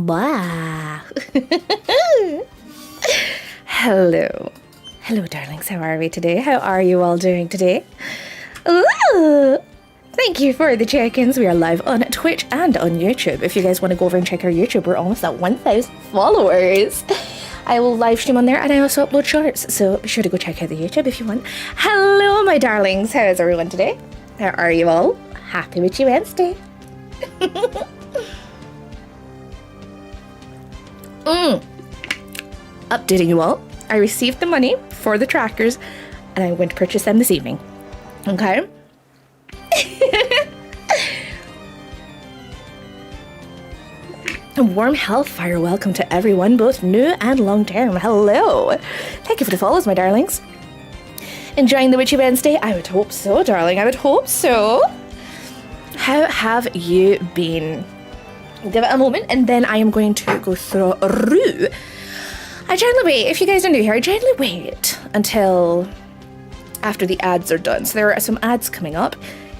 Blah. Hello. Hello, darlings. How are we today? How are you all doing today? Ooh. Thank you for the check-ins. We are live on Twitch and on YouTube. If you guys want to go over and check our YouTube, we're almost at 1,000 followers. I will live stream on there, and I also upload shorts, so be sure to go check out the YouTube if you want. Hello, my darlings. How is everyone today? How are you all? Happy Witchy Wednesday. Updating you all. I received the money for the trackers, and I'm going to purchase them this evening. Okay? A warm hellfire welcome to everyone, both new and long term. Hello. Thank you for the follows, my darlings. Enjoying the Witchy Wednesday? I would hope so, darling. I would hope so. How have you been? Give it a moment, and then I am going to go through. I generally wait. If you guys are new here, I generally wait until after the ads are done. So there are some ads coming up.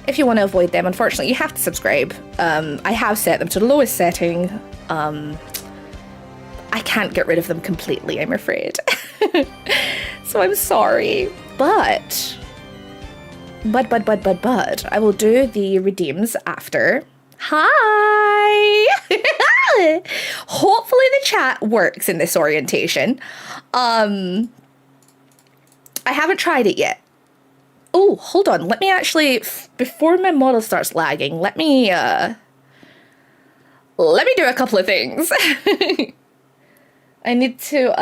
If you want to avoid them, unfortunately, you have to subscribe. I have set them to the lowest setting. I can't get rid of them completely, I'm afraid. So I'm sorry. But I will do the redeems after. Hi! Hopefully the chat works in this orientation. I haven't tried it yet. Oh, hold on. Let me actually, before my model starts lagging, let me do a couple of things. I need to,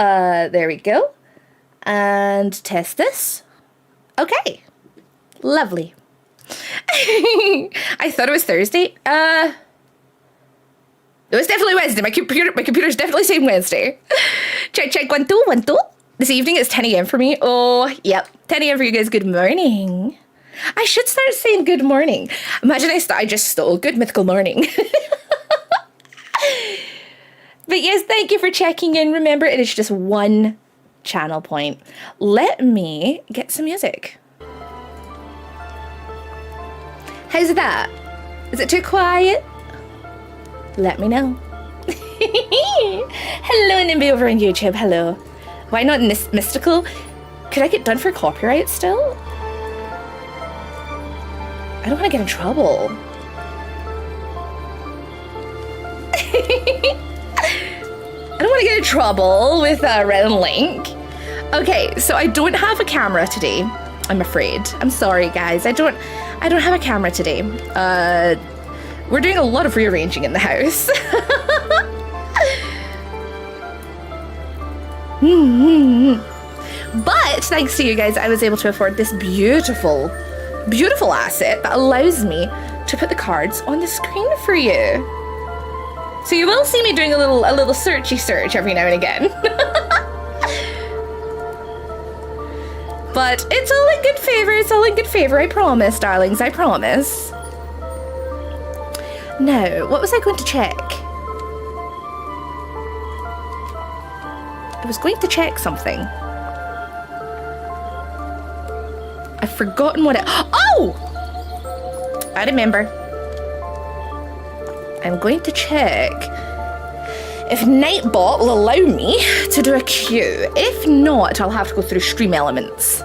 there we go. And test this. Okay. Lovely. I thought it was Thursday. It was definitely Wednesday. My computer's definitely saying Wednesday. Check, 1, 2, 1, 2. This evening is 10 a.m. for me. Oh, yep. 10 a.m. for you guys. Good morning. I should start saying good morning. Imagine I just stole good mythical morning. But yes, thank you for checking in. Remember, it is just one channel point. Let me get some music. How's that? Is it too quiet? Let me know. Hello, Nimby over on YouTube. Hello. Why not mystical? Could I get done for copyright still? I don't want to get in trouble. I don't want to get in trouble with Red and Link. Okay, so I don't have a camera today, I'm afraid. I'm sorry, guys. I don't have a camera today. We're doing a lot of rearranging in the house. But thanks to you guys, I was able to afford this beautiful, beautiful asset that allows me to put the cards on the screen for you. So you will see me doing a little searchy search every now and again. But it's all in good favor. It's all in good favor. I promise, darlings. I promise. Now, what was I going to check? I was going to check something. I've forgotten what it... Oh! I remember. I'm going to check if Nightbot will allow me to do a queue. If not, I'll have to go through Stream Elements.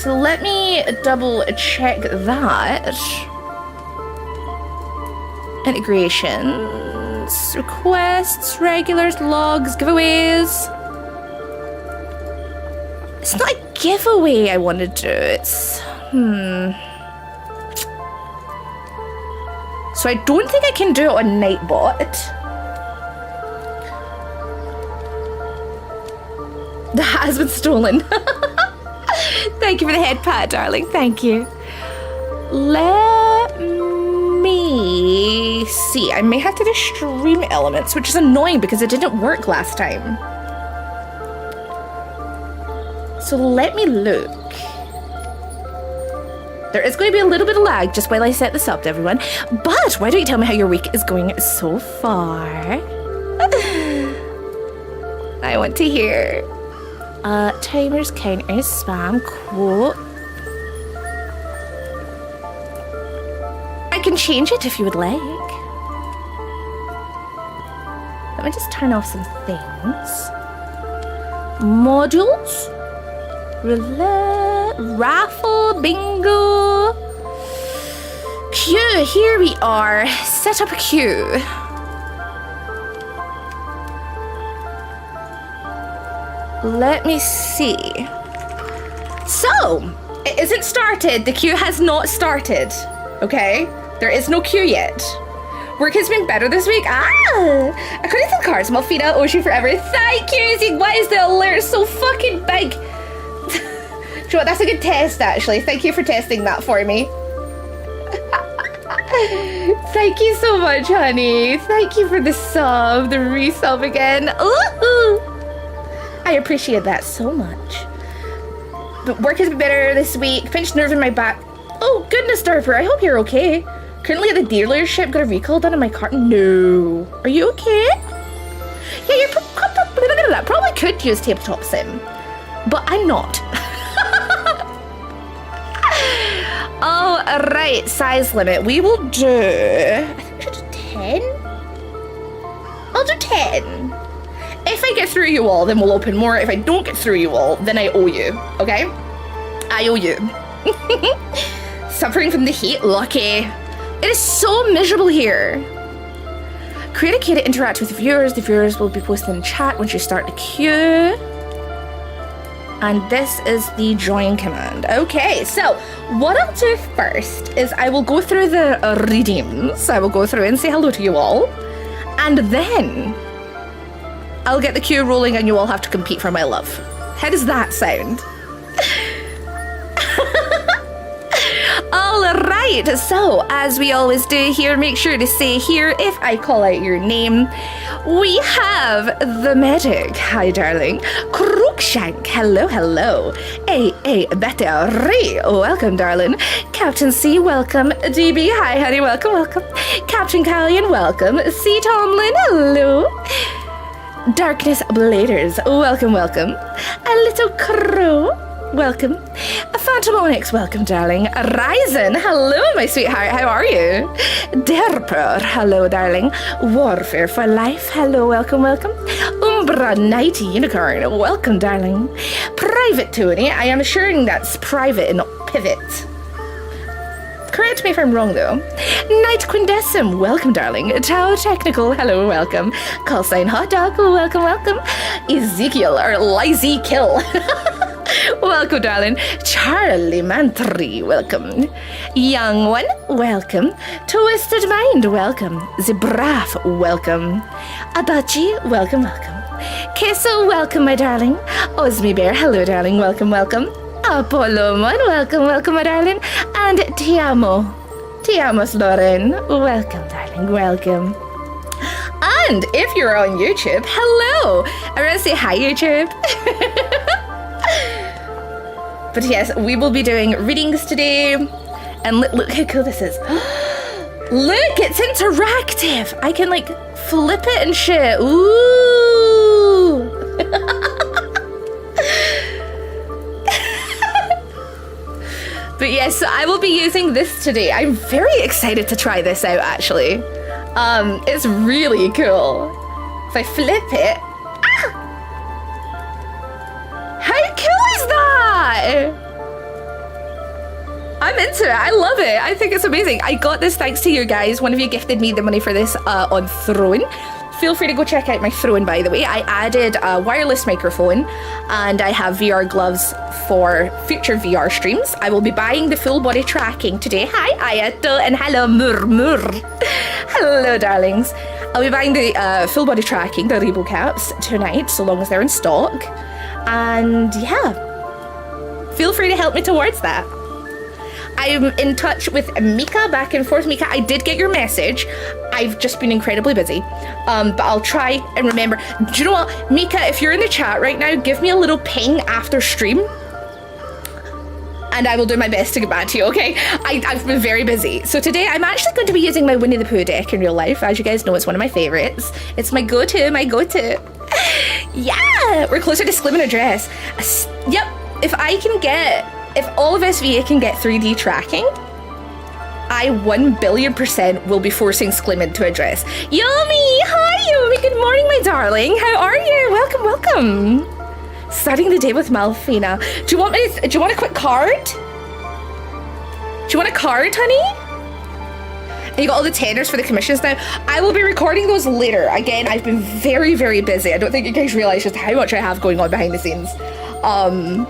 So let me double check that. Integrations, requests, regulars, logs, giveaways. It's not a giveaway I want to do. It's So I don't think I can do it on Nightbot. The hat has been stolen. Thank you for the head pat, darling. Thank you. Let me see. I may have to do Stream Elements, which is annoying because it didn't work last time. So let me look. There is going to be a little bit of lag just while I set this up to everyone. But why don't you tell me how your week is going so far? I want to hear. Timers, counters, spam, quote. I can change it if you would like. Let me just turn off some things. Modules. Roulette. Raffle. Bingo. Queue. Here we are. Set up a queue. Let me see. So, it isn't started. The queue has not started. Okay? There is no queue yet. Work has been better this week. According to the cards, Malfina, Oshi forever. Thank you. See, why is the alert so fucking big? Do you know what? That's a good test, actually. Thank you for testing that for me. Thank you so much, honey. Thank you for the sub, the resub again. Ooh. I appreciate that so much. But work has been better this week. Pinched nerve in my back. Oh, goodness, Darper. I hope you're okay. Currently at the dealership. Got a recall done on my car. No. Are you okay? Yeah, you're probably could use tabletop sim. But I'm not. Oh, right. Size limit. We will do... I think we should do 10? I'll do 10. If I get through you all, then we'll open more. If I don't get through you all, then I owe you. Okay? I owe you. Suffering from the heat? Lucky. It is so miserable here. Create a queue to interact with viewers. The viewers will be posted in chat once you start the queue. And this is the join command. Okay, so what I'll do first is I will go through the redeems. I will go through and say hello to you all. And then I'll get the queue rolling and you all have to compete for my love. How does that sound? All right, so as we always do here, make sure to say here if I call out your name. We have the medic. Hi, darling. Crookshank. Hello, hello. Betty. Welcome, darling. Captain C, welcome. DB, hi, honey. Welcome, welcome. Captain Callion, welcome. C, Tomlin, hello. Darkness Bladers, welcome, welcome. A little crow, welcome. A Phantom Onyx, welcome, darling. Ryzen, hello, my sweetheart, how are you? Derper, hello, darling. Warfare for Life, hello, welcome, welcome. Umbra Night Unicorn, welcome, darling. Private Tony, I am assuring that's private and not pivot. Correct me if I'm wrong, though. Night Quindecim, welcome, darling. Tau Technical, hello, welcome. Call sign Hot Dog, welcome, welcome. Ezekiel, or Lizy Kill. Welcome, darling. Charlie Mantry, welcome. Young One, welcome. Twisted Mind, welcome. Zebraf, welcome. Adachi, welcome, welcome. Queso, welcome, my darling. Osmi Bear, hello, darling, welcome, welcome. Apollomon, welcome, my darling. And Tiamo, Lauren, welcome, darling, welcome. And if you're on YouTube, hello. I want to say hi, YouTube. But yes, we will be doing readings today. And look how cool this is. Look, it's interactive. I can like flip it and shit. Ooh. But yes, so I will be using this today. I'm very excited to try this out, actually. It's really cool. If I flip it... Ah! How cool is that? I'm into it. I love it. I think it's amazing. I got this thanks to you guys. One of you gifted me the money for this on Throne. Feel free to go check out my Throne, by the way. I added a wireless microphone and I have VR gloves for future VR streams. I will be buying the full body tracking today. Hi, Ayato, and hello, Murmur. Hello, darlings. I'll be buying the full body tracking, the Rebo caps, tonight, so long as they're in stock. And yeah, feel free to help me towards that. I'm in touch with Mika, back and forth. Mika, I did get your message. I've just been incredibly busy. But I'll try and remember. Do you know what? Mika, if you're in the chat right now, give me a little ping after stream. And I will do my best to get back to you, okay? I've been very busy. So today I'm actually going to be using my Winnie the Pooh deck in real life. As you guys know, it's one of my favorites. It's my go-to, Yeah, we're closer to Slim in a dress. Yep, if all of SVA can get 3D tracking, I 1,000,000,000% will be forcing Sklim into a dress. Yomi! Hi, Yomi! Good morning, darling. How are you? Welcome, welcome. Starting the day with Malfina. Do you want a quick card? Do you want a card, honey? And you got all the tenders for the commissions now. I will be recording those later. Again, I've been very, very busy. I don't think you guys realize just how much I have going on behind the scenes. I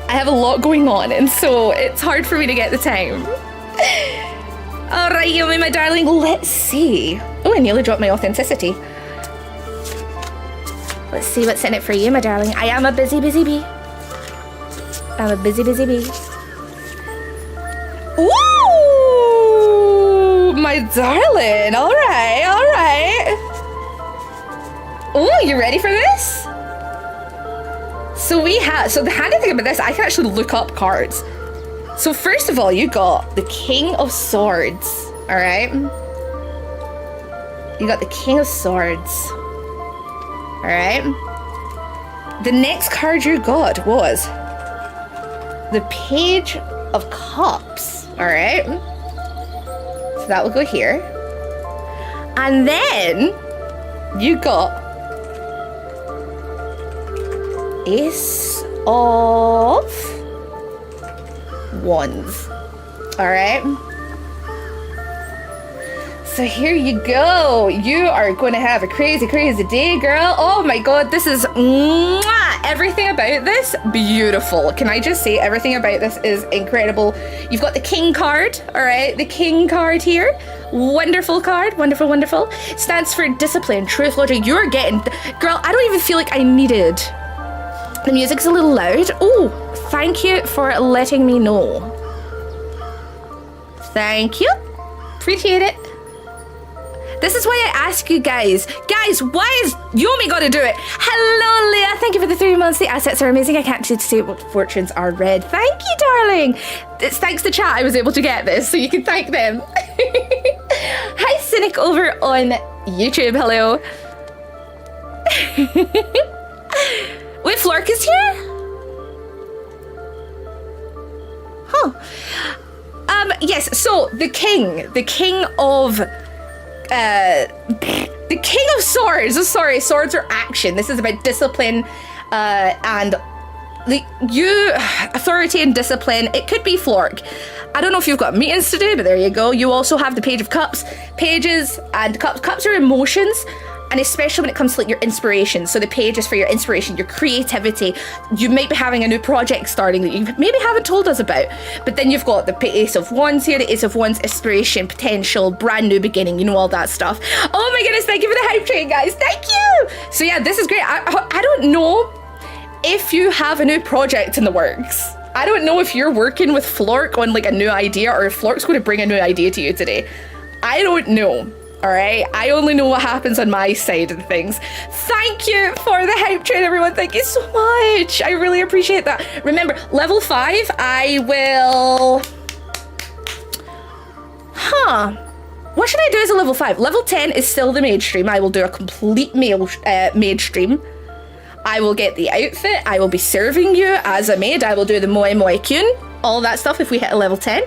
have a lot going on, and so it's hard for me to get the time. All right, Yumi, my darling, let's see. Oh, I nearly dropped my authenticity. Let's see what's in it for you, my darling. I am a busy, busy bee. I'm a busy, busy bee. Ooh, my darling. All right, all right. Ooh, you ready for this? So the handy thing about this, I can actually look up cards. So first of all, you got the King of Swords, all right? You got the King of Swords, all right? The next card you got was the Page of Cups, all right? So that will go here. And then you got Ace of Wands. All right. So here you go. You are going to have a crazy, crazy day, girl. Oh my God, this is everything about this beautiful. Can I just say everything about this is incredible. You've got the King card, all right? The King card here. Wonderful card, wonderful, wonderful. Stands for discipline, truth, logic. You're getting, girl, I don't even feel like I needed. The music's a little loud. Oh, thank you for letting me know. Thank you. Appreciate it. This is why I ask you guys. Guys, why is Yumi got to do it? Hello, Leah. Thank you for the 3 months. The assets are amazing. I can't wait to see what fortunes are read. Thank you, darling. It's thanks to chat I was able to get this, so you can thank them. Hi, Cynic over on YouTube. Hello. Wait, Flork is here? Huh. Yes, so the King of Swords. Oh, sorry, swords are action. This is about discipline and authority and discipline. It could be Flork. I don't know if you've got meetings to do, but there you go. You also have the Page of Cups. Pages and cups. Cups are emotions. And especially when it comes to like your inspiration. So the page is for your inspiration, your creativity. You might be having a new project starting that you maybe haven't told us about. But then you've got the Ace of Wands here, the Ace of Wands, inspiration, potential, brand new beginning, you know, all that stuff. Oh my goodness, thank you for the hype train, guys. Thank you. So yeah, this is great. I don't know if you have a new project in the works. I don't know if you're working with Flork on like a new idea or if Flork's going to bring a new idea to you today. I don't know. All right, I only know what happens on my side of things. Thank you for the hype train, everyone. Thank you so much. I really appreciate that. Remember, level 5, I will... What should I do as a level 5? Level 10 is still the maid stream. I will do a complete maid stream. I will get the outfit. I will be serving you as a maid. I will do the Moe Moe Kyun. All that stuff if we hit a level 10.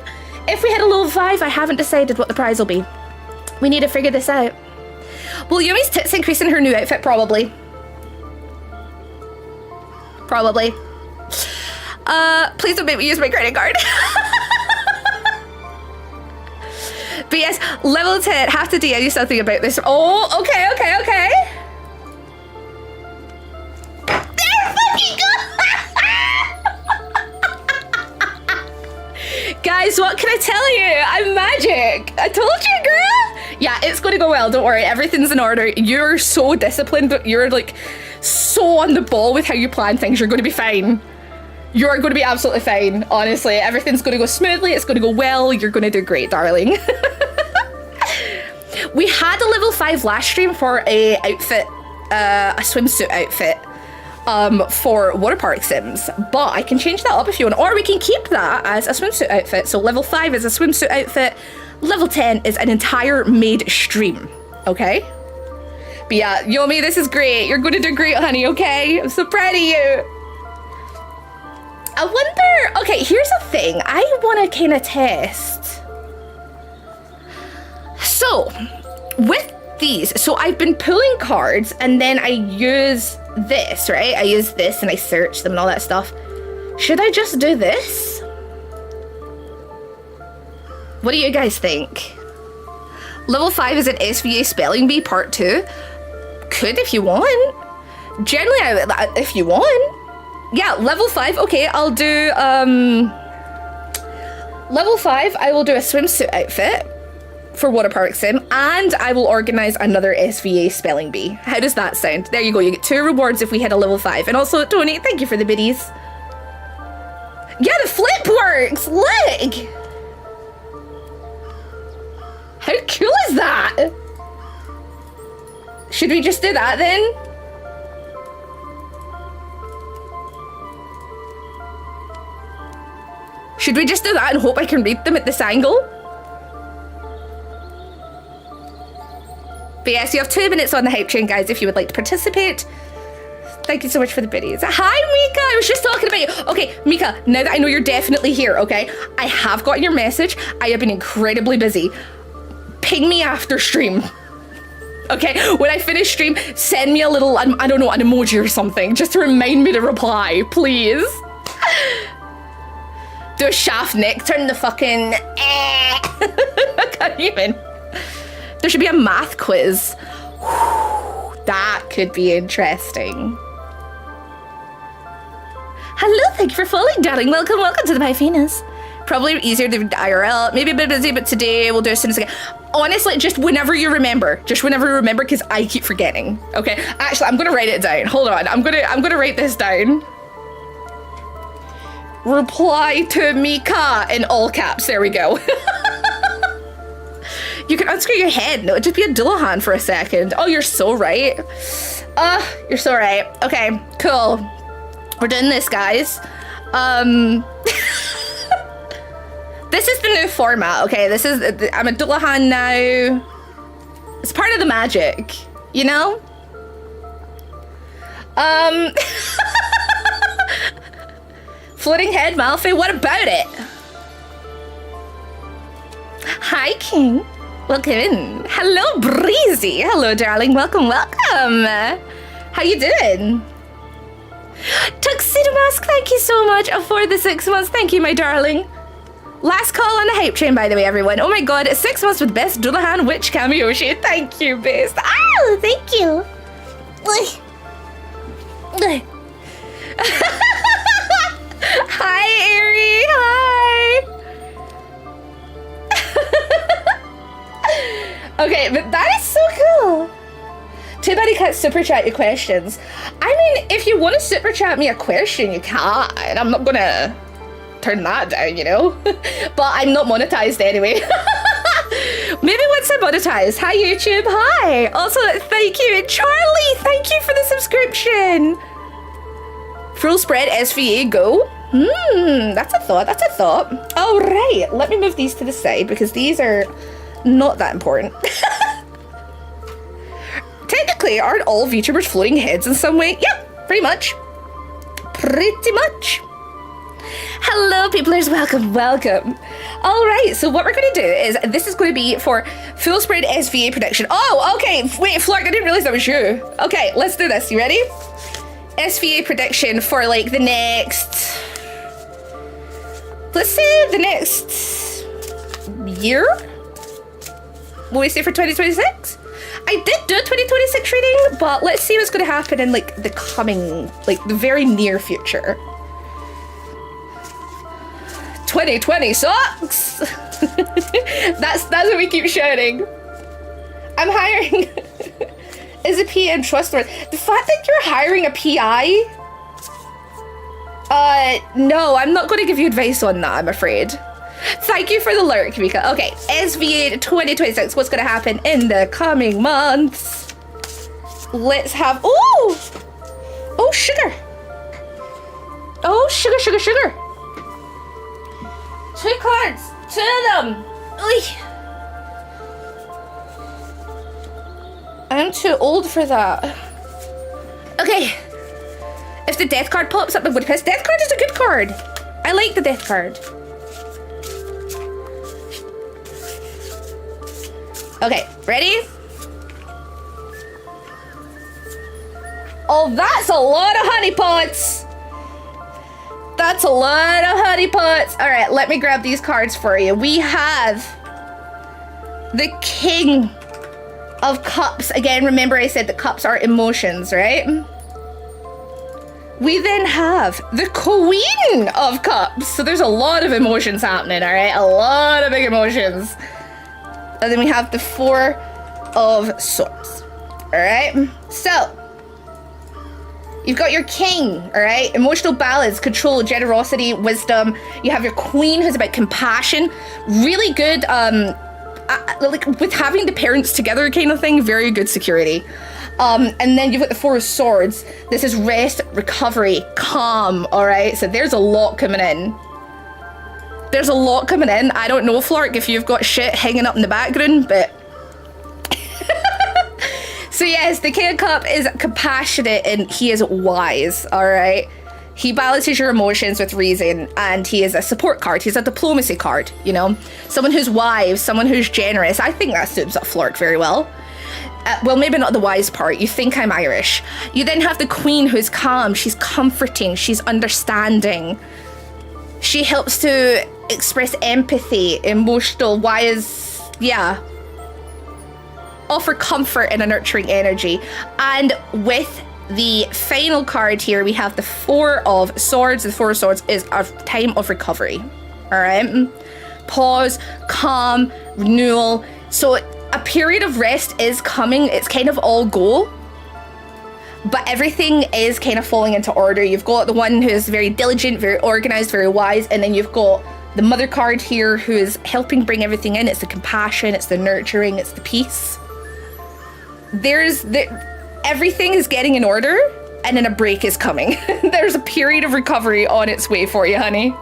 If we hit a level 5, I haven't decided what the prize will be. We need to figure this out. Will Yumi's tits increase in her new outfit? Probably. Probably. Please don't make me use my credit card. But yes, level 10, have to DM you something about this. Oh, okay. There fucking go! Guys, what can I tell you? I'm magic. I told you, girl. Yeah, it's going to go well. Don't worry. Everything's in order. You're so disciplined. You're like so on the ball with how you plan things. You're going to be fine. You're going to be absolutely fine. Honestly, everything's going to go smoothly. It's going to go well. You're going to do great, darling. We had a level 5 last stream for a outfit, a swimsuit outfit. For water park sims, but I can change that up if you want, or we can keep that as a swimsuit outfit. So level 5 is a swimsuit outfit, level 10 is an entire maid stream, okay? But yeah, Yomi, this is great. You're going to do great, honey, okay? I'm so proud of you. I wonder, okay, here's the thing. I want to kind of test. So, with these. So I've been pulling cards and then I use this, right? I use this and I search them and all that stuff. Should I just do this? What do you guys think? Level 5 is an SVA Spelling Bee Part 2. Could if you want. Generally, if you want. Yeah, level 5. Okay, I'll do, level 5, I will do a swimsuit outfit for Water Park Sim, and I will organize another SVA Spelling Bee. How does that sound? There you go, you get 2 rewards if we hit a level 5. And also, Tony, thank you for the biddies. Yeah, the flip works! Look! How cool is that? Should we just do that then? Should we just do that and hope I can read them at this angle? But yes, you have 2 minutes on the hype train, guys, if you would like to participate. Thank you so much for the biddies. Hi, Mika. I was just talking about you. Okay, Mika, now that I know you're definitely here, okay? I have gotten your message. I have been incredibly busy. Ping me after stream. Okay, when I finish stream, send me a little, I don't know, an emoji or something, just to remind me to reply, please. Do a shaft neck, turn the fucking I can't even. There should be a math quiz. That could be interesting. Hello, thank you for following, darling. Welcome to the Malfinas. Probably easier than IRL. Maybe a bit busy, but today we'll do as soon as I can. Honestly, just whenever you remember. Just whenever you remember, because I keep forgetting. Okay, actually, I'm gonna write it down. Hold on, I'm gonna write this down. Reply to Mika in all caps. There we go. You can unscrew your head. No, it'd just be a Dullahan for a second. Oh, you're so right. You're so right. Okay, cool. We're doing this, guys. This is the new format, okay? This is, I'm a Dullahan now. It's part of the magic, you know? Floating head, Malfi, what about it? Hi, King. Welcome in. Hello, Breezy. Hello, darling. Welcome. How you doing? Tuxedo Mask, thank you so much for the 6 months. Thank you, my darling. Last call on the hype train, by the way, everyone. Oh my god, 6 months with best Dullahan witch cameo shade. Thank you, best. Oh, thank you. Hi, Aerie. Hi. Okay, but that is so cool. Too bad you can't super chat your questions. I mean, if you want to super chat me a question, you can. I'm not gonna turn that down, you know? But I'm not monetized anyway. Maybe once I'm monetized. Hi, YouTube. Hi. Also, thank you. Charlie, thank you for the subscription. Full spread SVA go. That's a thought. That's a thought. All right. Let me move these to the side because these are not that important. Technically, aren't all VTubers floating heads in some way? Yep, pretty much. Pretty much. Hello, peoplers. Welcome. All right, so what we're going to do is, this is going to be for full spread SVA prediction. Oh, okay. Wait, Flark, I didn't realize that was you. Okay, let's do this. You ready? SVA prediction for, like, the next... Let's say the next year? Will we say for 2026? I did do a 2026 reading, but let's see what's going to happen in, like, the coming, like, the very near future. 2020 sucks! That's what we keep shouting. I'm hiring... Is a PM trustworthy? The fact that you're hiring a PI? No, I'm not going to give you advice on that, I'm afraid. Thank you for the lurk, Mika. Okay, SVA 2026, what's going to happen in the coming months? Let's have... Ooh! Oh, sugar. Oh, sugar. 2 cards. 2 of them. Oy. I'm too old for that. Okay. If the death card pops up, I'm going to piss. Death card is a good card. I like the death card. Okay, ready? Oh, that's a lot of honeypots. That's a lot of honeypots. All right, let me grab these cards for you. We have the King of Cups. Again, remember I said that cups are emotions, right? We then have the Queen of Cups. So there's a lot of emotions happening, all right? A lot of big emotions. And then we have the Four of Swords, all right? So, you've got your King, all right? Emotional balance, control, generosity, wisdom. You have your Queen, who's about compassion. Really good, like with having the parents together kind of thing, very good security. And then you've got the Four of Swords. This is rest, recovery, calm, all right? So there's a lot coming in. There's a lot coming in. I don't know, Flark, if you've got shit hanging up in the background, but... So yes, the King of Cups is compassionate and he is wise, all right? He balances your emotions with reason, and he is a support card. He's a diplomacy card, you know? Someone who's wise, someone who's generous. I think that suits up Flark very well. Well, maybe not the wise part. You think I'm Irish. You then have the Queen, who's calm. She's comforting. She's understanding. She helps to express empathy, emotional, wise, yeah. Offer comfort and a nurturing energy. And with the final card here, we have the Four of Swords. The Four of Swords is a time of recovery. All right. Pause, calm, renewal. So a period of rest is coming. It's kind of all go, but everything is kind of falling into order. You've got the one who's very diligent, very organized, very wise, and then you've got the Mother card here who is helping bring everything in. It's the compassion, it's the nurturing, it's the peace. Everything is getting in order, and then a break is coming. There's a period of recovery on its way for you, honey.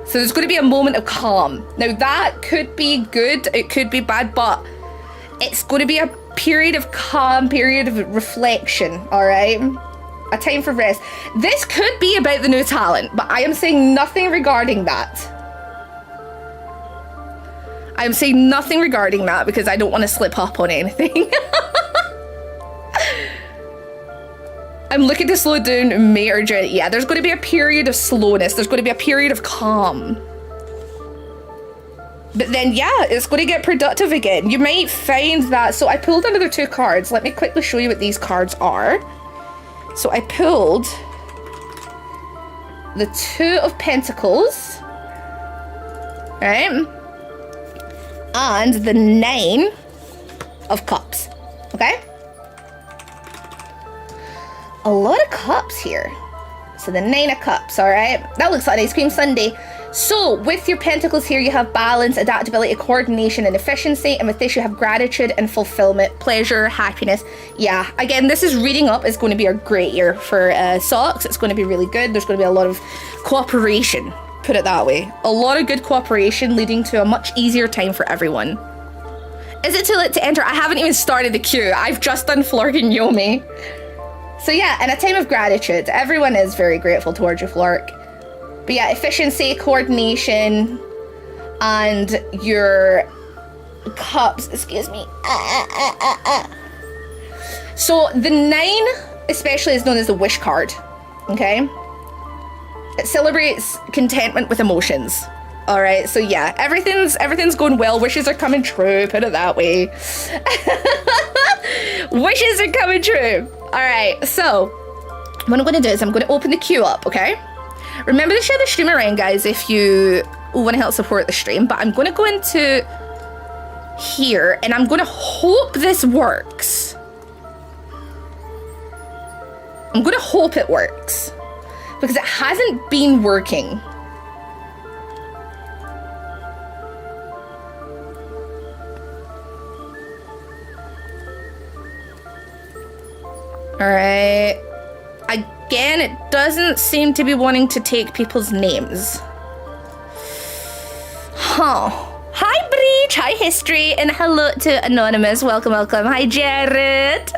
So there's going to be a moment of calm. Now that could be good, it could be bad, but it's going to be a period of calm, period of reflection, all right? A time for rest. This could be about the new talent, but I am saying nothing regarding that. I'm saying nothing regarding that because I don't want to slip up on anything. I'm looking to slow down May or June. Yeah, there's going to be a period of slowness. There's going to be a period of calm. But then, yeah, it's going to get productive again. You might find that... So I pulled another two cards. Let me quickly show you what these cards are. So I pulled the Two of Pentacles. Right? And the Nine of Cups. Okay? A lot of cups here. So the Nine of Cups, all right? That looks like an ice cream sundae. So with your pentacles here, you have balance, adaptability, coordination, and efficiency. And with this, you have gratitude and fulfillment, pleasure, happiness. Yeah, again, this is reading up. It's going to be a great year for socks. It's going to be really good. There's going to be a lot of cooperation, put it that way. A lot of good cooperation leading to a much easier time for everyone. Is it too late to enter? I haven't even started the queue. I've just done Flark and Yomi. So yeah, and a time of gratitude. Everyone is very grateful towards you, Flark. But yeah, efficiency, coordination, and your cups, excuse me. So the Nine especially is known as the wish card, okay? It celebrates contentment with emotions. All right, so yeah, everything's going well. Wishes are coming true, put it that way. Wishes are coming true. All right, so what I'm going to do is I'm going to open the queue up, okay? Remember to share the stream around, guys, if you want to help support the stream. But I'm going to go into here, and I'm going to hope this works. I'm going to hope it works, because it hasn't been working. All right. Again, it doesn't seem to be wanting to take people's names. Huh. Hi, Breach. Hi, History. And hello to Anonymous. Welcome, welcome. Hi, Jared.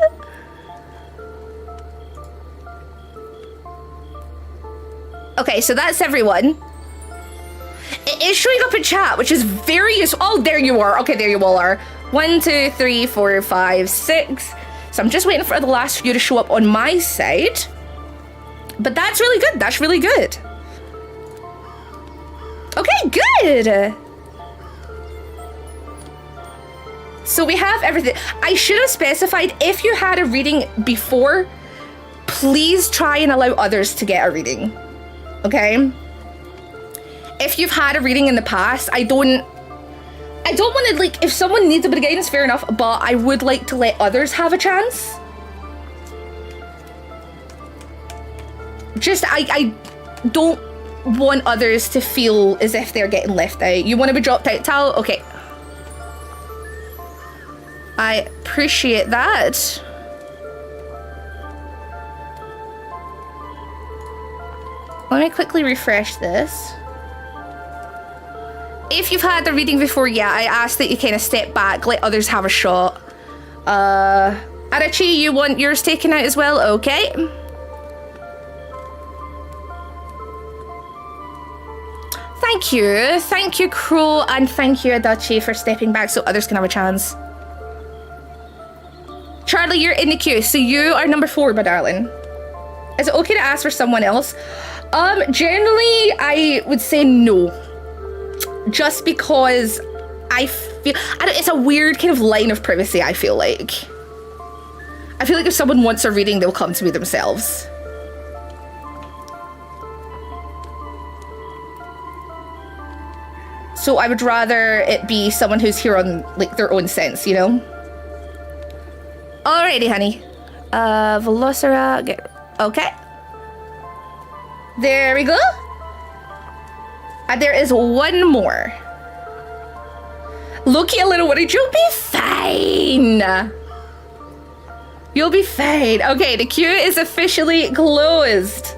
Okay, so that's everyone. It is showing up in chat, which is very useful. Oh, there you are. Okay, there you all are. 1, 2, 3, 4, 5, 6. So I'm just waiting for the last few to show up on my side. But that's really good. That's really good. Okay, good. So we have everything. I should have specified if you had a reading before, please try and allow others to get a reading. Okay? If you've had a reading in the past, I don't want to, like, if someone needs a bit of guidance, fair enough, but I would like to let others have a chance. Just, I don't want others to feel as if they're getting left out. You want to be dropped out, Tal? Okay. I appreciate that. Let me quickly refresh this. If you've had the reading before, yeah, I ask that you kind of step back, let others have a shot. Arachi, you want yours taken out as well? Okay. Thank you, Crow, and thank you, Adachi, for stepping back so others can have a chance. Charlie, you're in the queue, so you are number 4, my darling. Is it okay to ask for someone else? Generally, I would say no. Just because I feel, it's a weird kind of line of privacy, I feel like. I feel like if someone wants a reading, they'll come to me themselves. So I would rather it be someone who's here on, like, their own sense, you know? Alrighty, honey. Velociraptor, okay. There we go. And there is one more. Loki, a little worried. You'll be fine. You'll be fine. Okay, the queue is officially closed.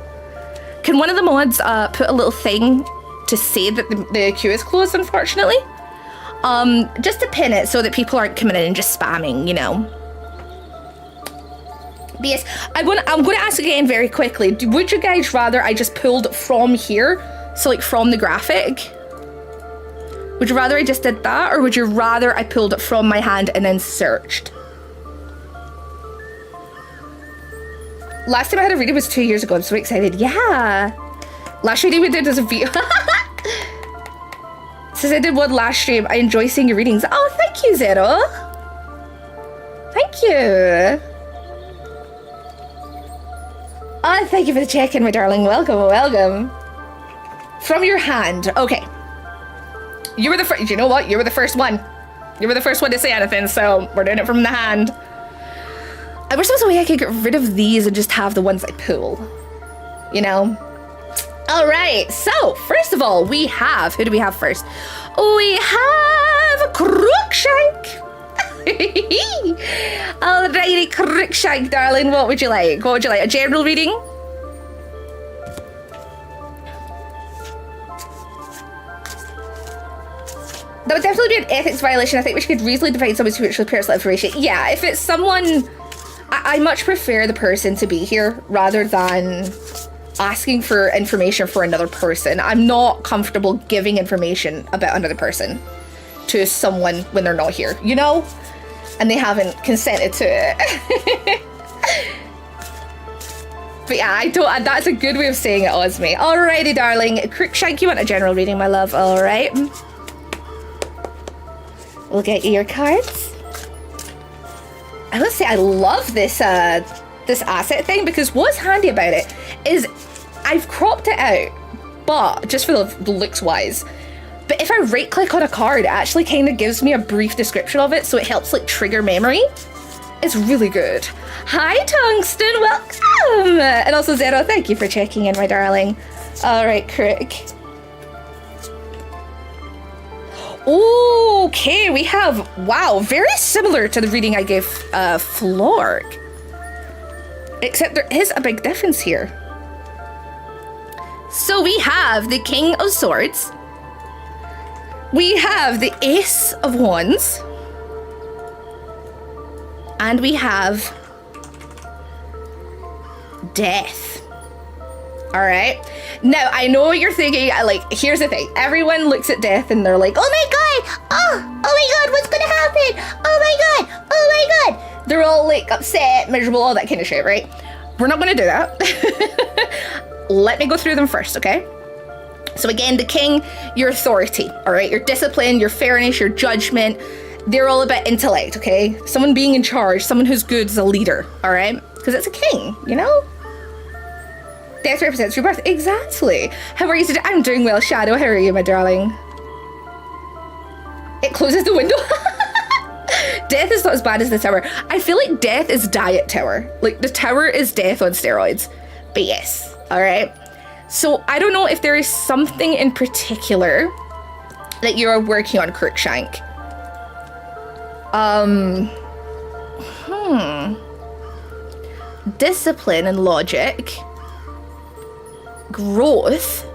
Can one of the mods put a little thing to say that the queue is closed, unfortunately? Just to pin it so that people aren't coming in and just spamming, you know? But yes, I'm going to ask again very quickly. Would you guys rather I just pulled from here? So, like, from the graphic? Would you rather I just did that? Or would you rather I pulled it from my hand and then searched? Last time I had a reading was 2 years ago. I'm so excited. Yeah. Last reading we did was a video. Since I did one last stream, I enjoy seeing your readings. Oh, thank you, Zero. Thank you. Oh, thank you for the check-in, my darling. Welcome, welcome. From your hand. Okay. You were the first. You know what? You were the first one. You were the first one to say anything, so we're doing it from the hand. I wish there was a way I could get rid of these and just have the ones I pull. You know? All right. So, first of all, we have... Who do we have first? We have Crookshank. Alrighty, Crookshank, darling. What would you like? What would you like? A general reading? That would definitely be an ethics violation. I think we could reasonably define someone's spiritual personal information. Yeah, if it's someone... I much prefer the person to be here rather than asking for information for another person. I'm not comfortable giving information about another person to someone when they're not here, you know? And they haven't consented to it. But yeah, I don't. That's a good way of saying it, Osme. Alrighty, darling. Crookshank, you want a general reading, my love? Alright. We'll get you your cards. I will say I love this this asset thing, because what's handy about it is I've cropped it out, but just for the looks wise. But if I right click on a card, it actually kind of gives me a brief description of it, so it helps like trigger memory. It's really good. Hi Tungsten, welcome! And also Zero, thank you for checking in, my darling. Alright, Crook. Okay, we have, wow, very similar to the reading I gave Flork. Except there is a big difference here. So we have the King of Swords. We have the Ace of Wands. And we have Death. All right. Now, I know what you're thinking. Like, here's the thing. Everyone looks at death and they're like, oh my God. Oh my God. What's going to happen? Oh my God. Oh my God. They're all like upset, miserable, all that kind of shit, right? We're not going to do that. Let me go through them first, okay? So again, the king, your authority, all right? Your discipline, your fairness, your judgment. They're all about intellect, okay? Someone being in charge, someone who's good as a leader, all right? Because it's a king, you know? Death represents rebirth. Exactly. How are you today? I'm doing well, Shadow. How are you, my darling? It closes the window. Death is not as bad as the tower. I feel like death is diet tower. Like, the tower is death on steroids. But yes, all right? So I don't know if there is something in particular that you're working on, Crookshank. Discipline and logic. Growth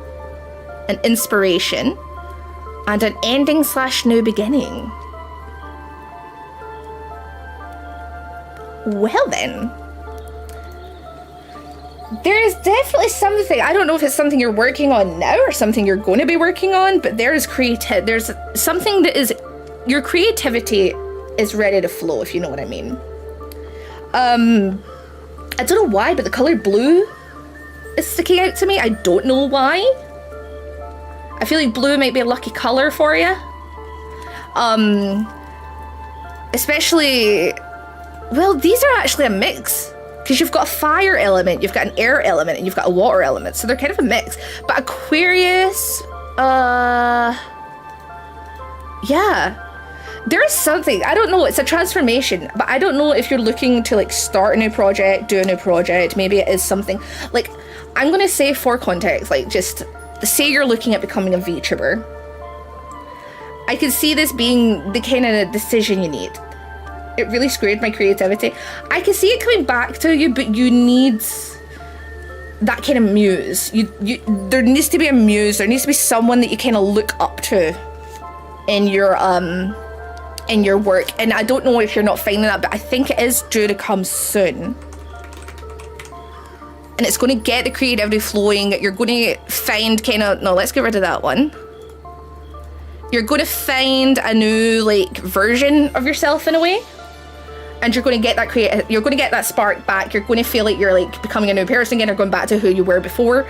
and inspiration, and an ending / new beginning. Well then, there is definitely something. I don't know if it's something you're working on now or something you're going to be working on, but there's something that is, your creativity is ready to flow, if you know what I mean. I don't know why, but the color blue is sticking out to me. I don't know why. I feel like blue might be a lucky color for you. Especially, well, these are actually a mix, because you've got a fire element, you've got an air element, and you've got a water element, so they're kind of a mix. But Aquarius, yeah. There is something, I don't know, it's a transformation, but I don't know if you're looking to like start a new project, do a new project. Maybe it is something, like, I'm gonna say for context, like, just say you're looking at becoming a VTuber. I can see this being the kind of decision you need. It really screwed my creativity. I can see it coming back to you, but you need that kind of muse. There needs to be a muse, there needs to be someone that you kind of look up to in your work, and I don't know if you're not finding that, but I think it is due to come soon. And it's going to get the creativity flowing. You're going to find no, let's get rid of that one. You're going to find a new like version of yourself in a way, and you're going to get that you're going to get that spark back. You're going to feel like you're like becoming a new person again, or going back to who you were before.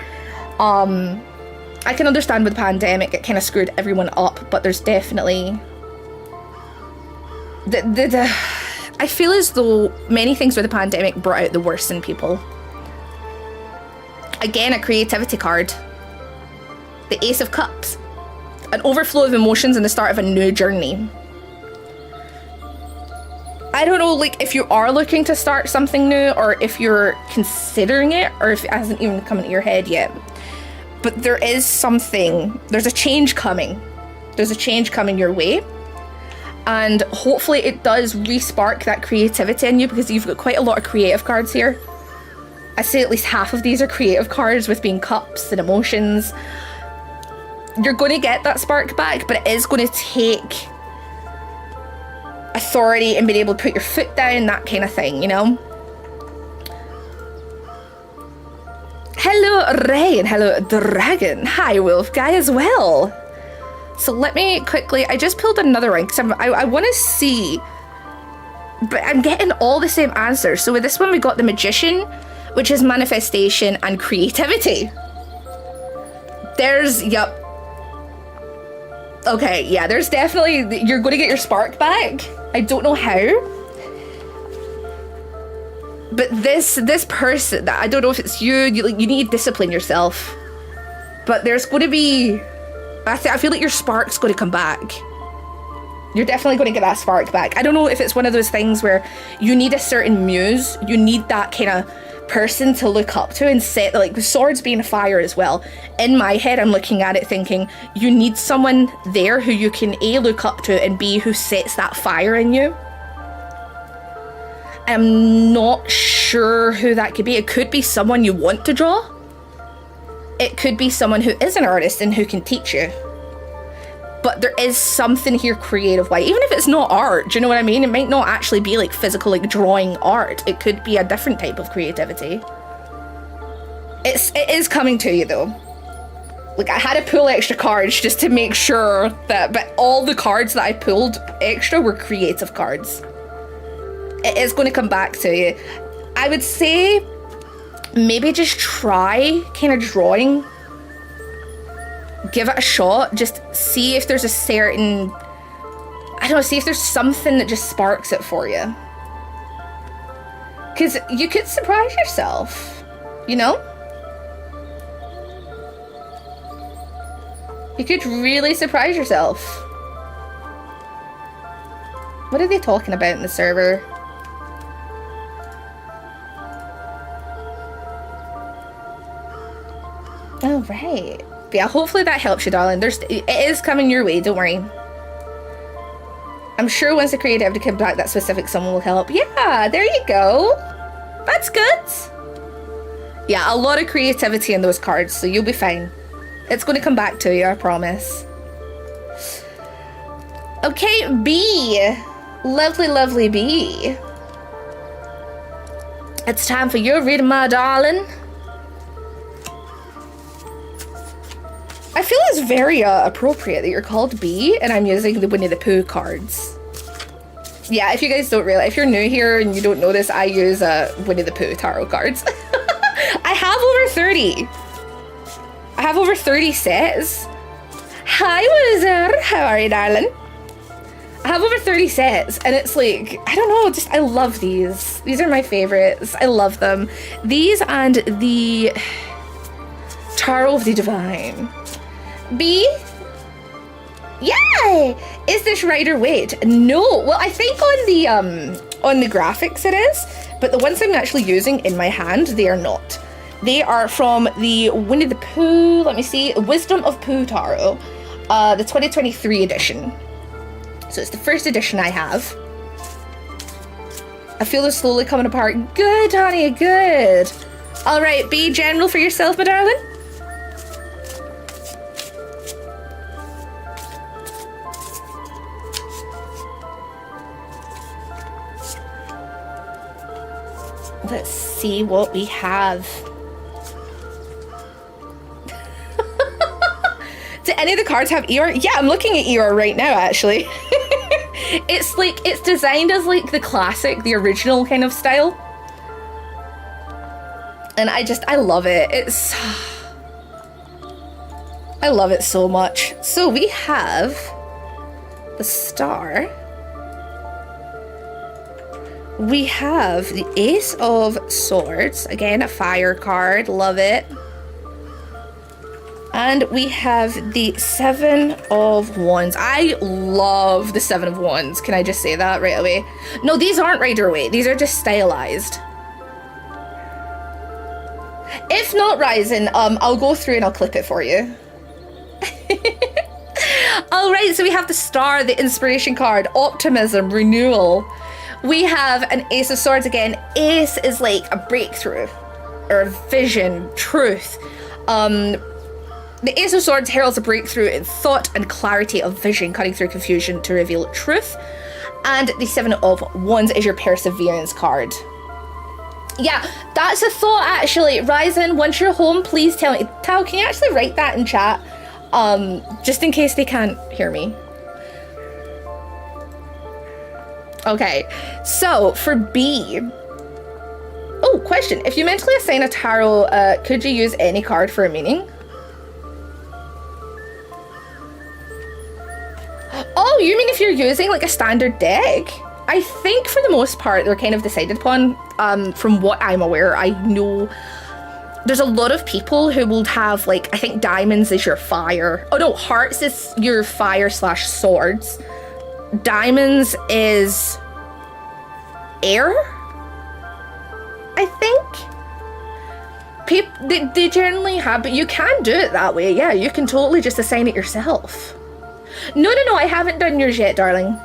I can understand with the pandemic, it kind of screwed everyone up, but there's definitely I feel as though many things with the pandemic brought out the worst in people. Again, a creativity card. The Ace of Cups. An overflow of emotions and the start of a new journey. I don't know, like, if you are looking to start something new, or if you're considering it, or if it hasn't even come into your head yet. But there is something, there's a change coming. There's a change coming your way. And hopefully it does re-spark that creativity in you, because you've got quite a lot of creative cards here. I'd say at least half of these are creative cards, with being cups and emotions. You're going to get that spark back, but it is going to take authority and being able to put your foot down, that kind of thing, you know? Hello, Ray, and hello, Dragon. Hi, Wolf Guy as well. So let me quickly, I just pulled another one, because I want to see, but I'm getting all the same answers. So with this one, we got the Magician, which is manifestation and creativity. Yep. Okay, yeah, there's definitely, you're going to get your spark back. I don't know how. But this person, I don't know if it's you need to discipline yourself. But there's going to be, I feel like your spark's going to come back. You're definitely going to get that spark back. I don't know if it's one of those things where you need a certain muse, you need that kind of person to look up to and set, like, swords being fire as well. In my head, I'm looking at it thinking, you need someone there who you can A, look up to, and B, who sets that fire in you. I'm not sure who that could be. It could be someone you want to draw. It could be someone who is an artist and who can teach you. But there is something here creative-wise. Even if it's not art, do you know what I mean? It might not actually be like physical, like drawing art. It could be a different type of creativity. It is coming to you though. Like, I had to pull extra cards just to make sure that, but all the cards that I pulled extra were creative cards. It is going to come back to you. I would say maybe just try kind of drawing. Give it a shot. Just see if there's a certain, I don't know, see if there's something that just sparks it for you. Because you could surprise yourself, you know? You could really surprise yourself. What are they talking about in the server? Oh, right. But yeah, hopefully that helps you, darling. It is coming your way, don't worry. I'm sure once the creativity comes back, that specific someone will help. Yeah, there you go. That's good. Yeah, a lot of creativity in those cards, so you'll be fine. It's going to come back to you, I promise. Okay, B. Lovely, lovely B. It's time for your reading, my darling. I feel it's very appropriate that you're called B and I'm using the Winnie the Pooh cards. Yeah, if you guys don't realize, if you're new here and you don't know this, I use Winnie the Pooh tarot cards. I have over 30. I have over 30 sets. Hi, Wizard. How are you, darling? I have over 30 sets, and it's like, I don't know, just, I love these. These are my favorites. I love them. These and the Tarot of the Divine. B? Yeah! Is this right or wait? No. Well, I think on the graphics it is, but the ones I'm actually using in my hand, they are not. They are from the Winnie the Pooh, let me see, Wisdom of Pooh Tarot, the 2023 edition. So it's the first edition I have. I feel they're slowly coming apart. Good, honey, good. All right, be general for yourself, my darling. Let's see what we have. Do any of the cards have Eeyore? Yeah, I'm looking at Eeyore right now, actually. It's like, it's designed as like the classic, the original kind of style. And I love it. I love it so much. So we have the star. We have the Ace of Swords. Again, a fire card. Love it. And we have the Seven of Wands. I love the Seven of Wands. Can I just say that right away? No, these aren't Rider Waite. These are just stylized. If not Ryzen, I'll go through and I'll clip it for you. All right, so we have the Star, the Inspiration card, Optimism, Renewal. We have an Ace of Swords again. Ace is like a breakthrough or vision, truth. The Ace of Swords heralds a breakthrough in thought and clarity of vision, cutting through confusion to reveal truth. And the Seven of Wands is your Perseverance card. Yeah, that's a thought actually. Ryzen, once you're home, please tell me. Tao, can you actually write that in chat? Just in case they can't hear me. Okay, so for B. Oh, question. If you mentally assign a tarot, could you use any card for a meaning? Oh, you mean if you're using like a standard deck? I think for the most part they're kind of decided upon. From what I'm aware, I know there's a lot of people who will have like, I think diamonds is your fire. Oh no, hearts is your fire / swords. Diamonds is air, I think. They generally have, but you can do it that way. Yeah, you can totally just assign it yourself. No, I haven't done yours yet, darling.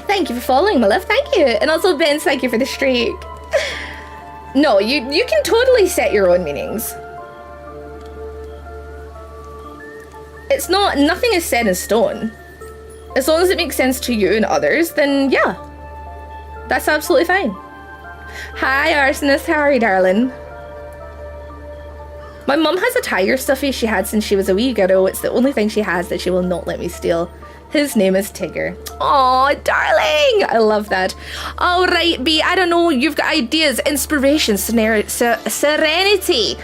Thank you for following, my love. Thank you. And also, Ben, thank you for the streak. No, you can totally set your own meanings. It's not, nothing is set in stone. As long as it makes sense to you and others, then yeah, that's absolutely fine. Hi, Arsonist. How are you, darling? My mum has a tiger stuffy she had since she was a wee girl. It's the only thing she has that she will not let me steal. His name is Tigger. Oh, darling! I love that. All right, B, I don't know. You've got ideas, inspiration, serenity,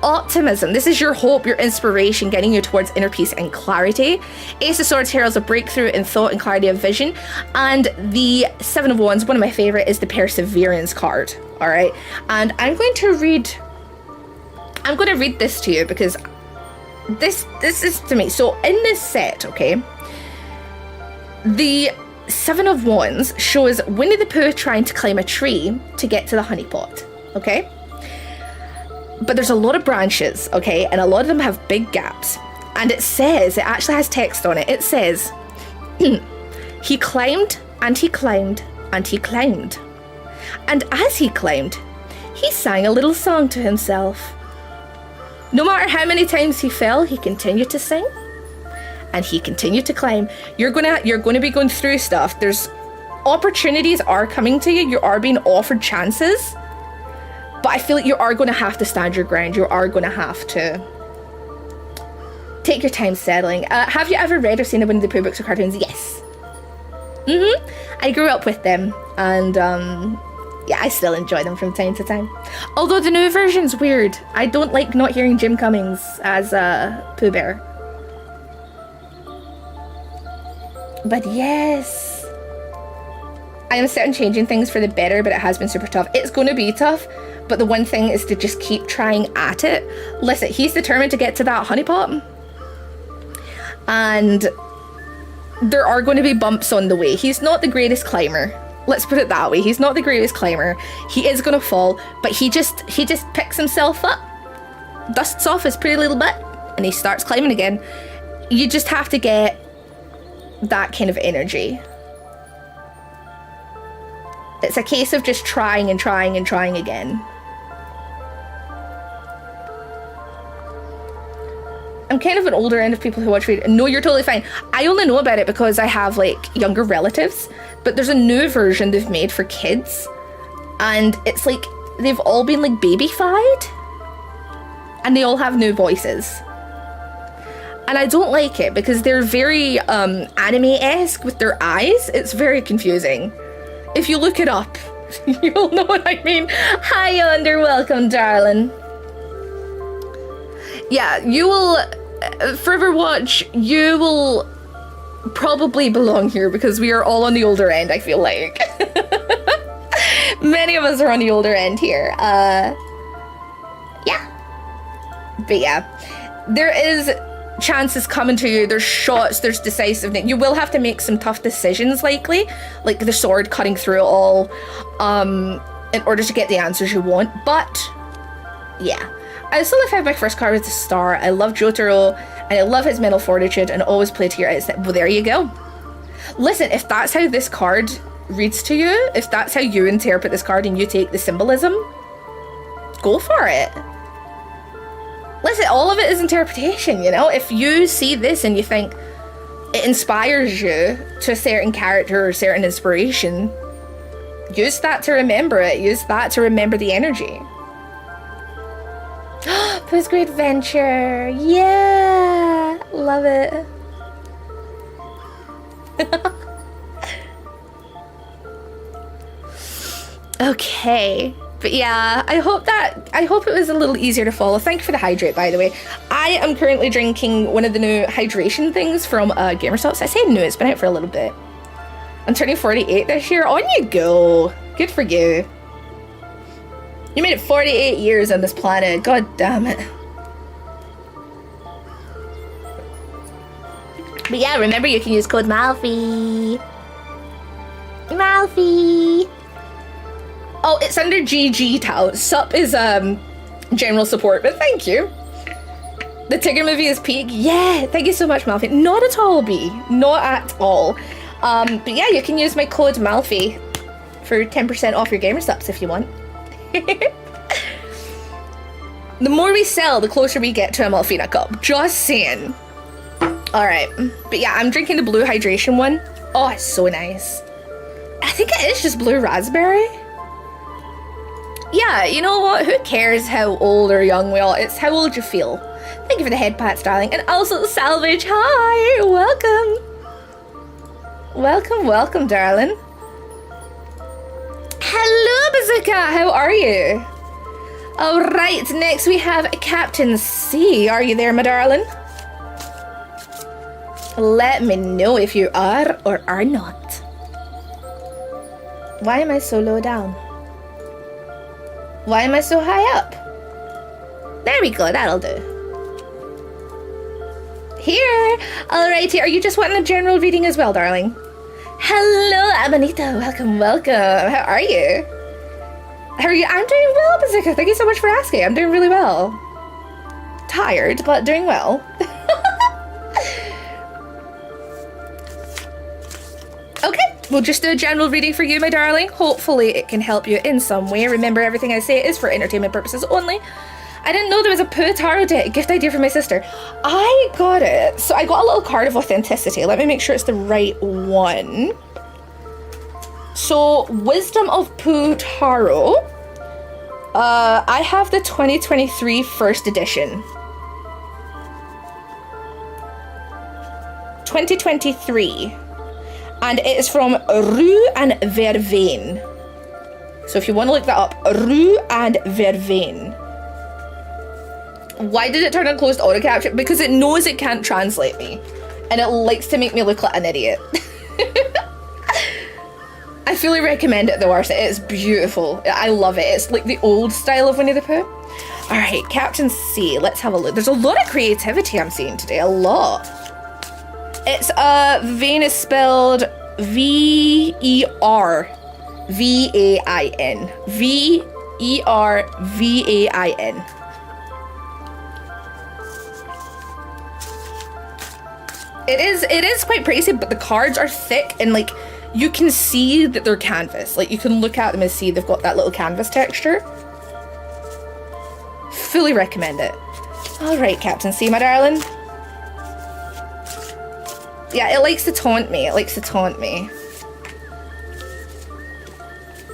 optimism. This is your hope, your inspiration, getting you towards inner peace and clarity. Ace of Swords heralds a breakthrough in thought and clarity of vision. And the Seven of Wands, one of my favorite, is the Perseverance card. All right, and I'm going to read this to you because this is to me. So in this set, okay, the Seven of Wands shows Winnie the Pooh trying to climb a tree to get to the honey pot, okay? But there's a lot of branches, okay? And a lot of them have big gaps. And it actually has text on it. It says, he climbed and he climbed and he climbed. And as he climbed, he sang a little song to himself. No matter how many times he fell, he continued to sing. And he continued to climb. You're gonna be going through stuff. There's opportunities are coming to you. You are being offered chances. But I feel like you are going to have to stand your ground. You are going to have to take your time settling. Have you ever read or seen the Winnie the Pooh books or cartoons? Yes. I grew up with them. And yeah, I still enjoy them from time to time. Although the new version's weird. I don't like not hearing Jim Cummings as Pooh Bear. But yes, I am set on changing things for the better, but it has been super tough. It's going to be tough, but the one thing is to just keep trying at it. Listen, he's determined to get to that honeypot. And there are going to be bumps on the way. He's not the greatest climber. Let's put it that way. He's not the greatest climber. He is going to fall, but he just picks himself up, dusts off his pretty little butt, and he starts climbing again. You just have to get that kind of energy. It's a case of just trying and trying and trying again. I'm kind of an older end of people who watch read. No, you're totally fine. I only know about it because I have like younger relatives, but there's a new version they've made for kids, and it's like they've all been like babyfied, and they all have new voices. And I don't like it because they're very anime-esque with their eyes. It's very confusing. If you look it up, you'll know what I mean. Hi, Yonder. Welcome, darling. Yeah, you will... Forever Watch, you will probably belong here because we are all on the older end, I feel like. Many of us are on the older end here. Yeah. But yeah, there is... chances coming to you, there's shots, there's decisiveness. You will have to make some tough decisions, likely, like the sword cutting through it all, in order to get the answers you want. But yeah, I still have my first card with the star. I love Jotaro and I love his mental fortitude and always play to your eyes. Well, there you go. Listen, if that's how this card reads to you, if that's how you interpret this card and you take the symbolism, go for it. Listen, all of it is interpretation, you know? If you see this and you think it inspires you to a certain character or a certain inspiration, use that to remember it. Use that to remember the energy. Pooh's Great Adventure. Yeah! Love it. Okay. But yeah, I hope it was a little easier to follow. Thank you for the hydrate, by the way. I am currently drinking one of the new hydration things from GamerStops. I say new, it's been out for a little bit. I'm turning 48 this year. On you go. Good for you. You made it 48 years on this planet. God damn it. But yeah, remember you can use code Malfi. Malfi. Oh, it's under GG Tao. Sup is general support, but thank you. The Tigger movie is peak. Yeah, thank you so much, Malfi. Not at all, B. Not at all. But yeah, you can use my code Malfi for 10% off your GamerStops if you want. The more we sell, the closer we get to a Malfina cup. Just saying. Alright. But yeah, I'm drinking the blue hydration one. Oh, it's so nice. I think it is just blue raspberry. Yeah, you know what? Who cares how old or young we are? It's how old you feel. Thank you for the head pats, darling. And also, Salvage, hi! Welcome! Welcome, welcome, darling. Hello, Bazooka! How are you? Alright, next we have Captain C. Are you there, my darling? Let me know if you are or are not. Why am I so low down? Why am I so high up? There we go, that'll do. Here! Alrighty, are you just wanting a general reading as well, darling? Hello, Amanita. Welcome, welcome. How are you? How are you? I'm doing well, Bazooka. Thank you so much for asking. I'm doing really well. Tired, but doing well. Okay, we'll just do a general reading for you, my darling. Hopefully it can help you in some way. Remember, everything I say is for entertainment purposes only. I didn't know there was a Pooh Tarot deck. Gift idea for my sister. I got it. So I got a little card of authenticity. Let me make sure it's the right one. So, Wisdom of Pooh Tarot. I have the 2023 first edition. 2023. And it is from Rue and Vervain. So if you want to look that up, Rue and Vervain. Why did it turn on closed auto caption? Because it knows it can't translate me. And it likes to make me look like an idiot. I fully recommend it though, Arsa. It's beautiful. I love it. It's like the old style of Winnie the Pooh. Alright, Captain C. Let's have a look. There's a lot of creativity I'm seeing today. A lot. It's Vain is spelled V-E-R-V-A-I-N. V-E-R-V-A-I-N. It is quite pricey, but the cards are thick and like you can see that they're canvas. Like you can look at them and see they've got that little canvas texture. Fully recommend it. All right, Captain C, my darling. Yeah, it likes to taunt me. It likes to taunt me.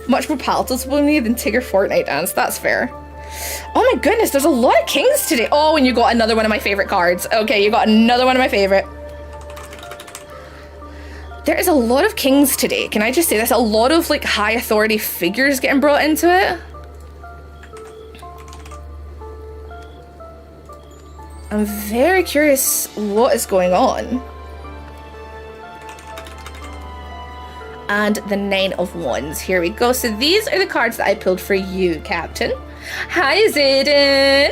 Much more palatable to me than Tigger Fortnite dance. That's fair. Oh my goodness, there's a lot of kings today. Oh, and you got another one of my favorite cards. Okay, you got another one of my favorite. There is a lot of kings today. Can I just say there's a lot of like high authority figures getting brought into it. I'm very curious what is going on. And the 9 of Wands. Here we go. So these are the cards that I pulled for you, Captain. Hi, Zayden.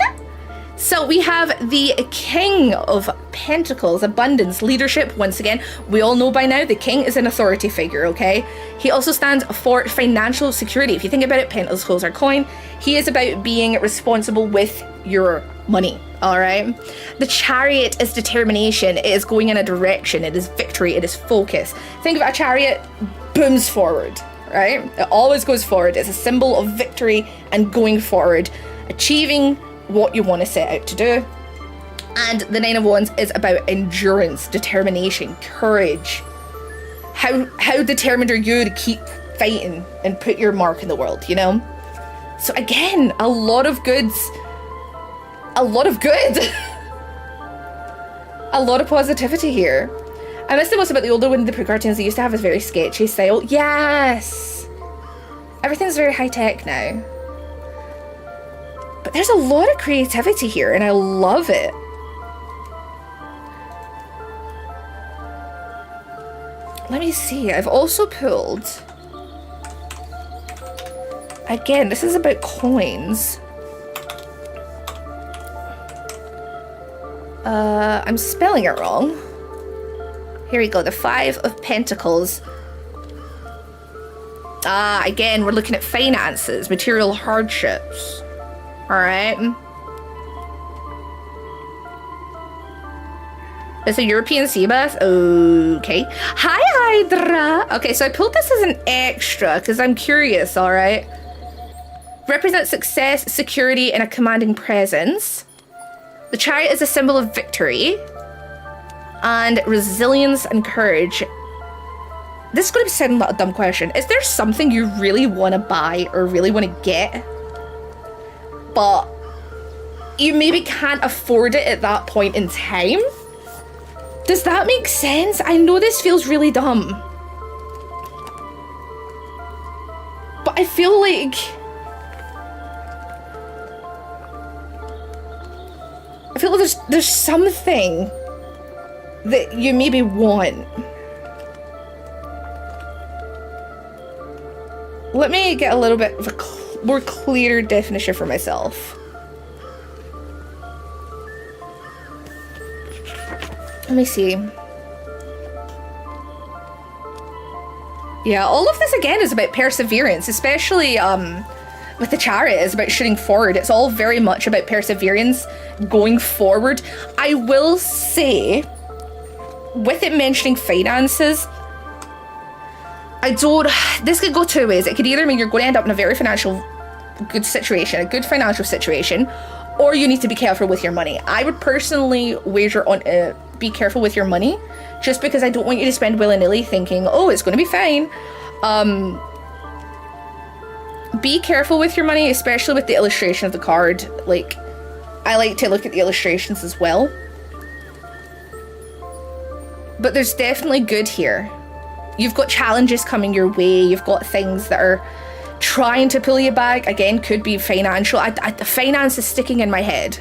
So we have the King of Pentacles, abundance, leadership. Once again, we all know by now the king is an authority figure, okay? He also stands for financial security. If you think about it, pentacles are coin. He is about being responsible with your money, all right? The Chariot is determination. It is going in a direction. It is victory. It is focus. Think about a chariot, booms forward, right? It always goes forward. It's a symbol of victory and going forward, achieving what you want to set out to do. And the 9 of Wands is about endurance, determination, courage. How determined are you to keep fighting and put your mark in the world, you know? So again, a lot of goods. A lot of good. A lot of positivity here. I miss the most about the older Winnie the Pooh cartoons. They used to have this very sketchy style. Yes! Everything's very high-tech now. But there's a lot of creativity here, and I love it. Let me see. I've also pulled... Again, this is about coins. I'm spelling it wrong. Here we go. The 5 of Pentacles. Again, we're looking at finances, material hardships. Alright. It's a European sea bass? Okay. Hi, Hydra! Okay, so I pulled this as an extra because I'm curious, alright? Represents success, security, and a commanding presence. The Chariot is a symbol of victory. And resilience and courage. This is going to be sounding like a dumb question. Is there something you really want to buy or really want to get but you maybe can't afford it at that point in time. Does that make sense? I know this feels really dumb, but I feel like there's something that you maybe want. Let me get a little bit of a more clear definition for myself. Let me see. Yeah, all of this again is about perseverance, especially with the chariot. It's about shooting forward. It's all very much about perseverance going forward. I will say, with it mentioning finances, this could go two ways. It could either mean you're going to end up in a very good financial situation, or you need to be careful with your money. I would personally wager on be careful with your money, just because I don't want you to spend willy-nilly thinking, oh, it's going to be fine. Be careful with your money, especially with the illustration of the card. Like, I like to look at the illustrations as well. But there's definitely good here. You've got challenges coming your way. You've got things that are trying to pull you back. Again, could be financial. The finance is sticking in my head.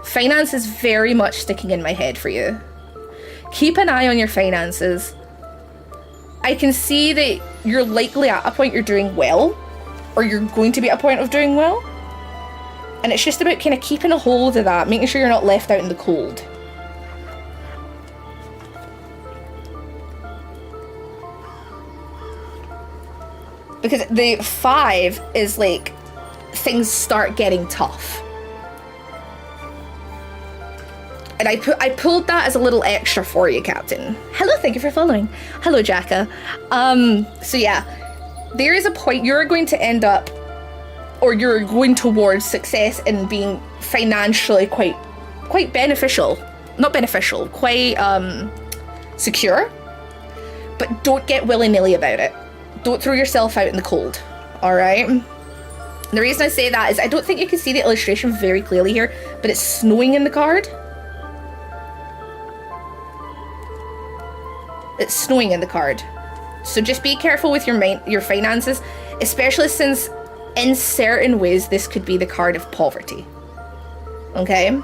Finance is very much sticking in my head for you. Keep an eye on your finances. I can see that you're likely at a point you're doing well, or you're going to be at a point of doing well. And it's just about kind of keeping a hold of that, making sure you're not left out in the cold. Because the 5 is like, things start getting tough. And I pulled that as a little extra for you, Captain. Hello, thank you for following. Hello, Jacka. So yeah, there is a point you're going to end up, or you're going towards success in being financially quite beneficial. Not beneficial, quite secure. But don't get willy-nilly about it. Don't throw yourself out in the cold, all right? And the reason I say that is I don't think you can see the illustration very clearly here, but it's snowing in the card. It's snowing in the card. So just be careful with your finances, especially since in certain ways this could be the card of poverty. Okay?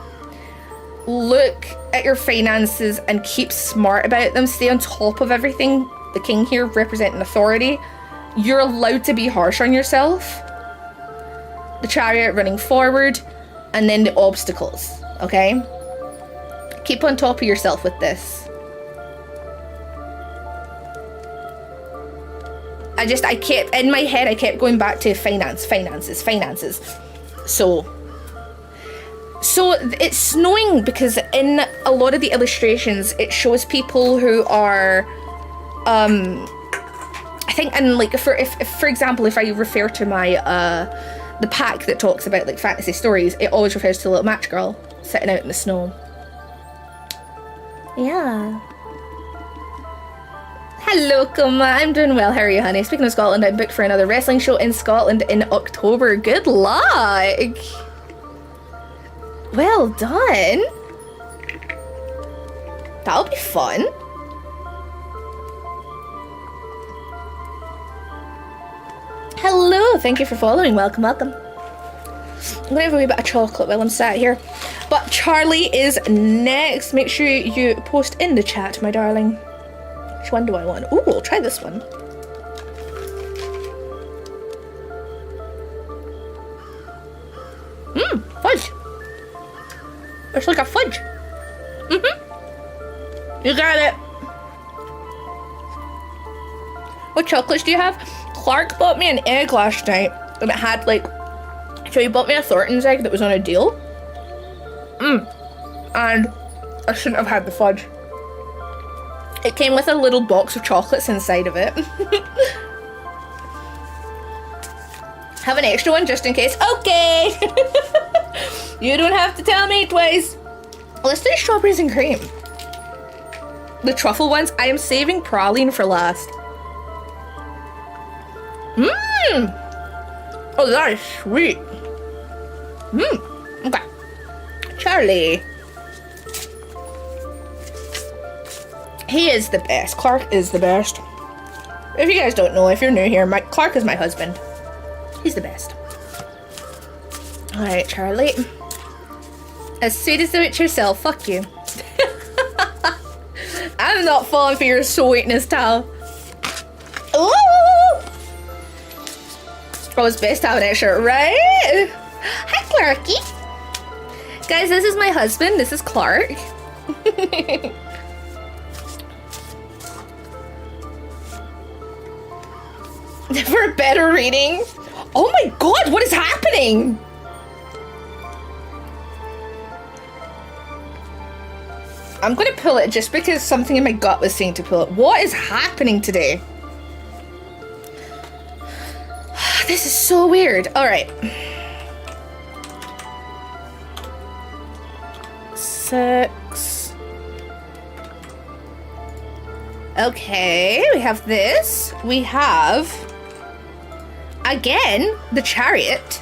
Look at your finances and keep smart about them. Stay on top of everything. The king here representing authority. You're allowed to be harsh on yourself. The chariot running forward, and then the obstacles, okay? Keep on top of yourself with this. In my head, I kept going back to finances. So it's snowing because in a lot of the illustrations, it shows people who are, I think, and like, for example, if I refer to my, the pack that talks about like fantasy stories, it always refers to a little match girl sitting out in the snow. Yeah. Hello, Kuma. I'm doing well. How are you, honey? Speaking of Scotland, I'm booked for another wrestling show in Scotland in October. Good luck. Well done. That'll be fun. Hello. Thank you for following. Welcome. I'm gonna have a wee bit of chocolate while I'm sat here. But Charlie is next. Make sure you post in the chat, my darling. Which one do I want? Ooh, I'll try this one. Fudge. It's like a fudge. You got it. What chocolates do you have? Clark bought me an egg last night, and it had like, so he bought me a Thornton's egg that was on a deal. And I shouldn't have had the fudge. It came with a little box of chocolates inside of it. Have an extra one just in case. Okay! You don't have to tell me twice. Let's do strawberries and cream. The truffle ones, I am saving praline for last. Oh, that is sweet. Okay. Charlie. He is the best. Clark is the best. If you guys don't know, if you're new here, Clark is my husband. He's the best. Alright, Charlie. As sweet as the witch herself, fuck you. I'm not falling for your sweetness, Tal. Ooh! Oh, it's best having that shirt, right? Hi, Clarky. Guys, this is my husband. This is Clark. For a better reading. Oh my god, what is happening? I'm gonna pull it just because something in my gut was saying to pull it. What is happening today? This is so weird. All right. 6. Okay, we have this. We have, again, the chariot.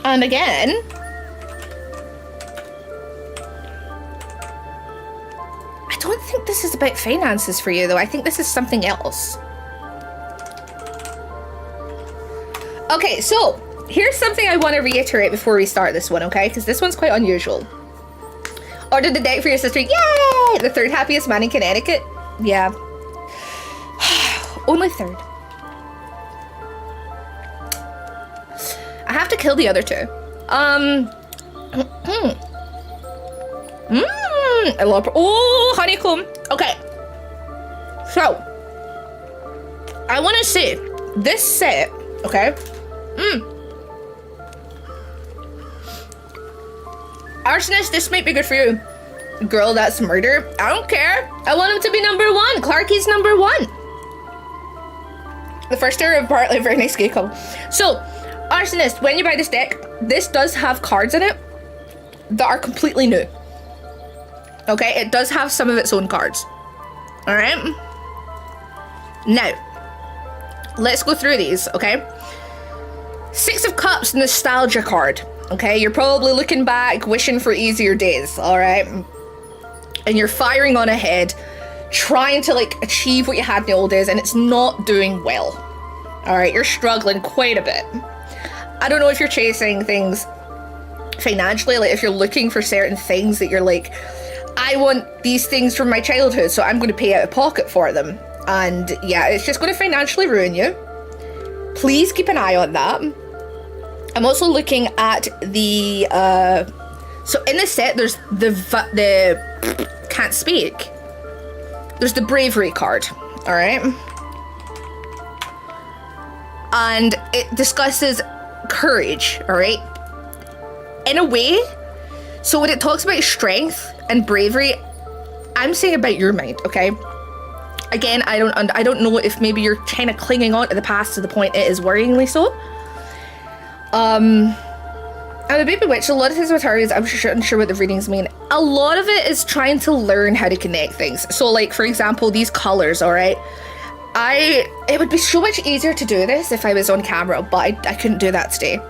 And again, I don't think this is about finances for you, though. I think this is something else. Okay, so here's something I want to reiterate before we start this one, okay? Because this one's quite unusual. Ordered the deck for your sister. Yay! The 3rd happiest man in Connecticut. Yeah. Only 3rd. I have to kill the other 2. I love. Oh, honeycomb. Okay. So, I want to say this set. Okay. Arsonist, this might be good for you. Girl, that's murder. I don't care. I want him to be number 1. Clarky's number 1. The first are apparently a very nice gay couple. So, Arsonist, when you buy this deck, this does have cards in it that are completely new. Okay, it does have some of its own cards. Alright? Now, let's go through these, okay? 6 of Cups, nostalgia card. Okay, you're probably looking back, wishing for easier days, alright? And you're firing on ahead, trying to, like, achieve what you had in the old days, and it's not doing well. Alright, you're struggling quite a bit. I don't know if you're chasing things financially, like if you're looking for certain things that you're like, I want these things from my childhood, so I'm going to pay out of pocket for them. And yeah, it's just going to financially ruin you. Please keep an eye on that. I'm also looking at the, so in this set, there's the can't speak. There's the bravery card, all right? And it discusses courage, all right? In a way, so when it talks about strength and bravery, I'm saying about your mind, okay? Again, I don't know if maybe you're kind of clinging on to the past to the point it is worryingly so. And the Baby Witch, a lot of things with her is, I'm unsure what the readings mean. A lot of it is trying to learn how to connect things. So like, for example, these colors, all right? It would be so much easier to do this if I was on camera, but I couldn't do that today.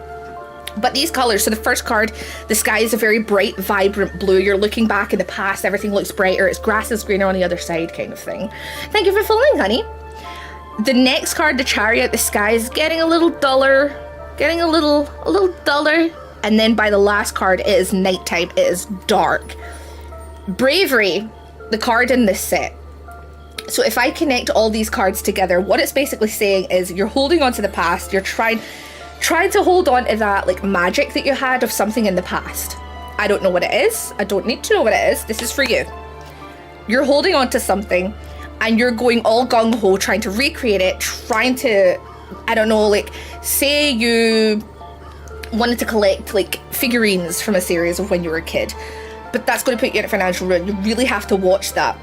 But these colors, so the first card, the sky is a very bright, vibrant blue. You're looking back in the past, everything looks brighter, its grass is greener on the other side kind of thing. Thank you for following, honey. The next card, the chariot, the sky is getting a little duller, getting a little duller. And then by the last card, it is nighttime, it is dark. Bravery, the card in this set. So if I connect all these cards together, what it's basically saying is you're holding on to the past, you're trying to hold on to that like magic that you had of something in the past. I don't know what it is. I don't need to know what it is. This is for you. You're holding on to something and you're going all gung-ho trying to recreate it, trying to, I don't know, like say you wanted to collect like figurines from a series of when you were a kid, but that's going to put you in a financial ruin. You really have to watch that.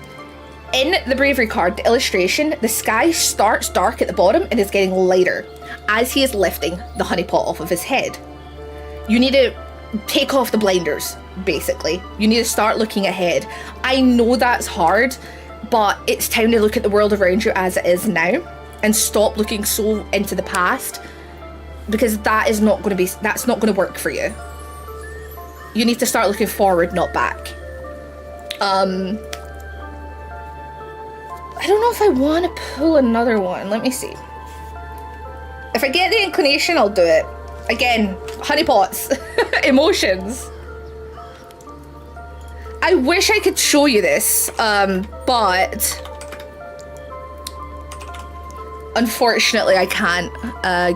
In the bravery card, the illustration, the sky starts dark at the bottom and is getting lighter as he is lifting the honeypot off of his head. You need to take off the blinders, basically. You need to start looking ahead. I know that's hard, but it's time to look at the world around you as it is now. and stop looking so into the past, because that's not going to work for you. You need to start looking forward, not back. I don't know if I want to pull another one. Let me see. If I get the inclination, I'll do it. Again, honeypots. Emotions. I wish I could show you this, but unfortunately I can't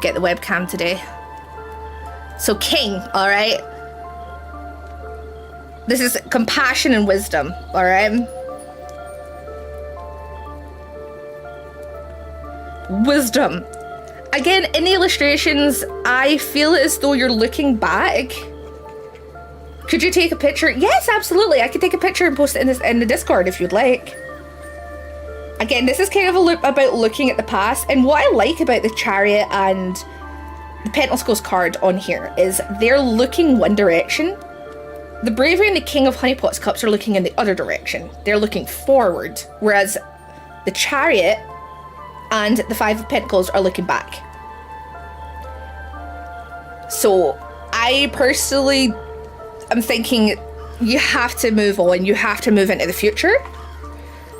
get the webcam today. So King, all right? This is compassion and wisdom, all right? Wisdom. Again, in the illustrations, I feel as though you're looking back. Could you take a picture? Yes, absolutely. I could take a picture and post it in the Discord if you'd like. Again, this is kind of about looking at the past. And what I like about the Chariot and the Pentacles card on here is they're looking one direction. The Bravery and the King of Honeypots Cups are looking in the other direction. They're looking forward. Whereas the Chariot and the Five of Pentacles are looking back. So I personally am thinking you have to move on. You have to move into the future.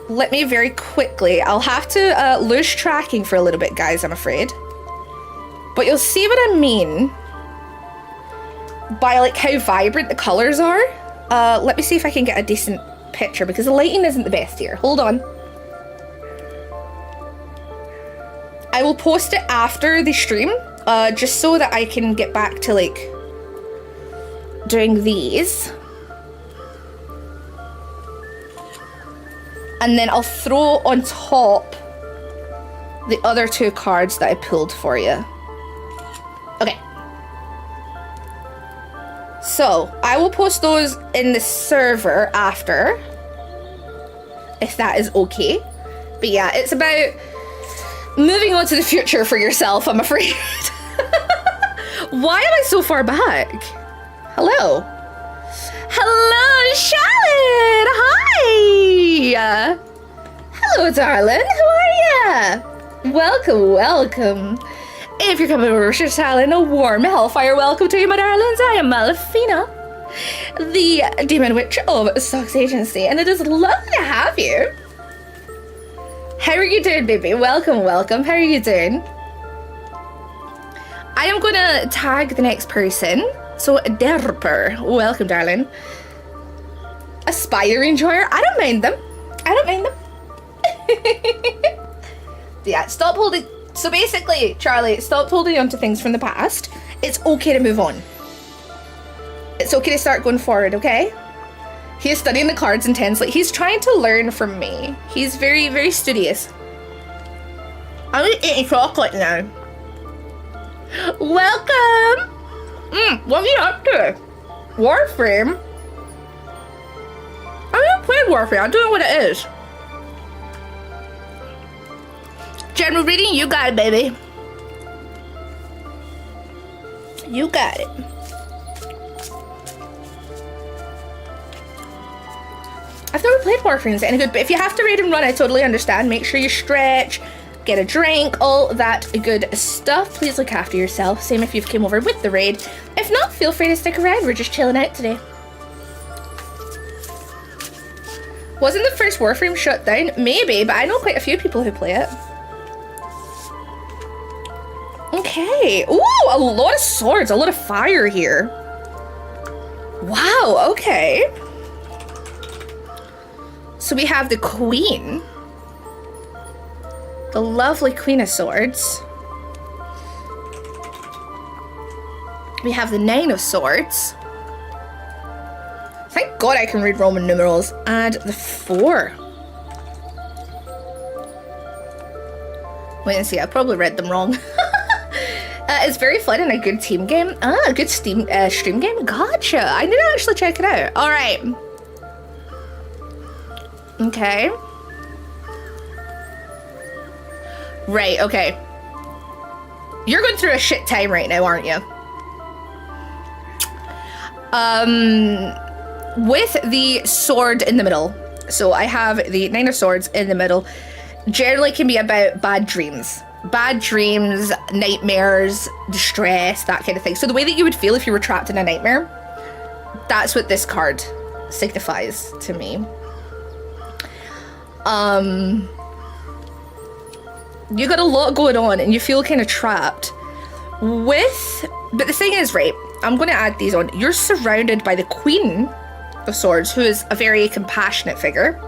Let me very quickly, I'll have to lose tracking for a little bit, guys, I'm afraid. But you'll see what I mean by like how vibrant the colors are. Let me see if I can get a decent picture because the lighting isn't the best here. Hold on. I will post it after the stream, just so that I can get back to like doing these. And then I'll throw on top the other two cards that I pulled for you. Okay. So I will post those in the server after, if that is okay. But yeah, it's about moving on to the future for yourself, I'm afraid. Why am I so far back? Hello. Hello, Shalyn. Hi. Hello, darling. How are ya? Welcome, welcome. If you're coming over to Shalyn, a warm hellfire welcome to you, my darlings. I am Malfina, the Demon Witch of Socks Agency, and it is lovely to have you. How are you doing, baby? Welcome, welcome. How are you doing? I am gonna tag the next person. So, Derper, welcome, darling. A spider enjoyer? I don't mind them. I don't mind them. Yeah, stop holding. So basically, Charlie, stop holding on to things from the past. It's okay to move on. It's okay to start going forward, okay? He is studying the cards intensely. He's trying to learn from me. He's very, very studious. I'm eating chocolate now. Welcome! What are you up to? Warframe? I haven't played Warframe. I don't know what it is. General reading, you got it, baby. You got it. I've never played Warframe. Is it any good? But if you have to raid and run, I totally understand. Make sure you stretch, get a drink, all that good stuff. Please look after yourself. Same if you've came over with the raid. If not, feel free to stick around. We're just chilling out today. Wasn't the first Warframe shut down? Maybe, but I know quite a few people who play it. Okay. Ooh, a lot of swords, a lot of fire here. Wow, okay. So we have the Queen. The lovely Queen of Swords. We have the Nine of Swords. Thank God I can read Roman numerals. And the 4. Wait and see, I probably read them wrong. It's very fun and a good team game. A good stream game? Gotcha. I need to actually check it out. All right. Okay. Right, okay. You're going through a shit time right now, aren't you? With the sword in the middle. So I have the Nine of Swords in the middle. Generally can be about bad dreams. bad dreams, nightmares, distress, that kind of thing. So the way that you would feel if you were trapped in a nightmare, that's what this card signifies to me. You got a lot going on and you feel kind of trapped but the thing is, right, I'm going to add these on. You're surrounded by the Queen of Swords, who is a very compassionate figure,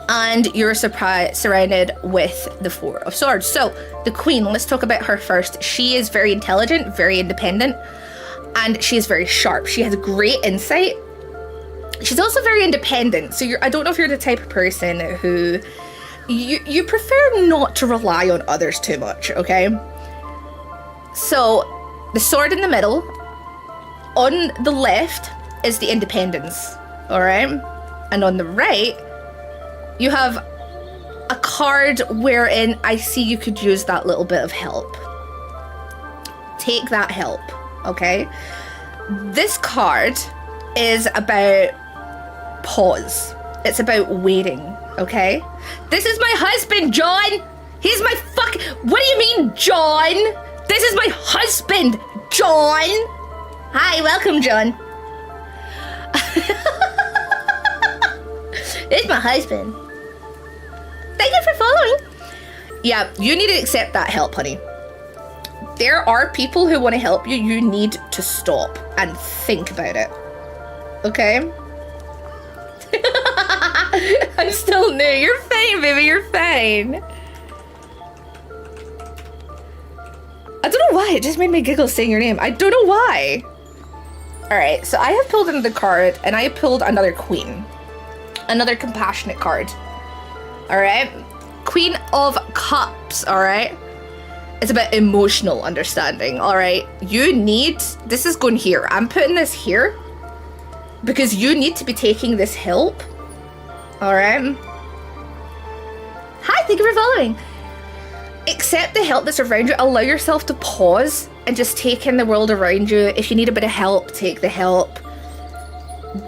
and you're surrounded with the Four of Swords. So the Queen, let's talk about her first. She is very intelligent, very independent, and she is very sharp. She has great insight. She's also very independent. So I don't know if you're the type of person who you prefer not to rely on others too much, okay? So the sword in the middle, on the left is the independence, all right? And on the right, you have a card wherein I see you could use that little bit of help. Take that help, okay? This card is about pause. It's about waiting, okay? This is my husband, John! He's my what do you mean, John? This is my husband, John! Hi, welcome, John. It's my husband. Thank you for following. Yeah, you need to accept that help, honey. There are people who want to help you. You need to stop and think about it. Okay? I'm still new. You're fine, baby. You're fine. I don't know why. It just made me giggle saying your name. I don't know why. Alright, so I have pulled another card, and I have pulled another Queen. Another compassionate card. Alright? Queen of Cups, alright? It's about emotional understanding, alright? This is going here. I'm putting this here because you need to be taking this help. Alright? Hi, thank you for following. Accept the help that's around you. Allow yourself to pause and just take in the world around you. If you need a bit of help, take the help.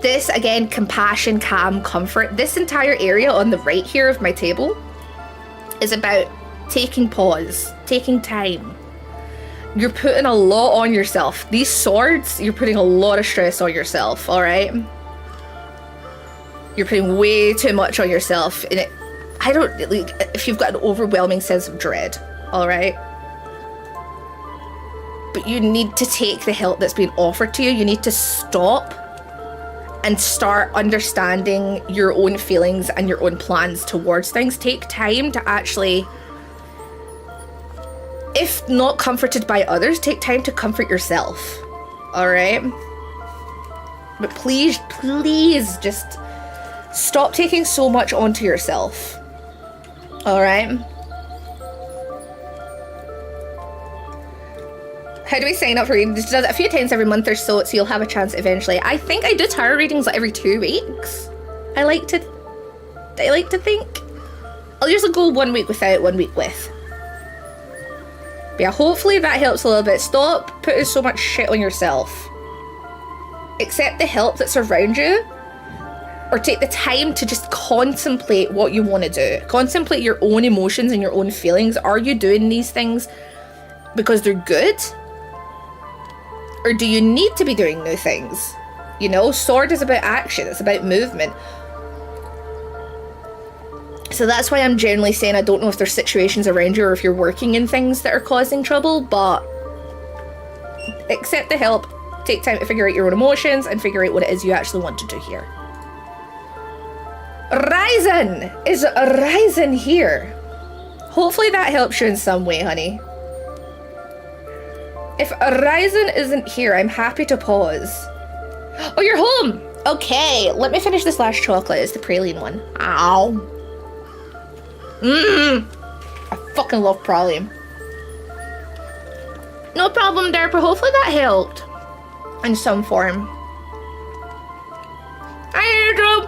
This, again, compassion, calm, comfort. This entire area on the right here of my table is about taking pause, taking time. You're putting a lot on yourself. These swords, you're putting a lot of stress on yourself, all right? You're putting way too much on yourself. And if you've got an overwhelming sense of dread, all right? But you need to take the help that's being offered to you. You need to stop and start understanding your own feelings and your own plans towards things. Take time to actually, if not comforted by others, take time to comfort yourself, all right? But please just stop taking so much onto yourself, all right? How do we sign up for readings? She does it a few times every month or so you'll have a chance eventually. I think I do tarot readings like every 2 weeks. I like to think. I'll usually go 1 week without, 1 week with. But yeah, hopefully that helps a little bit. Stop putting so much shit on yourself. Accept the help that's around you. Or take the time to just contemplate what you want to do. Contemplate your own emotions and your own feelings. Are you doing these things because they're good? Or do you need to be doing new things? You know, sword is about action. It's about movement. So that's why I'm generally saying I don't know if there's situations around you or if you're working in things that are causing trouble, but accept the help. Take time to figure out your own emotions and figure out what it is you actually want to do here. Ryzen is rising here. Hopefully that helps you in some way, honey. If Ryzen isn't here, I'm happy to pause. Oh, you're home! Okay, let me finish this last chocolate. It's the praline one. Ow. I fucking love praline. No problem, Darper. Hopefully that helped. In some form. Hi, Andrew.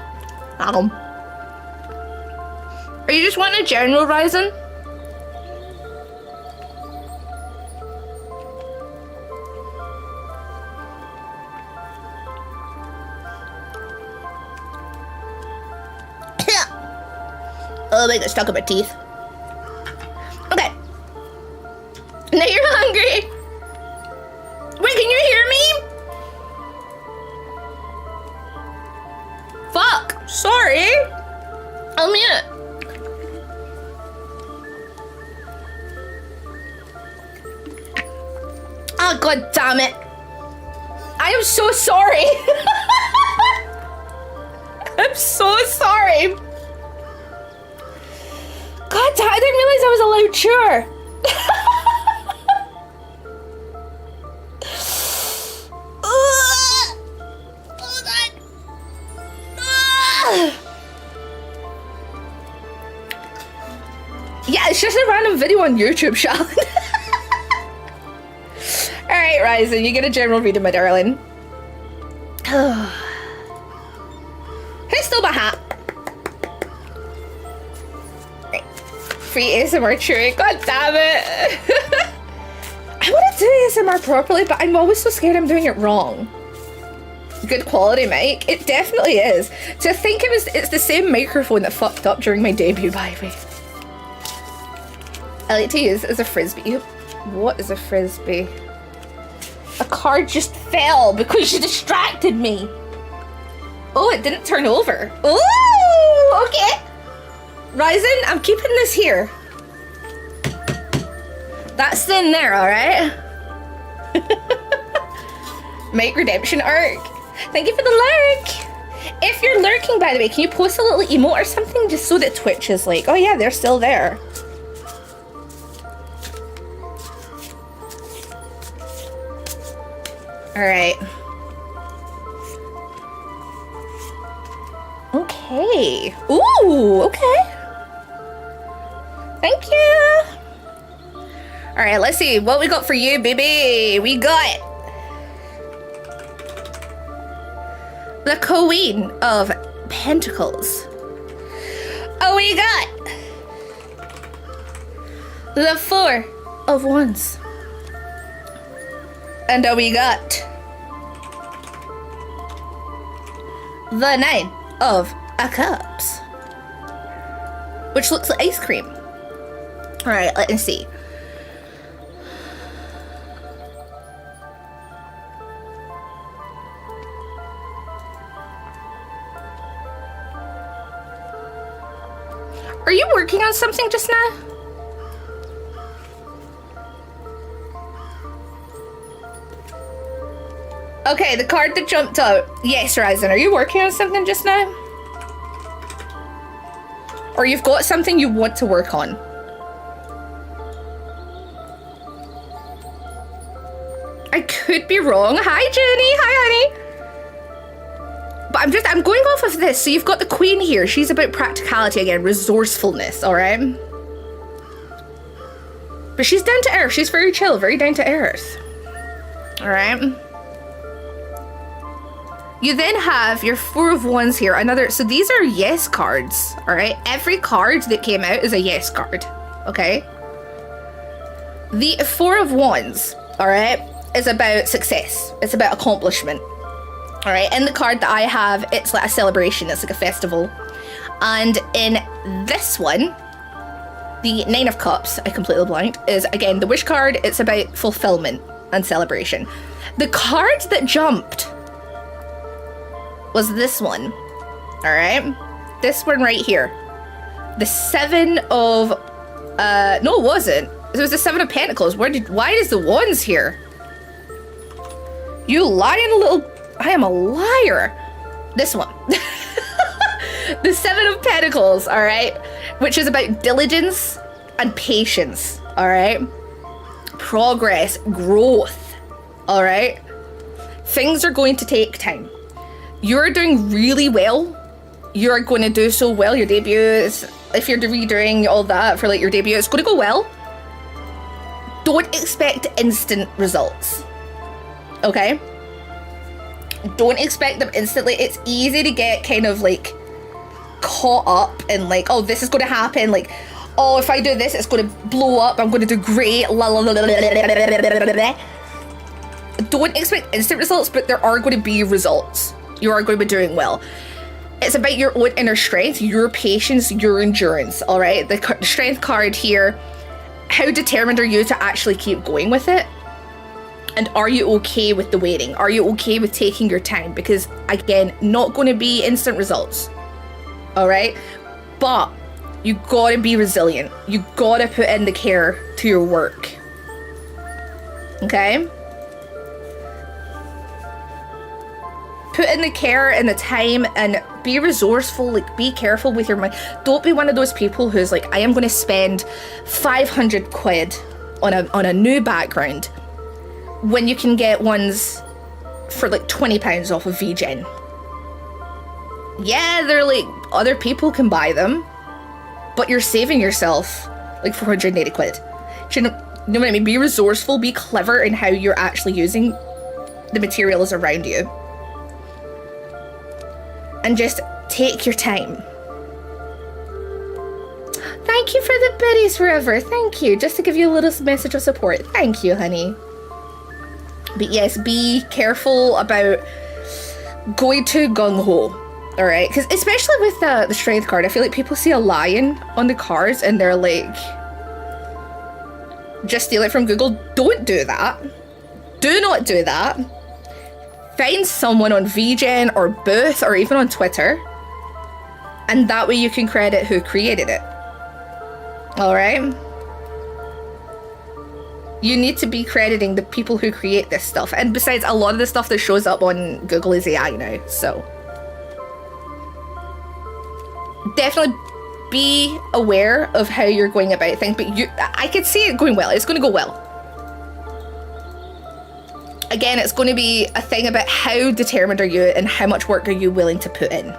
Are you just wanting a general Ryzen? Oh, I got stuck in my teeth. Okay. Now you're hungry. Wait, can you hear me? Fuck. Sorry. I'll mute. Oh, god damn it. I am so sorry. I'm so sorry. God damn, I didn't realize I was allowed chewer. Yeah, it's just a random video on YouTube, Sean. Alright, Ryzen, you get a general read of my darling. Who stole my hat? Right. Free ASMR chewing, god damn it. I want to do ASMR properly, but I'm always so scared I'm doing it wrong. Good quality mic. It definitely is. To think it's the same microphone that fucked up during my debut, by the way. I like to use it as a frisbee. What is a frisbee? A card just fell because you distracted me. Oh, it didn't turn over. Oh, okay. Ryzen, I'm keeping this here. That's staying there, alright? Mic redemption arc. Thank you for the lurk. If you're lurking, by the way, can you post a little emote or something just so that Twitch is like, oh yeah, they're still there. Alright. Okay. Ooh, okay. Thank you. Alright, let's see what we got for you, baby. We got the Queen of Pentacles. Oh, we got the Four of Wands. And we got the Nine of Cups, which looks like ice cream. All right, let me see. Are you working on something just now? Okay, the card that jumped out. Yes, Ryzen, are you working on something just now? Or you've got something you want to work on? I could be wrong. Hi, Jenny. Hi, honey. But I'm going off of this. So you've got the Queen here. She's about practicality again, resourcefulness, all right? But she's down to earth. She's very chill, very down to earth. All right. You then have your Four of Wands here. So these are yes cards, all right? Every card that came out is a yes card, okay? The Four of Wands, all right, is about success. It's about accomplishment, all right? And the card that I have, it's like a celebration. It's like a festival. And in this one, the Nine of Cups, I completely blanked, is again the wish card. It's about fulfillment and celebration. The card that jumped was this one, all right? This one right here. The Seven of, no it wasn't. It was the Seven of Pentacles. Why is the Wands here? You lying little, I am a liar. This one. The Seven of Pentacles, all right? Which is about diligence and patience, all right? Progress, growth, all right? Things are going to take time. You're doing really well. You're going to do so well. Your debut is, if you're redoing all that for like your debut, it's going to go well. Don't expect instant results. Okay? Don't expect them instantly. It's easy to get kind of like caught up in like, oh, this is going to happen. Like, oh, if I do this, it's going to blow up. I'm going to do great. Don't expect instant results, but there are going to be results. You are going to be doing well. It's about your own inner strength, your patience, your endurance, all right? The strength card here how determined are you to actually keep going with it? And are you okay with the waiting? Are you okay with taking your time? Because again, not going to be instant results. All right? But you gotta be resilient. You gotta put in the care to your work. Okay? Put in the care and the time and be resourceful. Like, be careful with your money. Don't be one of those people who's like, I am going to spend 500 quid on a new background when you can get ones for like £20 off of VGen. Yeah, they're like, other people can buy them, but you're saving yourself like 480 quid. You know what I mean? Be resourceful, be clever in how you're actually using the materials around you. And just take your time. Thank you for the biddies forever. Thank you. Just to give you a little message of support. Thank you, honey. But yes, be careful about going too gung-ho. Alright? Because especially with the strength card, I feel like people see a lion on the cards and they're like, just steal it from Google. Don't do that. Do not do that. Find someone on VGen or Booth or even on Twitter, and that way you can credit who created it. Alright? You need to be crediting the people who create this stuff. And besides, a lot of the stuff that shows up on Google is AI now, so definitely be aware of how you're going about things. But I could see it going well. It's going to go well. Again, it's going to be a thing about how determined are you and how much work are you willing to put in.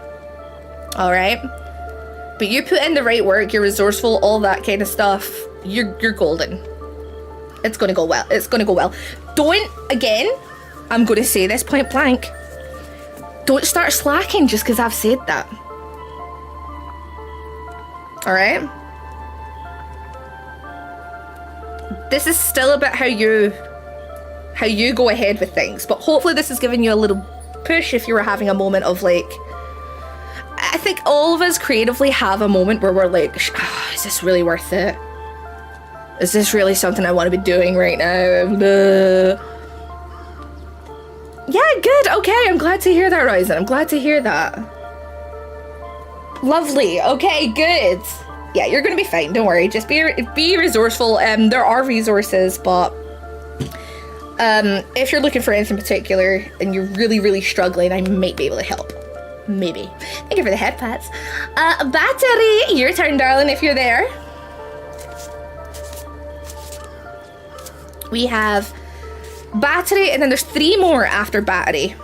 All right? But you put in the right work, you're resourceful, all that kind of stuff, you're golden. It's going to go well. It's going to go well. Don't, again, I'm going to say this point blank, don't start slacking just because I've said that. All right? This is still about how you go ahead with things, but hopefully this has given you a little push if you were having a moment of like, I think all of us creatively have a moment where we're like, is this really worth it? Is this really something I want to be doing right now? Yeah, good. Okay, I'm glad to hear that, Ryzen. I'm glad to hear that. Lovely. Okay, good. Yeah, you're gonna be fine. Don't worry. Just be resourceful. There are resources, but if you're looking for anything particular and you're really, really struggling, I might be able to help. Maybe. Thank you for the head pats. Battery, your turn, darling, if you're there. We have battery, and then there's 3 more after battery.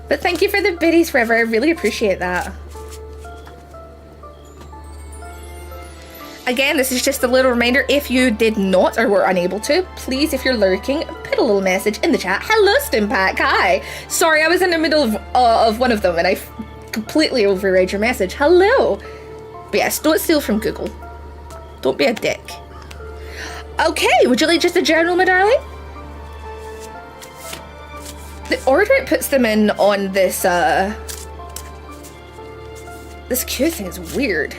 But thank you for the biddies forever. I really appreciate that. Again, this is just a little reminder, if you did not or were unable to, please, if you're lurking, put a little message in the chat. Hello, Stimpack, hi. Sorry, I was in the middle of one of them and I completely overread your message. Hello. But yes, don't steal from Google. Don't be a dick. Okay, would you like just a general, my darling? The order it puts them in on this, this queue thing is weird.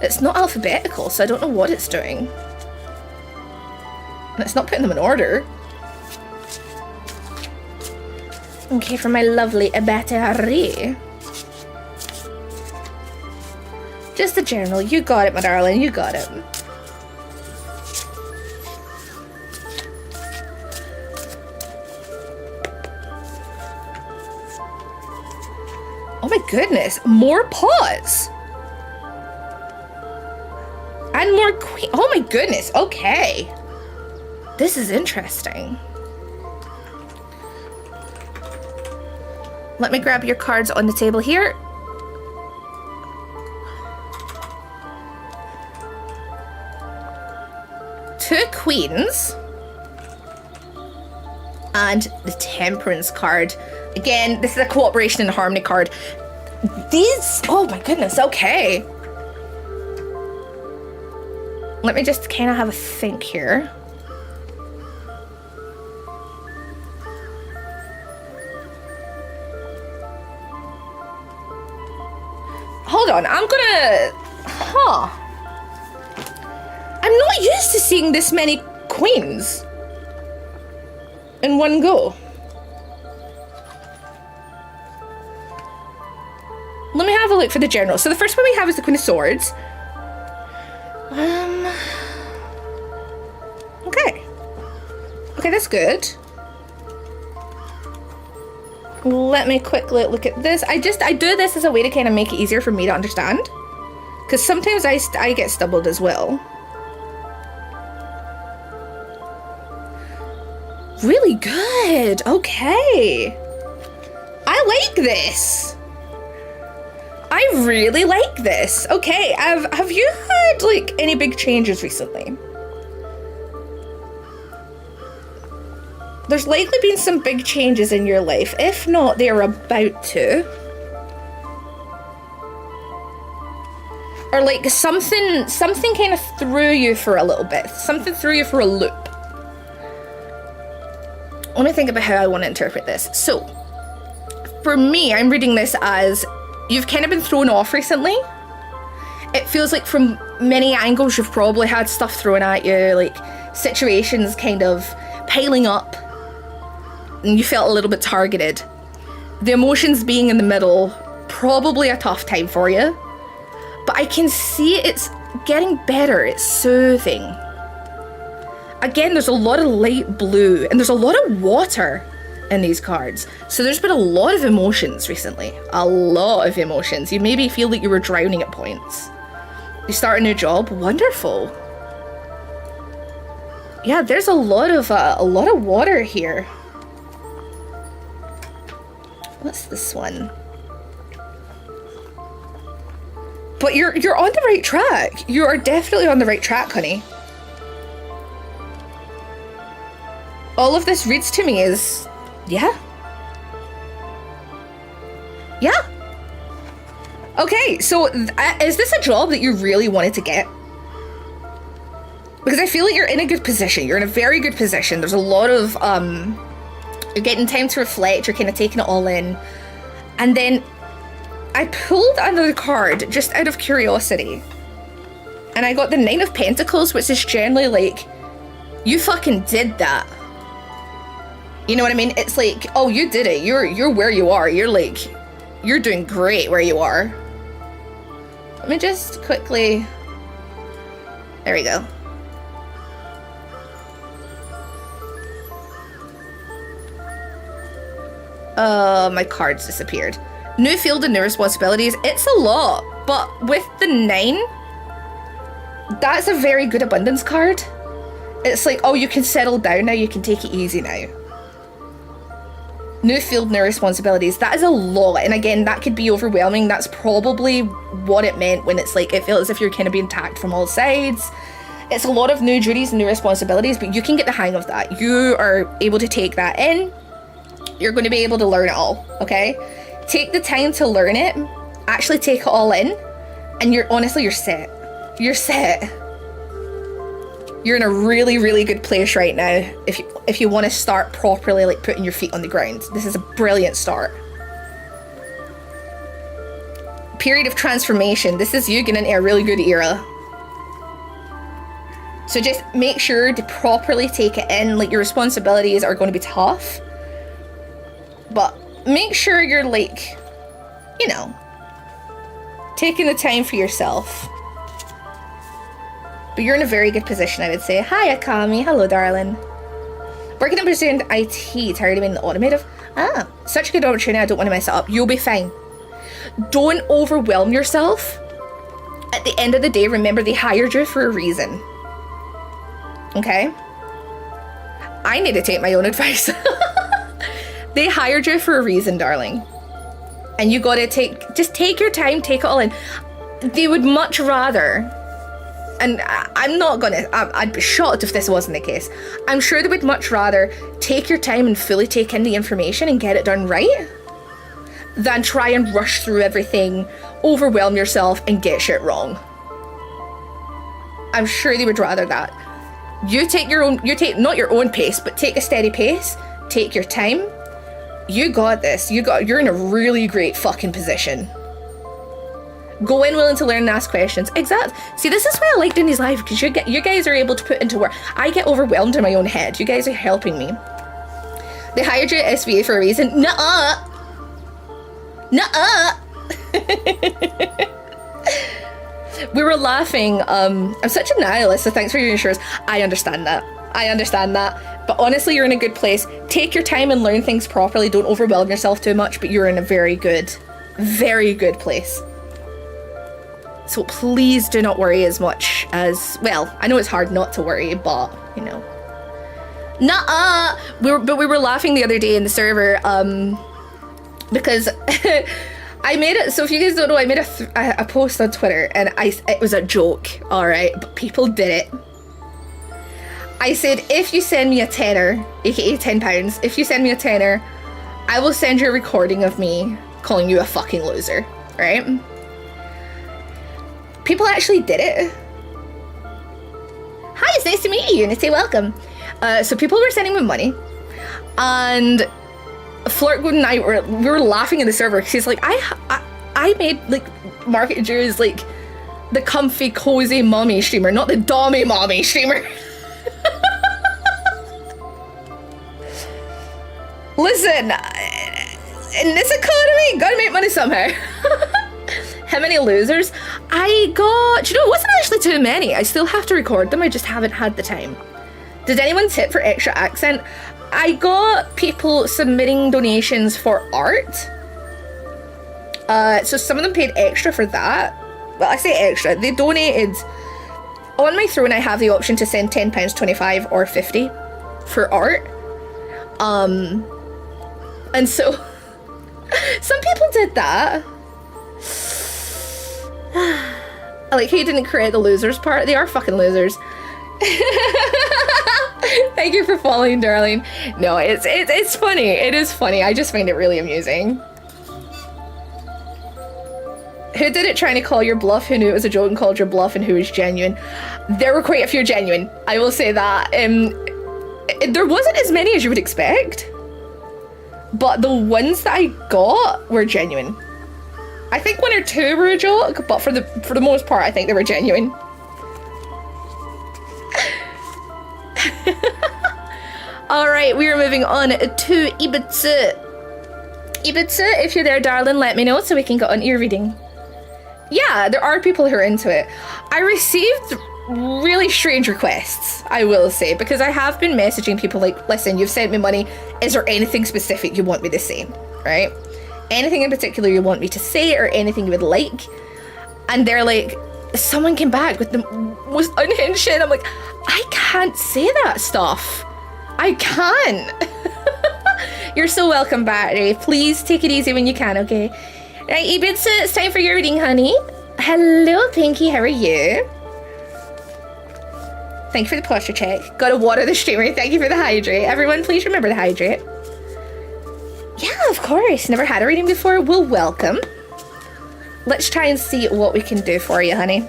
It's not alphabetical, so I don't know what it's doing. And it's not putting them in order. Okay, for my lovely battery. Just the general. You got it, my darling. You got it. Oh my goodness. More pots. And more queen. Oh my goodness. Okay. This is interesting. Let me grab your cards on the table here. Two queens. And the Temperance card. Again, this is a Cooperation and Harmony card. These, oh my goodness, okay. Let me just kind of have a think here. Hold on, I'm gonna... not used to seeing this many queens in one go. Let me have a look for the general. So the first one we have is the Queen of Swords. Okay. Okay, that's good. Let me quickly look at this. I do this as a way to kind of make it easier for me to understand. Because sometimes I get stumbled as well. Really good. Okay. I like this. I really like this. Okay, have you had like any big changes recently? There's likely been some big changes in your life. If not, they're about to. Or like something kind of threw you for a little bit. Something threw you for a loop. Let me think about how I want to interpret this. So, for me, I'm reading this as you've kind of been thrown off recently. It feels like from many angles you've probably had stuff thrown at you, like situations kind of piling up, and you felt a little bit targeted. The emotions being in the middle, probably a tough time for you. But I can see it's getting better, it's soothing. Again, there's a lot of light blue, and there's a lot of water in these cards. So there's been a lot of emotions recently. A lot of emotions. You maybe feel that you were drowning at points. You start a new job, wonderful. Yeah, there's a lot of water here. What's this one? But you're on the right track. You are definitely on the right track, honey. All of this reads to me as, yeah. Yeah. Okay, so is this a job that you really wanted to get? Because I feel like you're in a good position. You're in a very good position. There's a lot of, you're getting time to reflect. You're kind of taking it all in. And then I pulled another card just out of curiosity. And I got the Nine of Pentacles, which is generally like, you fucking did that. You know what I mean? It's like, oh, you did it. You're where you are. You're like, you're doing great where you are. Let me just quickly, there we go. My cards disappeared. New field and new responsibilities. It's a lot, but with the 9, that's a very good abundance card. It's like, oh, you can settle down now. You can take it easy now. New field, new responsibilities. That is a lot. And again, that could be overwhelming. That's probably what it meant when it's like, it feels as if you're kind of being attacked from all sides. It's a lot of new duties and new responsibilities, but you can get the hang of that. You are able to take that in. You're going to be able to learn it all, okay? Take the time to learn it. Actually take it all in. And you're set. You're set. You're in a really, really good place right now if you want to start properly, like putting your feet on the ground. This is a brilliant start. Period of transformation. This is you getting into a really good era. So just make sure to properly take it in. Like, your responsibilities are going to be tough. But make sure you're like, you know, taking the time for yourself. But you're in a very good position, I would say. Hi, Akami. Hello, darling. Working in pursuing IT, tired of being automotive. Ah, such a good opportunity. I don't want to mess it up. You'll be fine. Don't overwhelm yourself. At the end of the day, remember they hired you for a reason. Okay? I need to take my own advice. They hired you for a reason, darling. And you gotta just take your time, take it all in. They would much rather, and I'd be shocked if this wasn't the case. I'm sure they would much rather take your time and fully take in the information and get it done right than try and rush through everything, overwhelm yourself, and get shit wrong. I'm sure they would rather that. You take not your own pace, but take a steady pace, take your time. You got this. You're in a really great fucking position. Go in willing to learn and ask questions. Exactly. See, this is why I like doing these live, because you guys are able to put into work. I get overwhelmed in my own head. You guys are helping me. They hired you at SVA for a reason. Nuh-uh. Nuh-uh. We were laughing. I'm such a nihilist, so thanks for your insurance. I understand that. But honestly, you're in a good place. Take your time and learn things properly. Don't overwhelm yourself too much, but you're in a very good place. So please do not worry as much as, well, I know it's hard not to worry, but, you know. Nuh-uh! We were laughing the other day in the server, because I made it, so if you guys don't know, I made a post on Twitter, and it was a joke, alright, but people did it. I said, if you send me a tenner, aka £10, if you send me a tenner, I will send you a recording of me calling you a fucking loser, right? People actually did it. Hi, it's nice to meet you, Unity, welcome. So people were sending me money, and Flirtgood and I we were laughing in the server because he's like, I made like Market Jews like the comfy, cozy mommy streamer, not the dommy mommy streamer. Listen, in this economy, gotta make money somehow. How many losers? I got, you know, it wasn't actually too many. I still have to record them, I just haven't had the time. Did anyone tip for extra accent? I got people submitting donations for art. So some of them paid extra for that. Well, I say extra, they donated. On my throne, I have the option to send £10, 25 or 50 for art. And so some people did that. I like how you didn't create the losers part. They are fucking losers. Thank you for following, darling. No, it's funny. It is funny. I just find it really amusing. Who did it trying to call your bluff? Who knew it was a joke and called your bluff, and who was genuine? There were quite a few genuine. I will say that. There wasn't as many as you would expect, but the ones that I got were genuine. I think 1 or 2 were a joke, but for the most part, I think they were genuine. All right, we are moving on to Ibitsu. Ibitsu, if you're there, darling, let me know so we can get on to your reading. Yeah, there are people who are into it. I received really strange requests, I will say, because I have been messaging people like, listen, you've sent me money. Is there anything specific you want me to say, right? Anything in particular you want me to say or anything you would like? And they're like, someone came back with the most unhinged shit. I'm like, I can't say that stuff. I can't. You're so welcome, Barry. Please take it easy when you can, okay? Right, Ibitsu, it's time for your reading, honey. Hello, Pinky, how are you? Thank you for the posture check. Gotta water the streamer. Thank you for the hydrate. Everyone, please remember to hydrate. Yeah, of course. Never had a reading before. Well, welcome. Let's try and see what we can do for you, honey.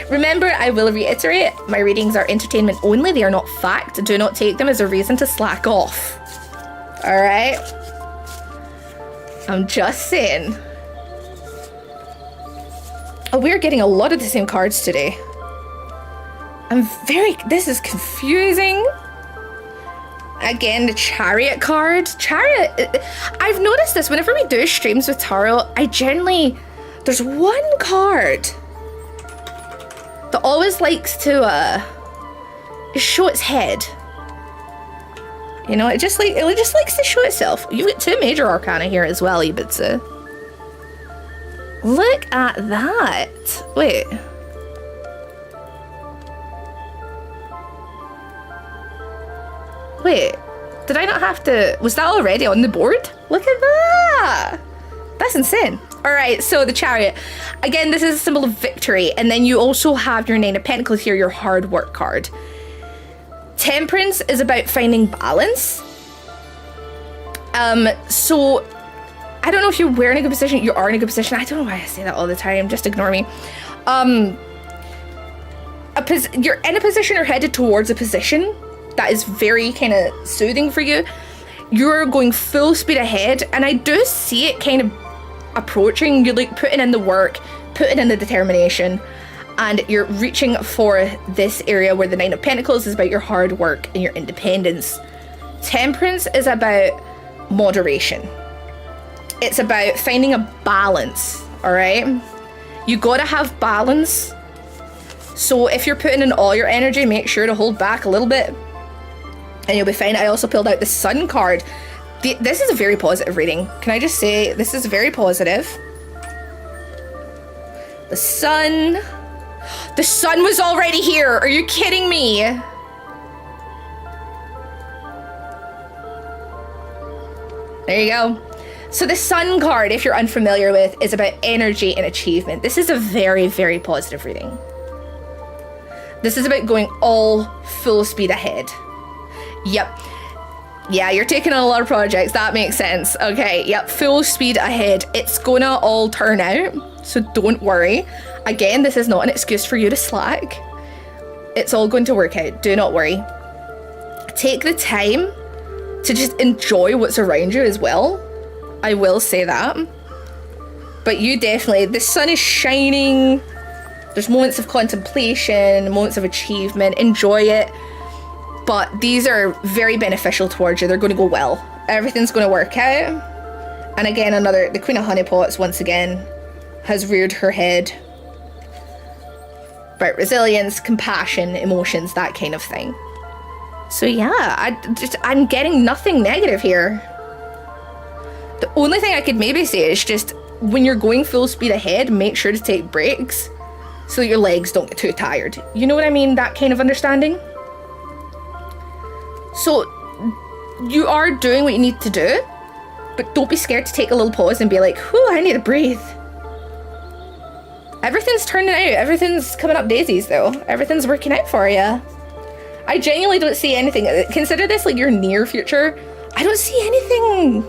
Remember, I will reiterate, my readings are entertainment only. They are not fact. Do not take them as a reason to slack off. Alright? I'm just saying. Oh, we're getting a lot of the same cards today. This is confusing. Again, the Chariot card. Chariot, I've noticed this whenever we do streams with Tarot, there's one card that always likes to show its head. You know, it just likes to show itself. You've got 2 major arcana here as well, Ibitsu. Look at that. Wait. Wait, did I not have to... Was that already on the board? Look at that! That's insane. Alright, so the Chariot. Again, this is a symbol of victory. And then you also have your 9 of Pentacles here, your hard work card. Temperance is about finding balance. So... I don't know if you were in a good position. You are in a good position. I don't know why I say that all the time. Just ignore me. You're in a position or headed towards a position that is very kind of soothing for you. You're going full speed ahead, and I do see it kind of approaching. You're like putting in the work, putting in the determination, and you're reaching for this area where the Nine of Pentacles is about your hard work and your independence. Temperance is about moderation. It's about finding a balance, all right? You gotta have balance. So if you're putting in all your energy, make sure to hold back a little bit and you'll be fine. I also pulled out the Sun card. This is a very positive reading. Can I just say, this is very positive. The Sun was already here. Are you kidding me? There you go. So the Sun card, if you're unfamiliar with, is about energy and achievement. This is a very, very positive reading. This is about going all full speed ahead. Yep. Yeah, you're taking on a lot of projects. That makes sense. Okay, yep, full speed ahead. It's gonna all turn out, so don't worry. Again, this is not an excuse for you to slack. It's all going to work out. Do not worry. Take the time to just enjoy what's around you as well. I will say that. But you definitely, the sun is shining. There's moments of contemplation, moments of achievement. Enjoy it. But these are very beneficial towards you. They're going to go well. Everything's going to work out. And again, the Queen of Honeypots, once again, has reared her head. About resilience, compassion, emotions, that kind of thing. So yeah, I'm getting nothing negative here. The only thing I could maybe say is just when you're going full speed ahead, make sure to take breaks so that your legs don't get too tired. You know what I mean? That kind of understanding. So you are doing what you need to do, but don't be scared to take a little pause and be like, whew, I need to breathe. Everything's turning out. Everything's coming up daisies though. Everything's working out for you. I genuinely don't see anything. Consider this like your near future. I don't see anything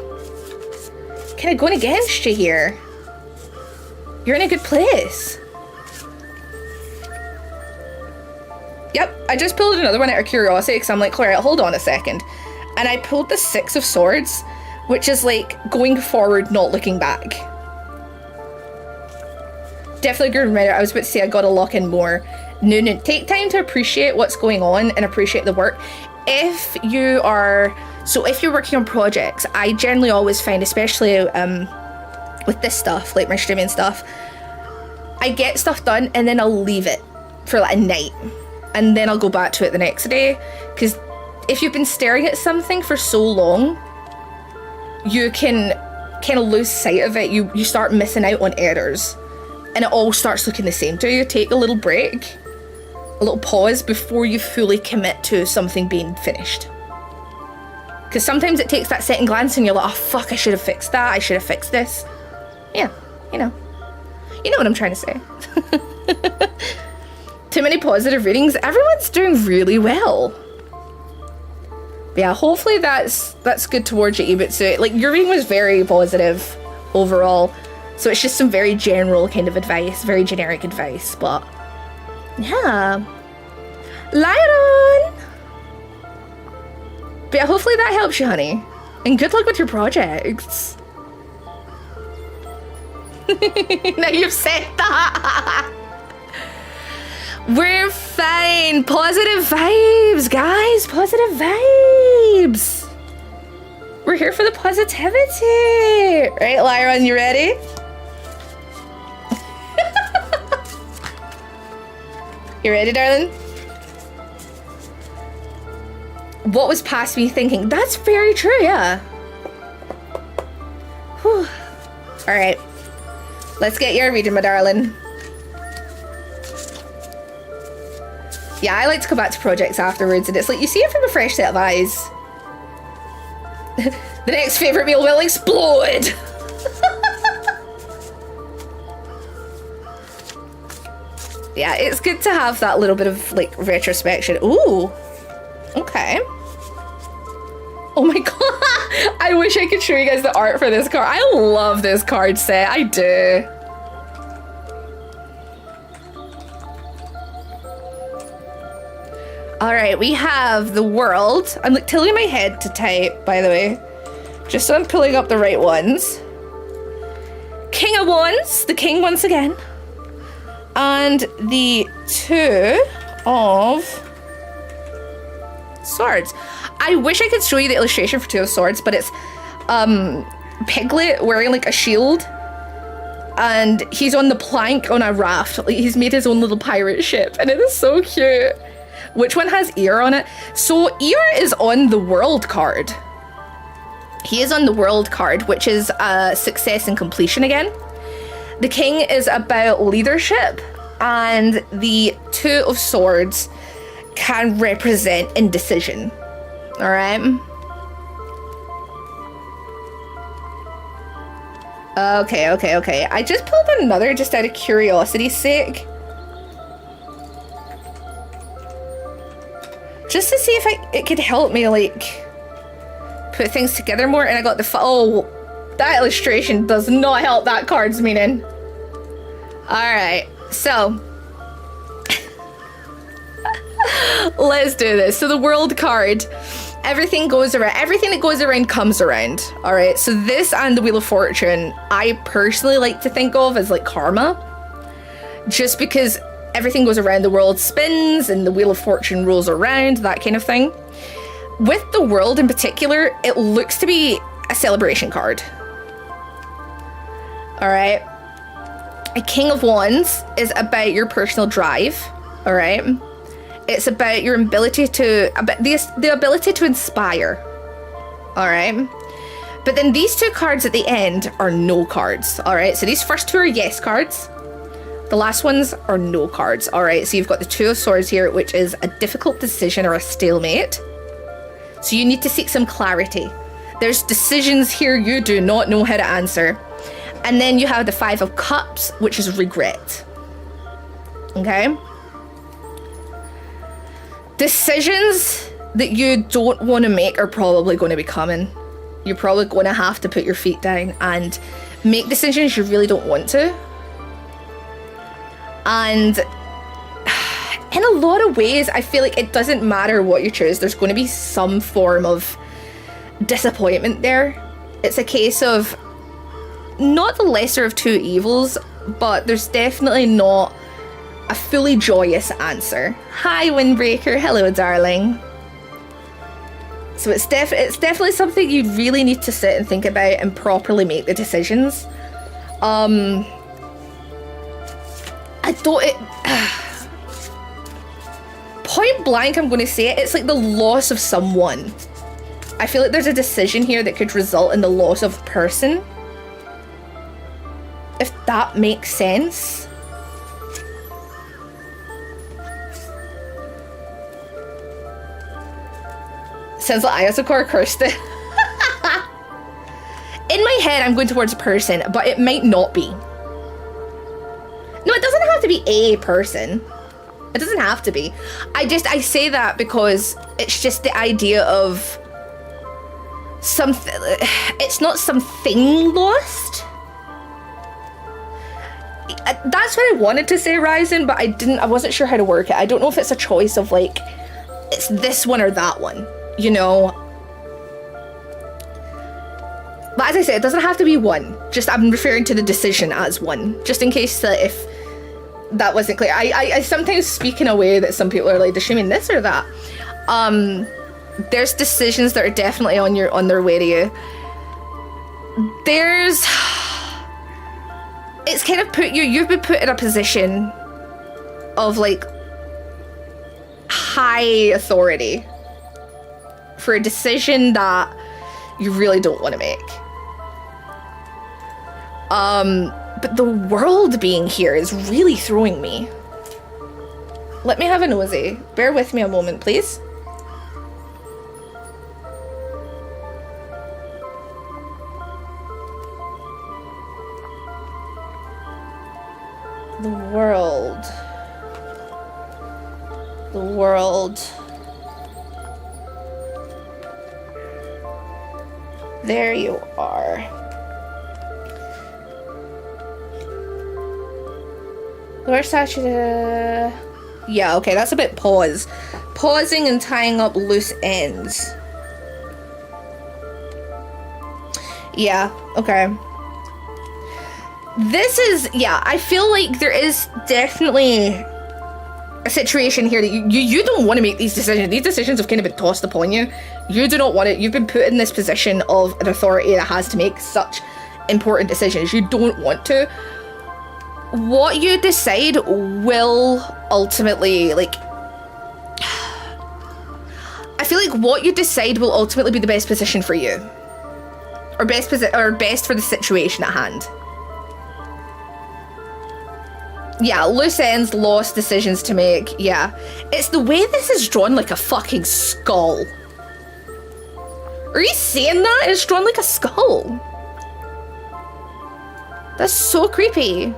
kind of going against you here. You're in a good place. Yep, I just pulled another one out of curiosity because I'm like, alright, hold on a second. And I pulled the Six of Swords, which is like going forward, not looking back. Definitely a good reminder. I was about to say I gotta lock in more. No, take time to appreciate what's going on and appreciate the work. If you're working on projects, I generally always find, especially with this stuff, like my streaming stuff, I get stuff done and then I'll leave it for like a night and then I'll go back to it the next day. Because if you've been staring at something for so long, you can kind of lose sight of it. You start missing out on errors and it all starts looking the same to you. Take a little break, a little pause before you fully commit to something being finished. Because sometimes it takes that second glance and you're like, oh fuck, I should have fixed that, I should have fixed this. Yeah, you know what I'm trying to say. Too many positive readings. Everyone's doing really well. But yeah, hopefully that's good towards you, but so like your reading was very positive overall. So it's just some very general kind of advice, very generic advice, but yeah. Lyron! But yeah, hopefully that helps you, honey. And good luck with your projects. Now you've said that. We're fine. Positive vibes, guys. Positive vibes. We're here for the positivity. Right, Lyron, you ready? You ready, darling? What was past me thinking? That's very true, yeah. Whew. All right. Let's get your reading, my darling. Yeah, I like to go back to projects afterwards, and it's like you see it from a fresh set of eyes. The next favourite meal will explode! Yeah, it's good to have that little bit of, like, retrospection. Ooh! Okay. Oh my god! I wish I could show you guys the art for this card. I love this card set. I do. Alright, we have the World. I'm like tilting my head to type, by the way. Just so I'm pulling up the right ones. King of Wands, the king once again. And the Two of Swords. I wish I could show you the illustration for Two of Swords, but it's Piglet wearing like a shield, and he's on the plank on a raft. Like, he's made his own little pirate ship, and it is so cute. Which one has Ear on it? So Ear is on the World card. He is on the World card, which is success and completion again. The King is about leadership, and the Two of Swords can represent indecision. All right. Okay. I just pulled another just out of curiosity's sake. Just to see if it could help me, like, put things together more. And I got the... Oh, that illustration does not help that card's meaning. Alright, so... let's do this. So the World card... Everything goes around. Everything that goes around comes around. All right. So this and the Wheel of Fortune, I personally like to think of as like karma, just because everything goes around. The world spins and the Wheel of Fortune rolls around, that kind of thing. With the World in particular, it looks to be a celebration card. All right. A King of Wands is about your personal drive. All right. It's about your ability to, the ability to inspire. All right. But then these two cards at the end are no cards. All right. So these first two are yes cards. The last ones are no cards. All right. So you've got the Two of Swords here, which is a difficult decision or a stalemate. So you need to seek some clarity. There's decisions here you do not know how to answer. And then you have the Five of Cups, which is regret. Okay. Decisions that you don't want to make are probably going to be coming. You're probably going to have to put your feet down and make decisions you really don't want to. And in a lot of ways, I feel like it doesn't matter what you choose. There's going to be some form of disappointment there. It's a case of not the lesser of two evils, but there's definitely not a fully joyous answer. Hi, Windbreaker. Hello, darling. So it's definitely something you really need to sit and think about and properly make the decisions. I don't... point blank, I'm going to say it. It's like the loss of someone. I feel like there's a decision here that could result in the loss of a person. If that makes sense. Sounds like Ayasakura cursed it. In my head, I'm going towards a person, but it might not be. No, it doesn't have to be a person. It doesn't have to be. I say that because it's just the idea of something. It's not something lost. That's what I wanted to say, Ryzen, but I wasn't sure how to work it. I don't know if it's a choice of like, it's this one or that one. You know, but as I said, it doesn't have to be one. Just I'm referring to the decision as one, just in case that if that wasn't clear. I sometimes speak in a way that some people are like, does she mean this or that? There's decisions that are definitely on their way to you. It's kind of you've been put in a position of like high authority for a decision that you really don't want to make. But the World being here is really throwing me. Let me have a nosy. Bear with me a moment, please. The World. The World. There you are. Where's Sachi? Yeah, okay, that's a bit pause. Pausing and tying up loose ends. Yeah, okay. This is, yeah, I feel like there is definitely a situation here that you don't want to make these decisions. These decisions have kind of been tossed upon you. You do not want it. You've been put in this position of an authority that has to make such important decisions. You don't want to. What you decide will ultimately, like, I feel like what you decide will ultimately be the best position for you, or best for the situation at hand. Yeah, loose ends, lost decisions to make. Yeah, it's the way this is drawn like a fucking skull. Are you seeing that? It's drawn like a skull. That's so creepy.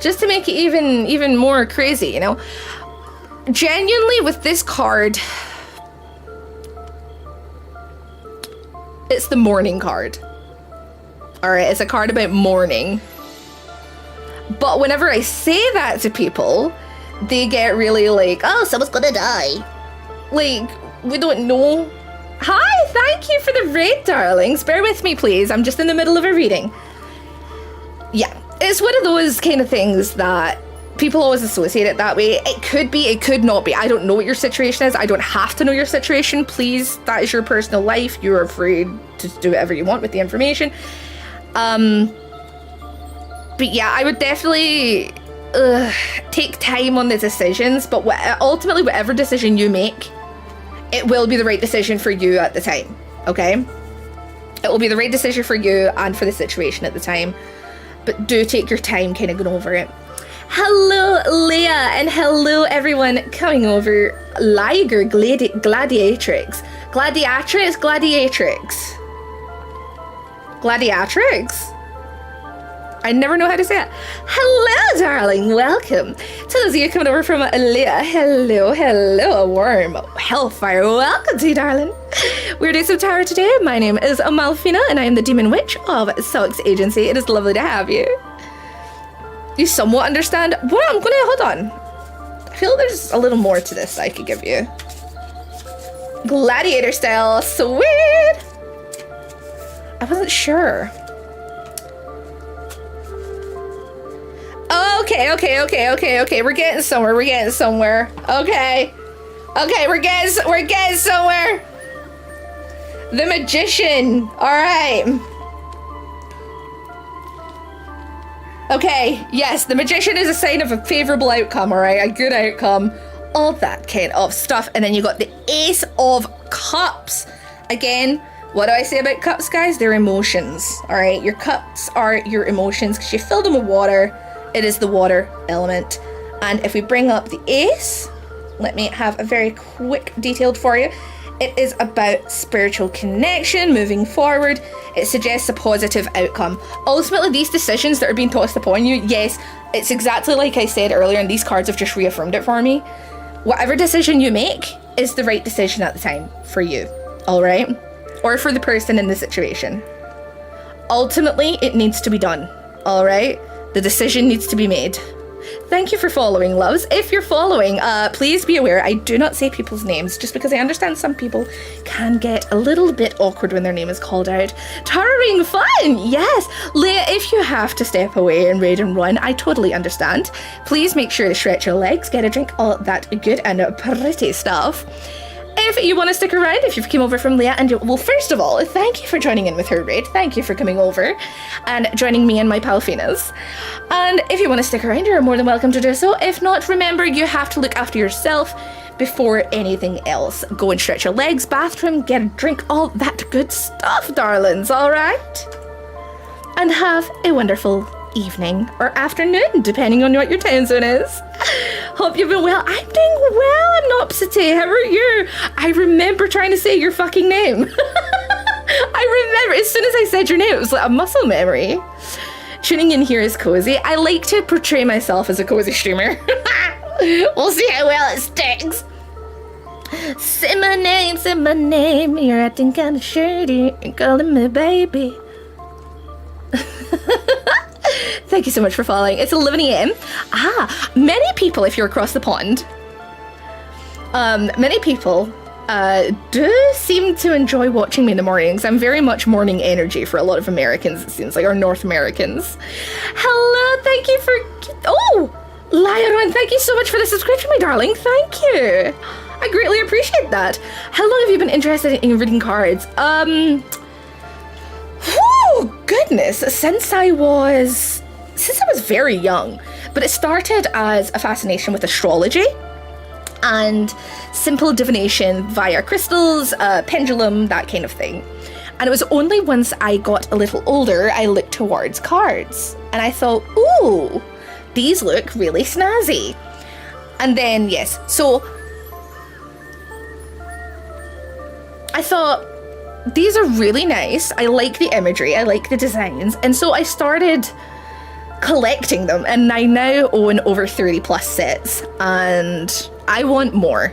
Just to make it even more crazy, you know? Genuinely, with this card, it's the mourning card. Alright, it's a card about mourning. But whenever I say that to people, they get really like, oh, someone's gonna die. Like, we don't know. Hi, thank you for the raid, darlings. Bear with me, please. I'm just in the middle of a reading. Yeah, it's one of those kind of things that people always associate it that way. It could be, it could not be. I don't know what your situation is. I don't have to know your situation. Please, that is your personal life. You're free to do whatever you want with the information. But yeah, I would definitely take time on the decisions, but ultimately whatever decision you make, it will be the right decision for you at the time, okay? It will be the right decision for you and for the situation at the time, but do take your time kind of going over it. Hello, Leah, and hello, everyone coming over. Liger Gladiatrix. Gladiatrix? I never know how to say it. Hello, darling. Welcome. To those of you coming over from Leah, hello, a warm hellfire welcome to you, darling. We're doing some tarot today. My name is Malfina, and I am the Demon Witch of Silk's Agency. It is lovely to have you. You somewhat understand? Well, I'm gonna, hold on. I feel there's a little more to this I could give you. Gladiator style, sweet. I wasn't sure. Okay. We're getting somewhere. Okay, we're getting somewhere. The Magician. All right. Okay, yes, the Magician is a sign of a favorable outcome, all right? A good outcome. All that kind of stuff. And then you got the Ace of Cups. Again, what do I say about cups, guys? They're emotions, all right? Your cups are your emotions because you filled them with water. It is the water element. And if we bring up the Ace, let me have a very quick detailed for you. It is about spiritual connection, moving forward. It suggests a positive outcome. Ultimately, these decisions that are being tossed upon you, yes, it's exactly like I said earlier, and these cards have just reaffirmed it for me. Whatever decision you make is the right decision at the time for you, all right? Or for the person in the situation. Ultimately, it needs to be done, all right? The decision needs to be made. Thank you for following, loves. If you're following, please be aware I do not say people's names just because I understand some people can get a little bit awkward when their name is called out. Towering fun! Yes! Leah, if you have to step away and raid and run, I totally understand. Please make sure to stretch your legs, get a drink, all that good and pretty stuff. If you want to stick around, if you've come over from Leah, and well, first of all, thank you for joining in with her raid. Thank you for coming over and joining me and my Palfinas. And if you want to stick around, you're more than welcome to do so. If not, remember, you have to look after yourself before anything else. Go and stretch your legs, bathroom, get a drink, all that good stuff, darlings, all right? And have a wonderful evening or afternoon, depending on what your time zone is. Hope you've been well. I'm doing well, Anopsity. How are you? I remember trying to say your fucking name. I remember as soon as I said your name, it was like a muscle memory. Tuning in here is cozy. I like to portray myself as a cozy streamer. We'll see how well it sticks. Say my name. You're acting kind of shady. You're calling me baby. Thank you so much for following. It's 11 a.m. Many people, if you're across the pond, many people do seem to enjoy watching me in the mornings. I'm very much morning energy for a lot of Americans, it seems like, or North Americans. Hello, thank you for... Oh, Lyron, thank you so much for the subscription, my darling. Thank you. I greatly appreciate that. How long have you been interested in reading cards? Oh, goodness, since I was very young. But it started as a fascination with astrology and simple divination via crystals, pendulum, that kind of thing. And it was only once I got a little older I looked towards cards. And I thought, ooh, these look really snazzy. And then, yes, so I thought, these are really nice. I like the imagery, I like the designs. And so I started collecting them, and I now own over 30 plus sets, and I want more.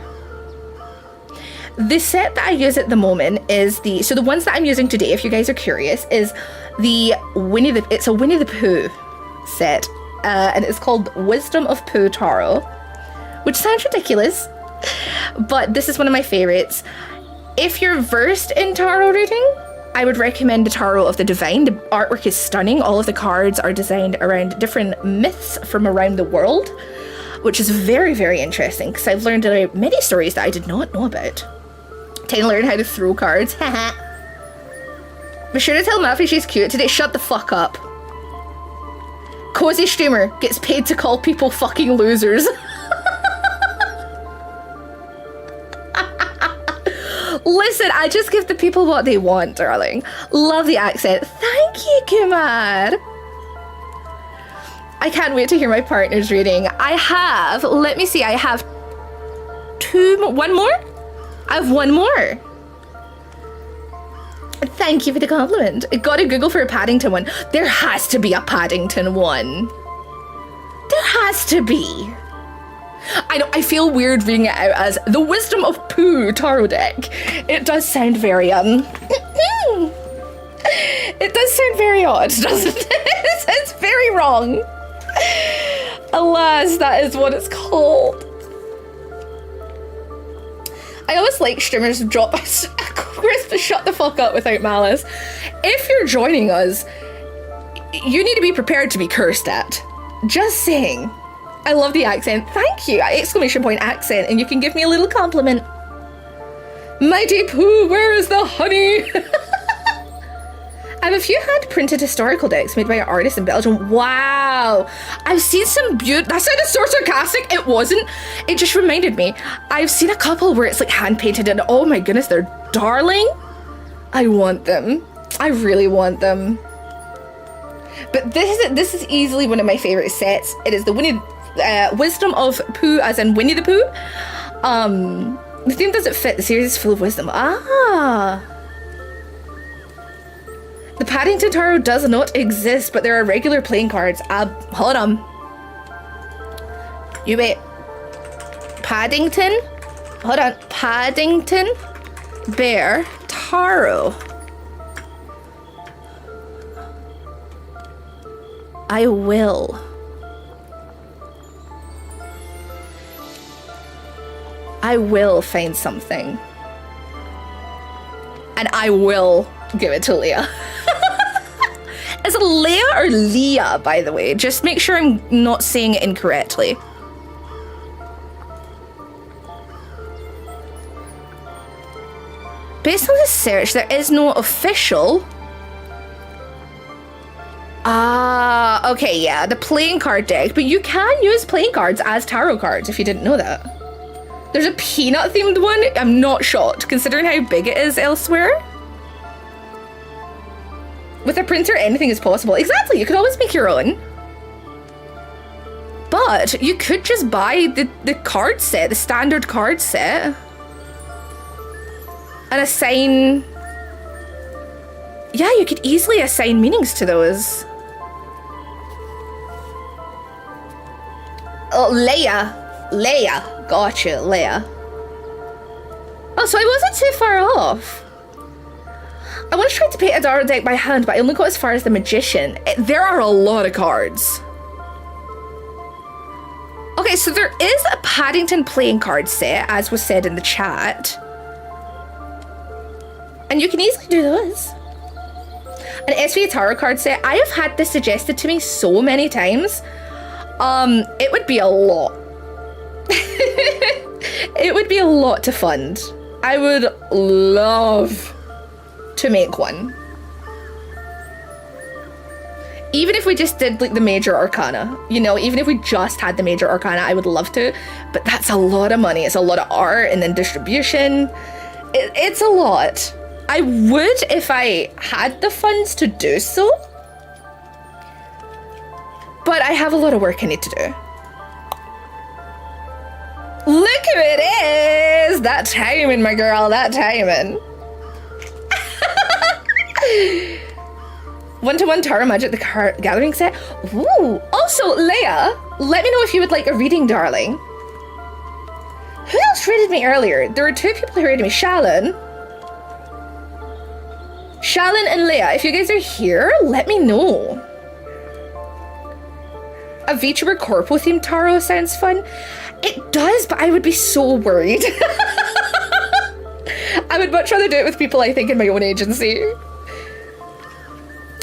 The set that I use at the moment is the ones that I'm using today, if you guys are curious, is it's a Winnie the Pooh set, and it's called Wisdom of Pooh Tarot, which sounds ridiculous, but this is one of my favorites. If you're versed in tarot reading, I would recommend the Tarot of the Divine. The artwork is stunning. All of the cards are designed around different myths from around the world, which is very, very interesting because I've learned many stories that I did not know about. Time to learn how to throw cards. Haha. Be sure to tell Malfy she's cute today. Shut the fuck up. Cozy streamer gets paid to call people fucking losers. Listen, I just give the people what they want, darling. Love the accent. Thank you, Kumar. I can't wait to hear my partner's reading. I have, let me see, I have one more? I have one more. Thank you for the compliment. I gotta Google for a Paddington one. There has to be a Paddington one. There has to be. I know, I feel weird reading it out as the Wisdom of Pooh tarot deck. It does sound very, it does sound very odd, doesn't it? It sounds very wrong. Alas, that is what it's called. I always like streamers who drop us a crisp shut the fuck up without malice. If you're joining us, you need to be prepared to be cursed at. Just saying. I love the accent. Thank you! Exclamation point accent, and you can give me a little compliment. Mighty Pooh, where is the honey? I have a few hand-printed historical decks made by an artist in Belgium. Wow! I've seen some that sounded so sarcastic. It wasn't. It just reminded me. I've seen a couple where it's like hand-painted, and oh my goodness, they're darling. I want them. I really want them. But this is easily one of my favorite sets. It is the Wisdom of Pooh, as in Winnie the Pooh. The theme doesn't fit. The series is full of wisdom. Ah. The Paddington Tarot does not exist, but there are regular playing cards. Hold on. You wait. Paddington? Hold on. Paddington Bear Tarot. I will. I will find something. And I will give it to Leah. Is it Leah or Leah, by the way? Just make sure I'm not saying it incorrectly. Based on this search, there is no official... Ah, okay, yeah, the playing card deck. But you can use playing cards as tarot cards, if you didn't know that. There's a peanut themed one. I'm not shocked, considering how big it is elsewhere. With a printer, anything is possible. Exactly, you could always make your own. But you could just buy the card set, the standard card set. And assign... Yeah, you could easily assign meanings to those. Oh, Leia. Gotcha, Leia. Oh, so I wasn't too far off. I once tried to paint a tarot deck by hand, but I only got as far as the Magician. There are a lot of cards. Okay, so there is a Paddington playing card set, as was said in the chat. And you can easily do those. An SV Tarot card set. I have had this suggested to me so many times. It would be a lot. It would be a lot to fund. I would love to make one. Even if we just did like the major arcana, you know, even if we just had the major arcana, I would love to, but that's a lot of money. It's a lot of art and then distribution. It's a lot. I would if I had the funds to do so, but I have a lot of work I need to do. Look who it is! That timing, my girl, that timing. One-to-one Tarot Magic, the card gathering set. Ooh. Also, Leia, let me know if you would like a reading, darling. Who else rated me earlier? There were two people who rated me. Shalyn and Leia, if you guys are here, let me know. A VTuber Corpo themed tarot sounds fun. It does, but I would be so worried. I would much rather do it with people I think in my own agency.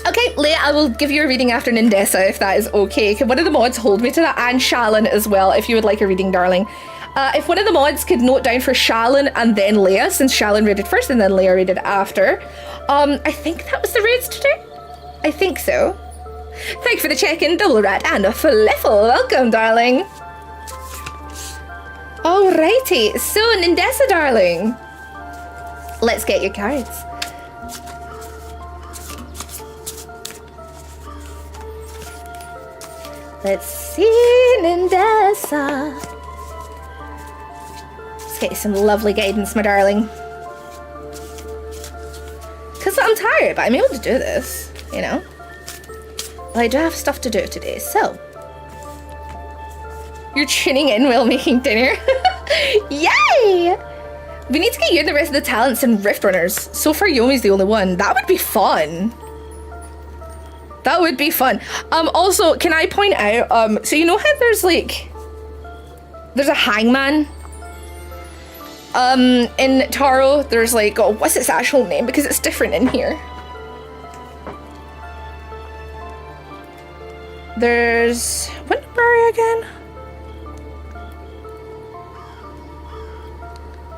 Okay, Leia, I will give you a reading after Nindessa if that is okay. Can one of the mods hold me to that? And Shalyn as well, if you would like a reading, darling. If one of the mods could note down for Shalyn and then Leia, since Shalyn rated first and then Leia rated after. I think that was the raids today. I think so. Thank you for the check-in, Double Rat and a Fliffle. Welcome, darling. Alrighty, so Nindessa, darling. Let's get your cards. Let's see, Nindessa. Let's get you some lovely guidance, my darling. Because I'm tired, but I'm able to do this, you know? Well, I do have stuff to do today, so. You're tuning in while making dinner? Yay! We need to get you and the rest of the talents and Rift Runners. So far, Yomi's the only one. That would be fun. That would be fun. Also, can I point out, so you know how there's like, there's a hangman? In Tarot, there's like, oh, what's its actual name? Because it's different in here. There's, what number are you again?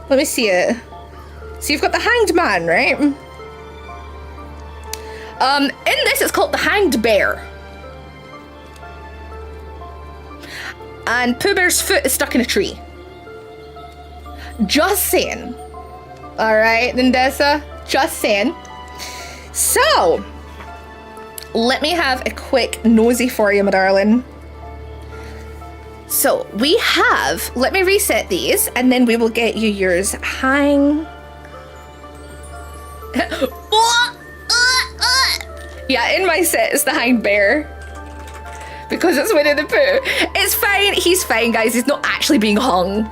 Let me see it. So you've got the Hanged Man, right? In this, it's called the Hanged Bear. And Pooh Bear's foot is stuck in a tree. Just saying. Alright, Nindessa, just saying. So, let me have a quick nosy for you, my darling. So, we have, let me reset these, and then we will get you yours. Yeah, in my set is the Hanged Bear. Because it's Winnie the Pooh. It's fine, he's fine, guys. He's not actually being hung.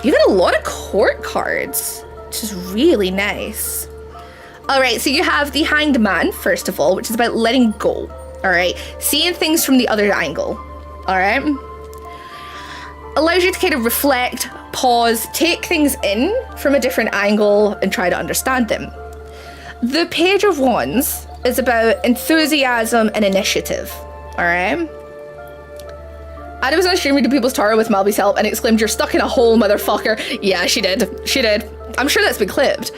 You got a lot of court cards, which is really nice. All right, so you have the Hanged Man, first of all, which is about letting go. All right, seeing things from the other angle. All right. Allows you to kind of reflect, pause, take things in from a different angle and try to understand them. The Page of Wands is about enthusiasm and initiative. All right. I was on stream reading people's tarot with Malby's help and exclaimed, "You're stuck in a hole, motherfucker." Yeah, she did. She did. I'm sure that's been clipped.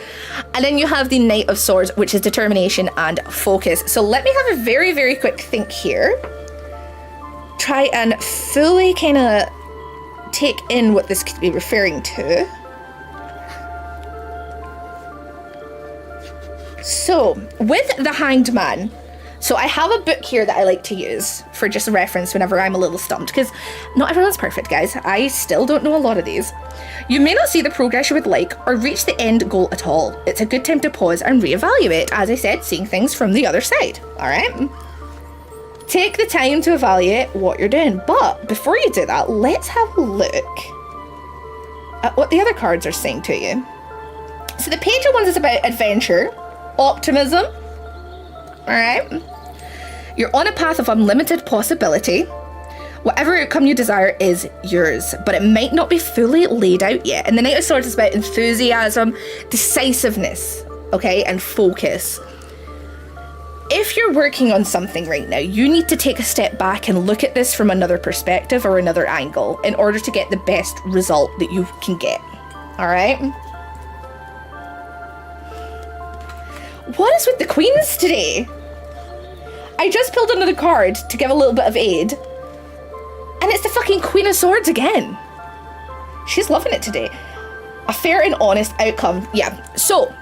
And then you have the Knight of Swords, which is determination and focus. So let me have a very, very quick think here. Try and fully kind of take in what this could be referring to. So, with the Hanged Man, so I have a book here that I like to use for just reference whenever I'm a little stumped, because not everyone's perfect, guys. I still don't know a lot of these. You may not see the progress you would like or reach the end goal at all. It's a good time to pause and reevaluate. As I said, seeing things from the other side, all right? Take the time to evaluate what you're doing. But before you do that, let's have a look at what the other cards are saying to you. So the Page of Wands is about adventure, optimism, all right? You're on a path of unlimited possibility. Whatever outcome you desire is yours, but it might not be fully laid out yet. And the Knight of Swords is about enthusiasm, decisiveness, okay, and focus. If you're working on something right now, you need to take a step back and look at this from another perspective or another angle in order to get the best result that you can get. All right? What is with the queens today? I just pulled another card to give a little bit of aid, and it's the fucking Queen of Swords again. She's loving it today. A fair and honest outcome. Yeah, so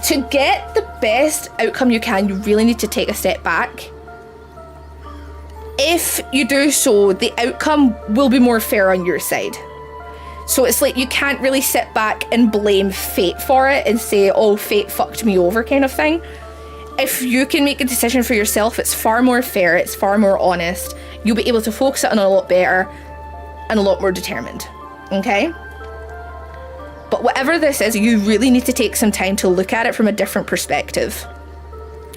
to get the best outcome you can, you really need to take a step back. If you do so, the outcome will be more fair on your side. So it's like you can't really sit back and blame fate for it and say, oh, fate fucked me over kind of thing. If you can make a decision for yourself, it's far more fair, it's far more honest. You'll be able to focus it on a lot better and a lot more determined, okay? But whatever this is, you really need to take some time to look at it from a different perspective.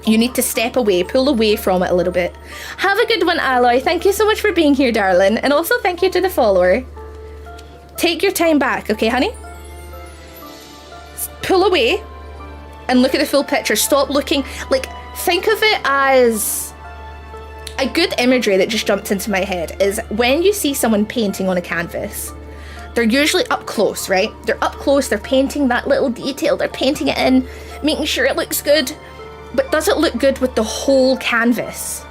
You need to step away, pull away from it a little bit. Have a good one, Alloy. Thank you so much for being here, darling. And also thank you to the follower. Take your time back, okay, honey? Pull away and look at the full picture. Stop looking, like, think of it as a good imagery that just jumped into my head is when you see someone painting on a canvas, they're usually up close, right? They're up close, they're painting that little detail, they're painting it in, making sure it looks good. But does it look good with the whole canvas?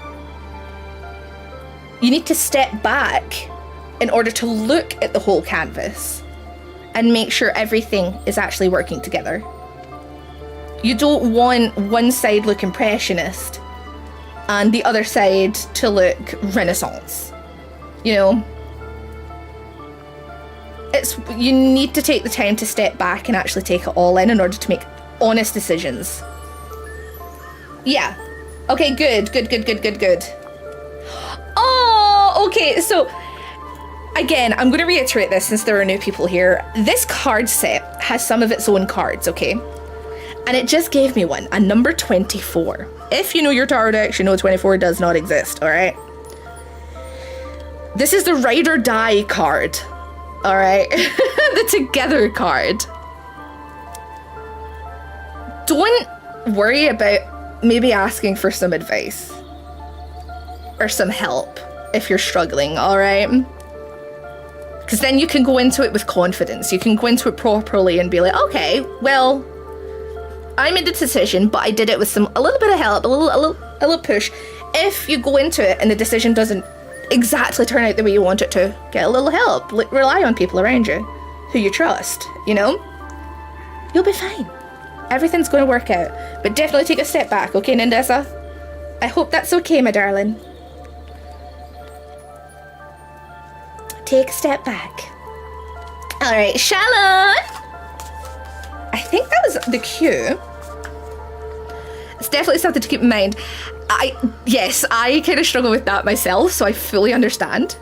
You need to step back in order to look at the whole canvas and make sure everything is actually working together. You don't want one side look impressionist and the other side to look Renaissance. You know? You need to take the time to step back and actually take it all in order to make honest decisions. Yeah. Okay, good. Oh, okay, so again, I'm going to reiterate this since there are new people here. This card set has some of its own cards, okay? And it just gave me one, a number 24. If you know your tarot decks, you know 24 does not exist, all right? This is the Ride or Die card, all right? The Together card. Don't worry about maybe asking for some advice or some help if you're struggling, all right? Because then you can go into it with confidence. You can go into it properly and be like, okay, well, I made the decision, but I did it with a little bit of help, a little push. If you go into it and the decision doesn't exactly turn out the way you want it to, get a little help. Rely on people around you who you trust, you know? You'll be fine. Everything's going to work out. But definitely take a step back, okay, Nindessa? I hope that's okay, my darling. Take a step back. All right, Shalon. I think that was the cue. It's definitely something to keep in mind. Yes, I kind of struggle with that myself, so I fully understand.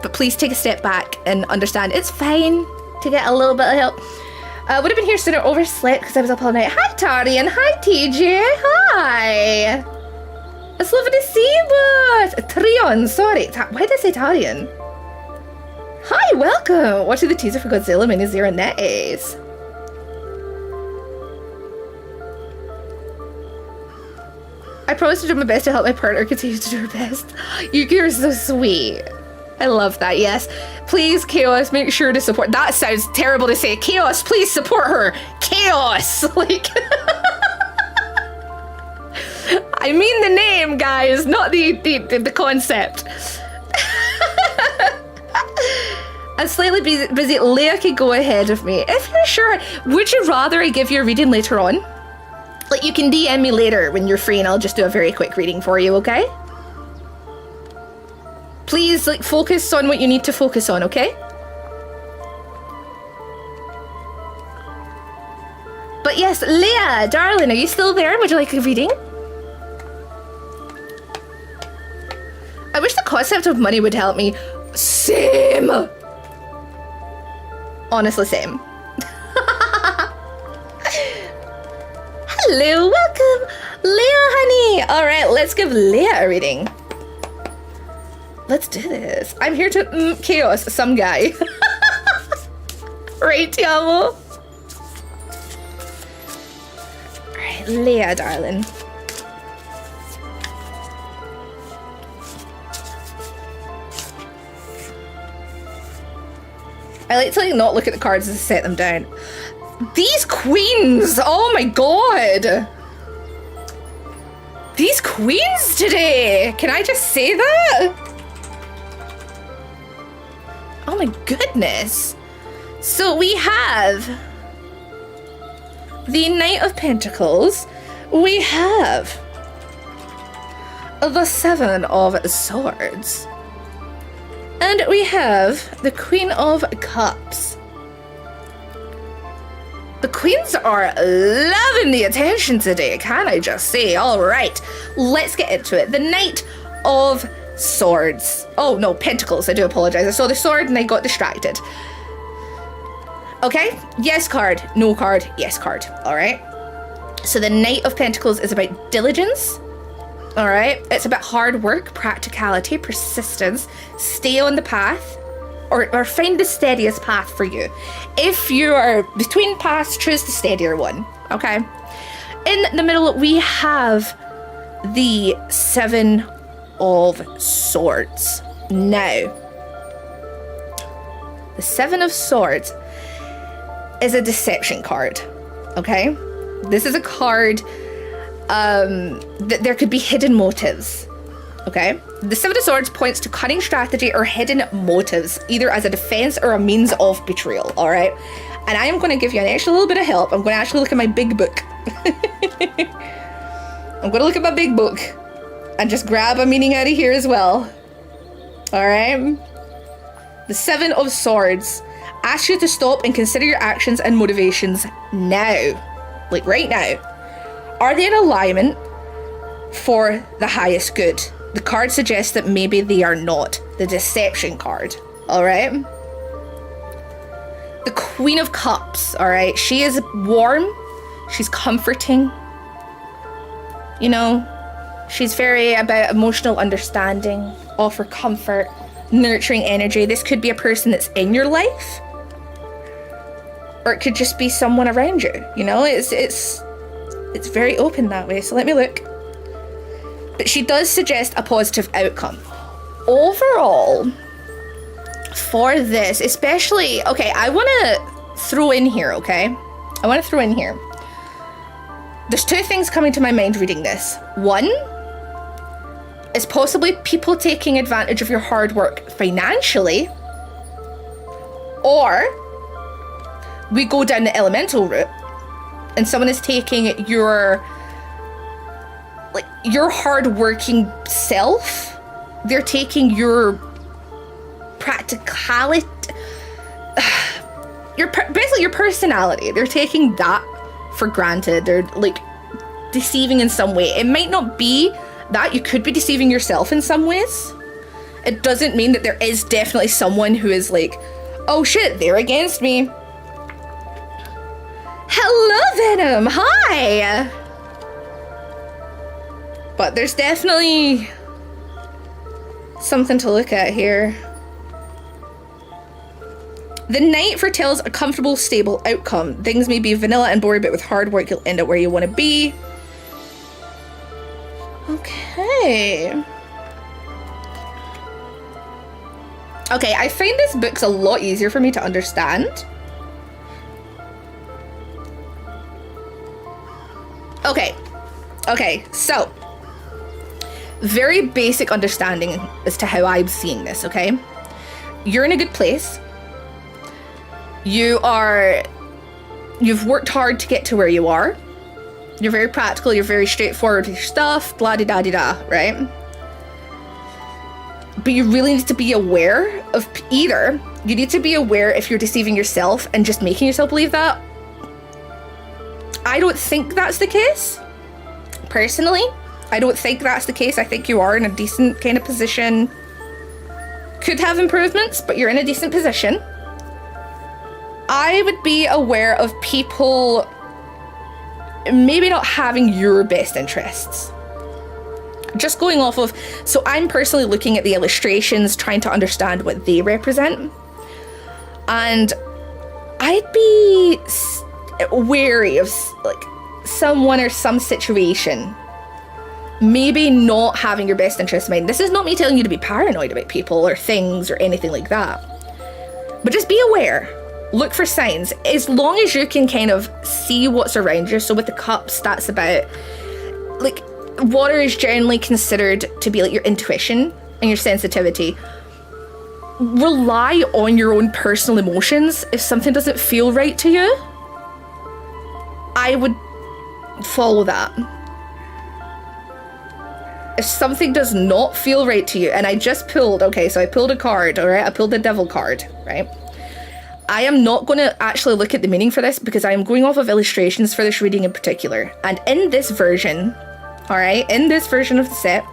But please take a step back and understand it's fine to get a little bit of help. Would have been here sooner, overslept because I was up all night. Hi, Tarian. Hi, TJ. Hi. It's lovely to see you, Trion, sorry. Why did I say Tarian? Hi, welcome. Watching the teaser for Godzilla mini-zero nice. I promise to do my best to help my partner continue to do her best. You're so sweet. I love that, yes. Please, Chaos, make sure to support. That sounds terrible to say. Chaos, please support her. Chaos! Like... I mean the name, guys, not the concept. I'm slightly busy. Leah can go ahead of me. If you're sure, would you rather I give you a reading later on? Like, you can DM me later when you're free and I'll just do a very quick reading for you, okay? Please, like, focus on what you need to focus on, okay? But yes, Leah, darling, are you still there? Would you like a reading? I wish the concept of money would help me. Same! Honestly, same. Hello, welcome, Leah, honey. All right, let's give Leah a reading. Let's do this. I'm here to chaos some guy. Right, Tiamo? Alright, Leah, darling. I like to like not look at the cards as I set them down. These queens! Oh my god! These queens today! Can I just say that? Oh my goodness! So we have the Knight of Pentacles. We have the Seven of Swords. And we have the Queen of Cups. The queens are loving the attention today, can I just say? All right, let's get into it. The Knight of Swords. Oh, no, Pentacles. I do apologize. I saw the sword and I got distracted. Okay, yes card, no card, yes card. All right. So the Knight of Pentacles is about diligence. All right. It's about hard work, practicality, persistence. Stay on the path. Or find the steadiest path for you. If you are between paths, choose the steadier one, okay? In the middle, we have the Seven of Swords. Now, the Seven of Swords is a deception card, okay? This is a card that there could be hidden motives. Okay, the Seven of Swords points to cunning strategy or hidden motives, either as a defense or a means of betrayal, all right? And I am going to give you an extra little bit of help. I'm going to actually look at my big book. I'm going to look at my big book and just grab a meaning out of here as well. All right? The Seven of Swords asks you to stop and consider your actions and motivations now. Like right now. Are they in alignment for the highest good? The card suggests that maybe they are not. The deception card, all right? The Queen of Cups, all right? She is warm. She's comforting. You know, she's very about emotional understanding, offer comfort, nurturing energy. This could be a person that's in your life, or it could just be someone around you. You know, it's very open that way. So let me look. But she does suggest a positive outcome. Overall, for this, especially, okay, I want to throw in here, okay? I want to throw in here. There's two things coming to my mind reading this. One is possibly people taking advantage of your hard work financially, or we go down the elemental route and someone is taking your hard-working self. They're taking your practicality, basically your personality. They're taking that for granted. They're like deceiving in some way. It might not be that. You could be deceiving yourself in some ways. It doesn't mean that there is definitely someone who is like, oh shit, they're against me. Hello, Venom. Hi. But there's definitely something to look at here. The Knight foretells a comfortable, stable outcome. Things may be vanilla and boring, but with hard work, you'll end up where you want to be. Okay. Okay, I find this book's a lot easier for me to understand. Okay, so very basic understanding as to how I'm seeing this, okay? You're in a good place. You've worked hard to get to where you are. You're very practical, you're very straightforward with your stuff, blah-de-da-de-da, right? But you really need to be aware of either. You need to be aware if you're deceiving yourself and just making yourself believe that. I don't think that's the case. Personally, I don't think that's the case. I think you are in a decent kind of position. Could have improvements, but you're in a decent position. I would be aware of people maybe not having your best interests just going off of, so I'm personally looking at the illustrations, trying to understand what they represent. And I'd be wary of like someone or some situation maybe not having your best interest in mind. This is not me telling you to be paranoid about people or things or anything like that. But just be aware. Look for signs. As long as you can kind of see what's around you. So with the cups, that's about, like, water is generally considered to be like your intuition and your sensitivity. Rely on your own personal emotions. If something doesn't feel right to you, I would follow that. If something does not feel right to you, and I just pulled, okay, so I pulled a card, all right? I pulled the devil card, right? I am not going to actually look at the meaning for this because I am going off of illustrations for this reading in particular. And in this version, all right, in this version of the set,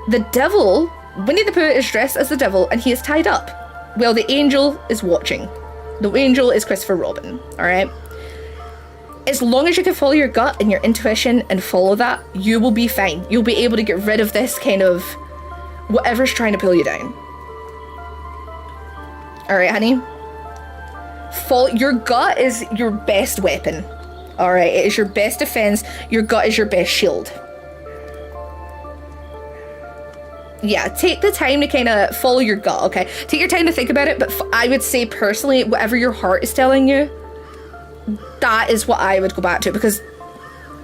the devil, Winnie the Pooh is dressed as the devil and he is tied up. Well, the angel is watching. The angel is Christopher Robin, all right? As long as you can follow your gut and your intuition and follow that, you will be fine. You'll be able to get rid of this kind of whatever's trying to pull you down. All right, honey? Your gut is your best weapon. All right, it is your best defense. Your gut is your best shield. Yeah, take the time to kind of follow your gut, okay? Take your time to think about it, but I would say personally, whatever your heart is telling you, that is what I would go back to, because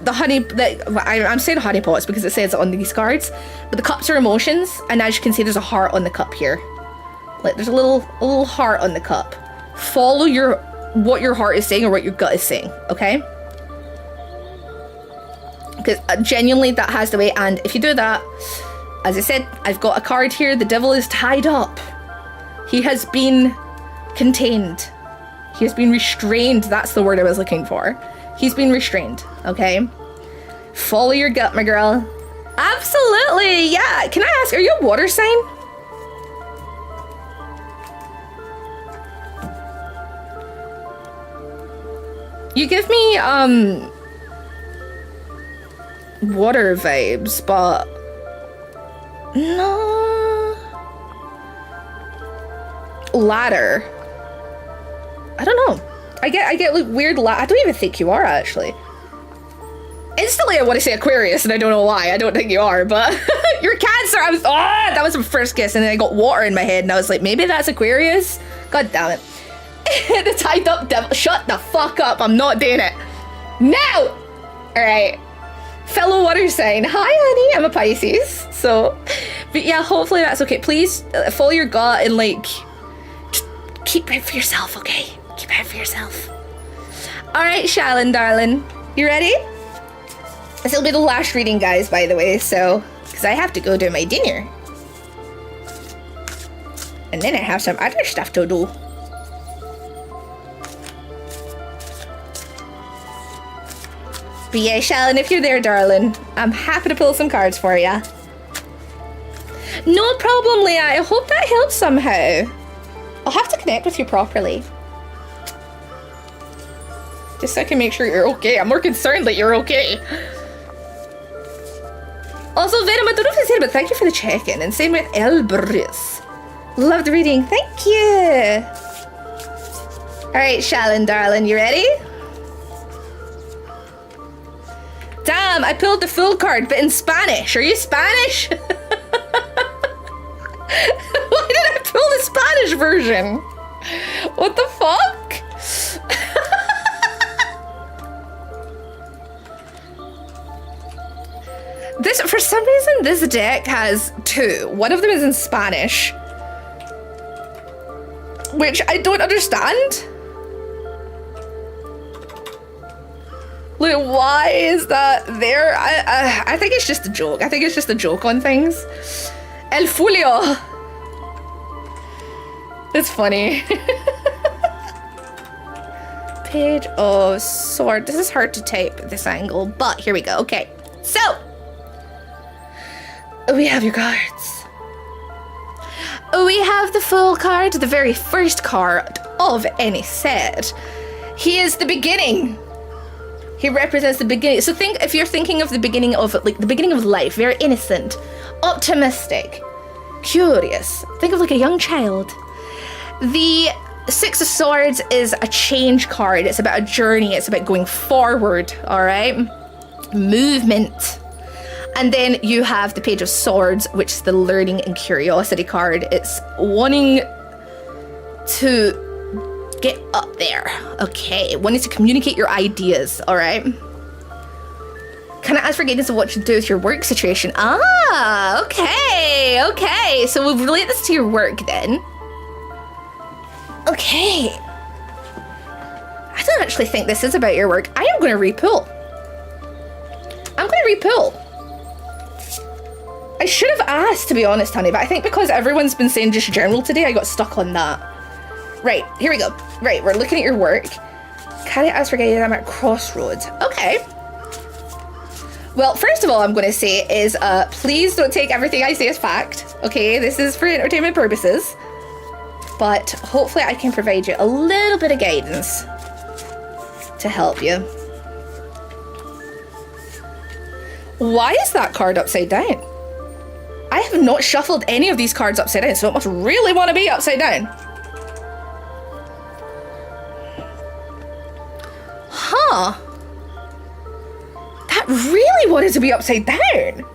the honey, I'm saying honey pots because it says it on these cards, but the cups are emotions, and as you can see, there's a heart on the cup here. Like, there's a little heart on the cup. Follow what your heart is saying or what your gut is saying, okay? Because genuinely, that has the way, and if you do that, as I said, I've got a card here, the devil is tied up. He has been contained. He has been restrained. That's the word I was looking for. He's been restrained, okay? Follow your gut, my girl. Absolutely, yeah. Can I ask, are you a water sign? You give me, water vibes, but no. Ladder. I don't know. I get like weird I don't even think you are, actually. Instantly I want to say Aquarius, and I don't know why. I don't think you are, but you're Cancer. That was my first guess, and then I got water in my head, and I was like, maybe that's Aquarius? God damn it. The tied up devil. Shut the fuck up. I'm not doing it. No! Alright. Fellow water sign. Hi, honey. I'm a Pisces. So, but yeah, hopefully that's okay. Please follow your gut and like, just keep it for yourself, okay? Keep it for yourself. Alright, Shalyn, darling. You ready? This will be the last reading, guys, by the way, so, because I have to go do my dinner. And then I have some other stuff to do. But yeah, Shalyn, if you're there, darling, I'm happy to pull some cards for you. No problem, Leah. I hope that helps somehow. I'll have to connect with you properly. Just so I can make sure you're okay. I'm more concerned that you're okay. Also, Venom, I don't know if I said it, but thank you for the check-in. And same with El Bruce. Love the reading. Thank you. Alright, Shalyn, darling, you ready? Damn, I pulled the full card, but in Spanish. Are you Spanish? Why did I pull the Spanish version? What the fuck? For some reason, this deck has two. One of them is in Spanish, which I don't understand. Like, why is that there? I think it's just a joke. I think it's just a joke on things. El Fulio. It's funny. Page of Swords. This is hard to type at this angle, but here we go. Okay, so we have your cards. We have the full card, the very first card of any set. He is the beginning. He represents the beginning. So think, if you're thinking of the beginning of, like, the beginning of life, very innocent, optimistic, curious. Think of like a young child. The Six of Swords is a change card. It's about a journey. It's about going forward, all right? Movement. And then you have the Page of Swords, which is the learning and curiosity card. It's wanting to get up there. Okay, wanting to communicate your ideas, all right? Can I ask for guidance on what to do with your work situation? Ah, okay. So we'll relate this to your work then. Okay. I don't actually think this is about your work. I am going to repull. I should have asked, to be honest, honey, but I think because everyone's been saying just general today, I got stuck on that. Right, here we go. Right, we're looking at your work. Can I ask for guidance? I'm at crossroads. Okay. Well, first of all, I'm going to say is, please don't take everything I say as fact. Okay, this is for entertainment purposes. But hopefully I can provide you a little bit of guidance to help you. Why is that card upside down? I have not shuffled any of these cards upside down, so it must really want to be upside down. Huh. That really wanted to be upside down.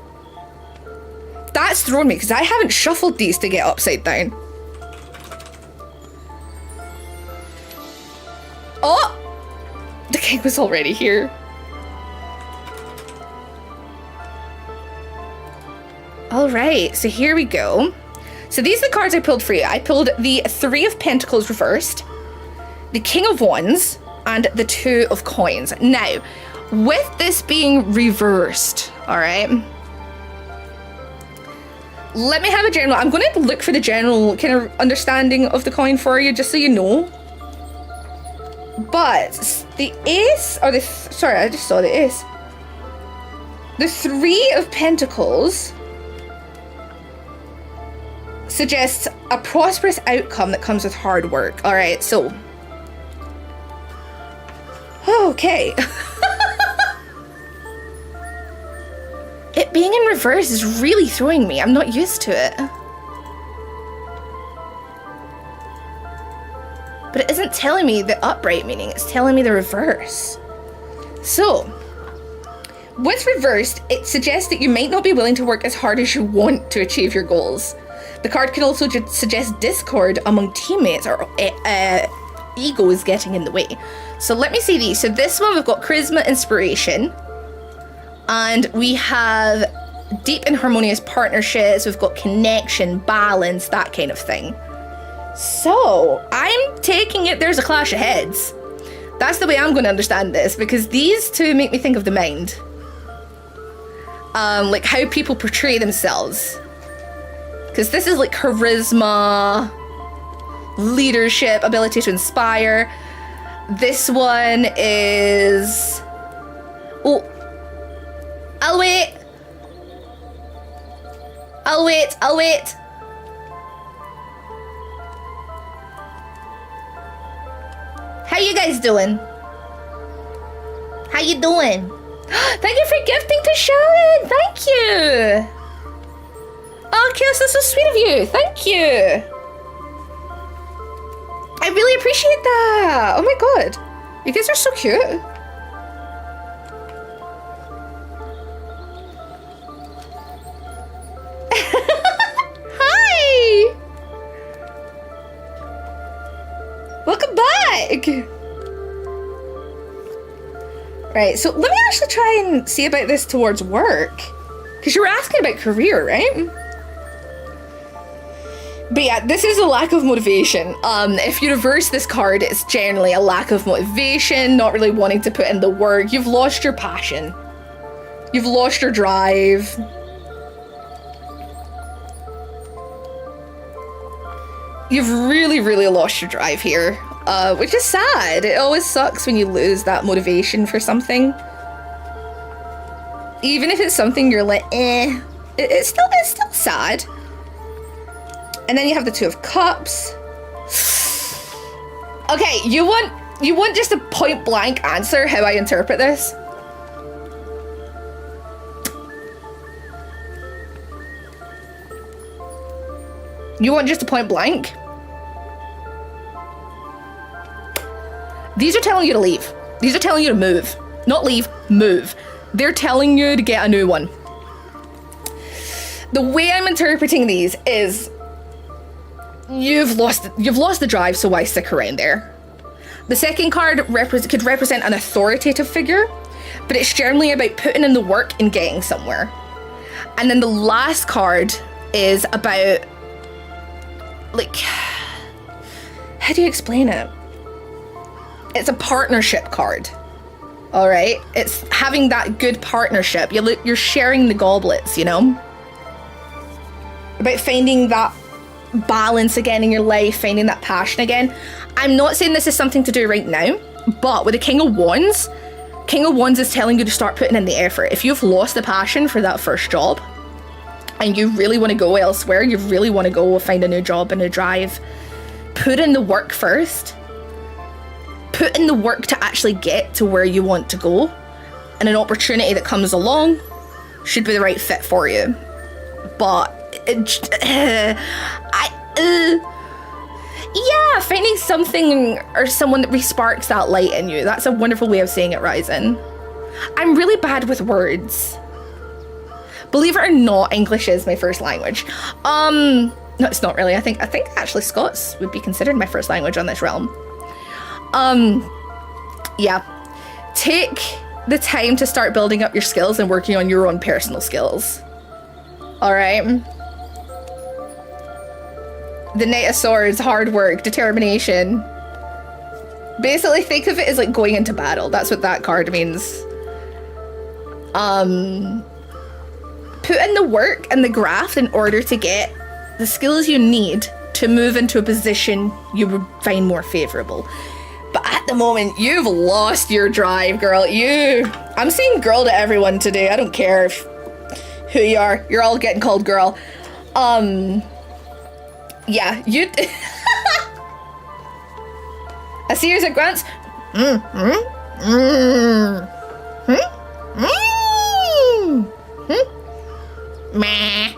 That's thrown me, because I haven't shuffled these to get upside down. Oh! The king was already here. Alright, so here we go. So these are the cards I pulled for you. I pulled the Three of Pentacles reversed, the King of Wands, and the Two of Coins. Now, with this being reversed, alright, let me have a general. I'm going to look for the general kind of understanding of the coin for you, just so you know. But the ace, or the, sorry, I just saw the ace. The Three of Pentacles suggests a prosperous outcome that comes with hard work. All right, so. Okay. It being in reverse is really throwing me. I'm not used to it. But it isn't telling me the upright meaning, it's telling me the reverse. So, with reversed, it suggests that you might not be willing to work as hard as you want to achieve your goals. The card can also suggest discord among teammates or ego is getting in the way. So let me see these. So this one, we've got charisma, inspiration, and we have deep and harmonious partnerships. We've got connection, balance, that kind of thing. So I'm taking it there's a clash of heads. That's the way I'm going to understand this, because these two make me think of the mind. Like how people portray themselves. Because this is like charisma, leadership, ability to inspire. This one is... Oh, I'll wait. How you guys doing? How you doing? Thank you for gifting to Sharon. Thank you. Oh, Kios, that's so sweet of you. Thank you. I really appreciate that. Oh my god. You guys are so cute. Hi. Welcome back. Right, so let me actually try and see about this towards work. Because you were asking about career, right? But yeah, this is a lack of motivation. If you reverse this card, it's generally a lack of motivation, not really wanting to put in the work. You've lost your passion. You've lost your drive. You've really, really lost your drive here, which is sad. It always sucks when you lose that motivation for something. Even if it's something you're like, it's still sad. And then you have the Two of Cups. Okay, you want You want just a point blank answer how I interpret this? You want just a point blank? These are telling you to leave. These are telling you to move. Not leave, move. They're telling you to get a new one. The way I'm interpreting these is you've lost the drive, so why stick around there? The second card could represent an authoritative figure, but it's generally about putting in the work and getting somewhere. And then the last card is about, like, how do you explain it? It's a partnership card. All right, it's having that good partnership. You're sharing the goblets, you know? About finding that balance again in your life, finding that passion again. I'm not saying this is something to do right now, but with the King of Wands is telling you to start putting in the effort. If you've lost the passion for that first job and you really want to go elsewhere, you really want to go find a new job and a drive, put in the work first. Put in the work to actually get to where you want to go, and an opportunity that comes along should be the right fit for you. But yeah, finding something or someone that resparks that light in you. That's a wonderful way of saying it, Ryzen. I'm really bad with words. Believe it or not, English is my first language. No, it's not really. I think actually Scots would be considered my first language on this realm. Yeah, take the time to start building up your skills and working on your own personal skills. All right. The Knight of Swords, hard work, determination. Basically, think of it as like going into battle. That's what that card means. Put in the work and the graft in order to get the skills you need to move into a position you would find more favorable. But at the moment, you've lost your drive, girl. I'm saying girl to everyone today. I don't care who you are. You're all getting called girl. Yeah, you... A series of grunts. Meh.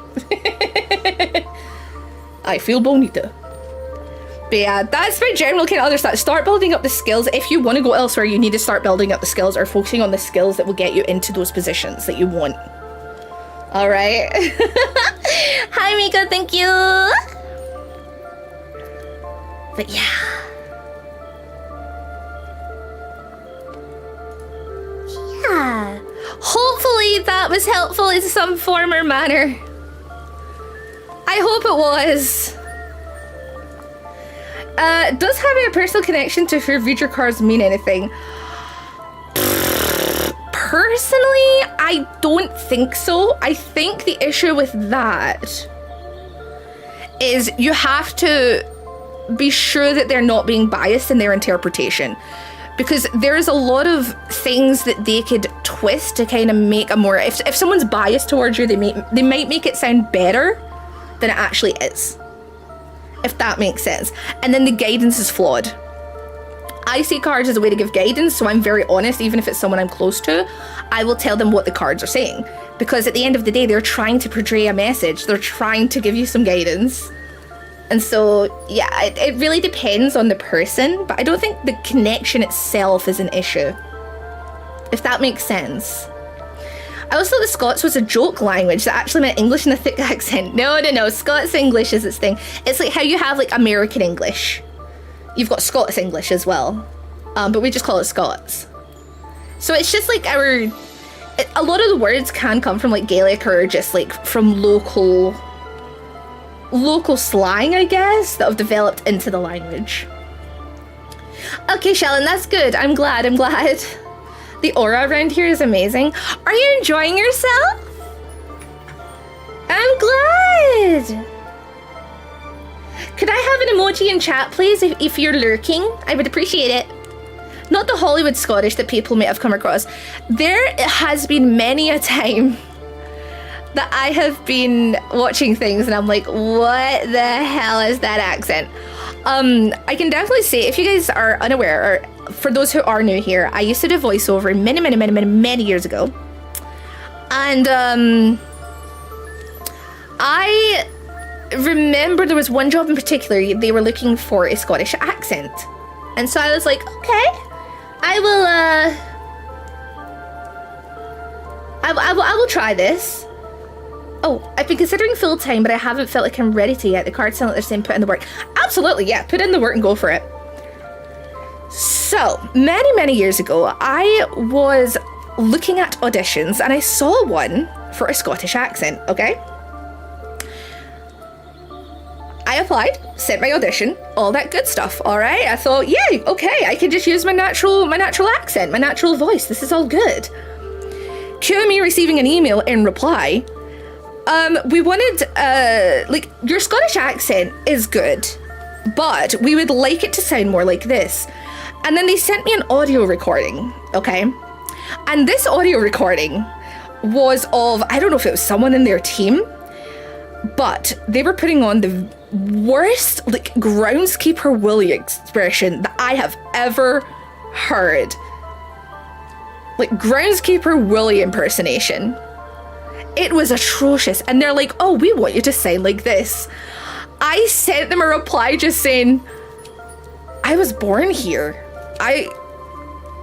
I feel bonita. But yeah, that's my general kind of other stuff. Start building up the skills. If you want to go elsewhere, you need to start building up the skills or focusing on the skills that will get you into those positions that you want. All right. Hi, Mika. Thank you. But yeah. Yeah. Hopefully that was helpful in some form or manner. I hope it was. Does having a personal connection to your future cards mean anything? Personally, I don't think so. I think the issue with that is you have to be sure that they're not being biased in their interpretation, because there's a lot of things that they could twist to kind of make a more, if someone's biased towards you, they might make it sound better than it actually is, if that makes sense. And then the guidance is flawed. I see cards as a way to give guidance, so I'm very honest. Even if it's someone I'm close to, I will tell them what the cards are saying, because at the end of the day, they're trying to portray a message. They're trying to give you some guidance. And so, yeah, it really depends on the person, but I don't think the connection itself is an issue, if that makes sense. I also thought the Scots was a joke language that actually meant English in a thick accent. No, Scots English is its thing. It's like how you have like American English. You've got Scots English as well, but we just call it Scots. So it's just like a lot of the words can come from like Gaelic or just like from local slang, I guess, that have developed into the language. Okay, Shellen, that's good. I'm glad. The aura around here is amazing. Are you enjoying yourself? I'm glad. Could I have an emoji in chat, please, if you're lurking? I would appreciate it. Not the Hollywood Scottish that people may have come across. There has been many a time that I have been watching things and I'm like, what the hell is that accent? I can definitely say, if you guys are unaware, or for those who are new here, I used to do voiceover many years ago. And I remember there was one job in particular, they were looking for a Scottish accent. And so I was like, okay, I will try this. Oh, I've been considering full-time, but I haven't felt like I'm ready to yet. The cards sound like they're saying put in the work. Absolutely, yeah, put in the work and go for it. So, many years ago, I was looking at auditions and I saw one for a Scottish accent, okay? I applied, sent my audition, all that good stuff, all right? I thought, yeah, okay, I can just use my natural accent, my natural voice. This is all good. Cue me receiving an email in reply. We wanted, like, your Scottish accent is good, but we would like it to sound more like this. And then they sent me an audio recording, okay? And this audio recording was of, I don't know if it was someone in their team, but they were putting on the worst, like, groundskeeper Willie expression that I have ever heard. Like, groundskeeper Willie impersonation. It was atrocious. And they're like, oh, we want you to sound like this. I sent them a reply just saying, I was born here. I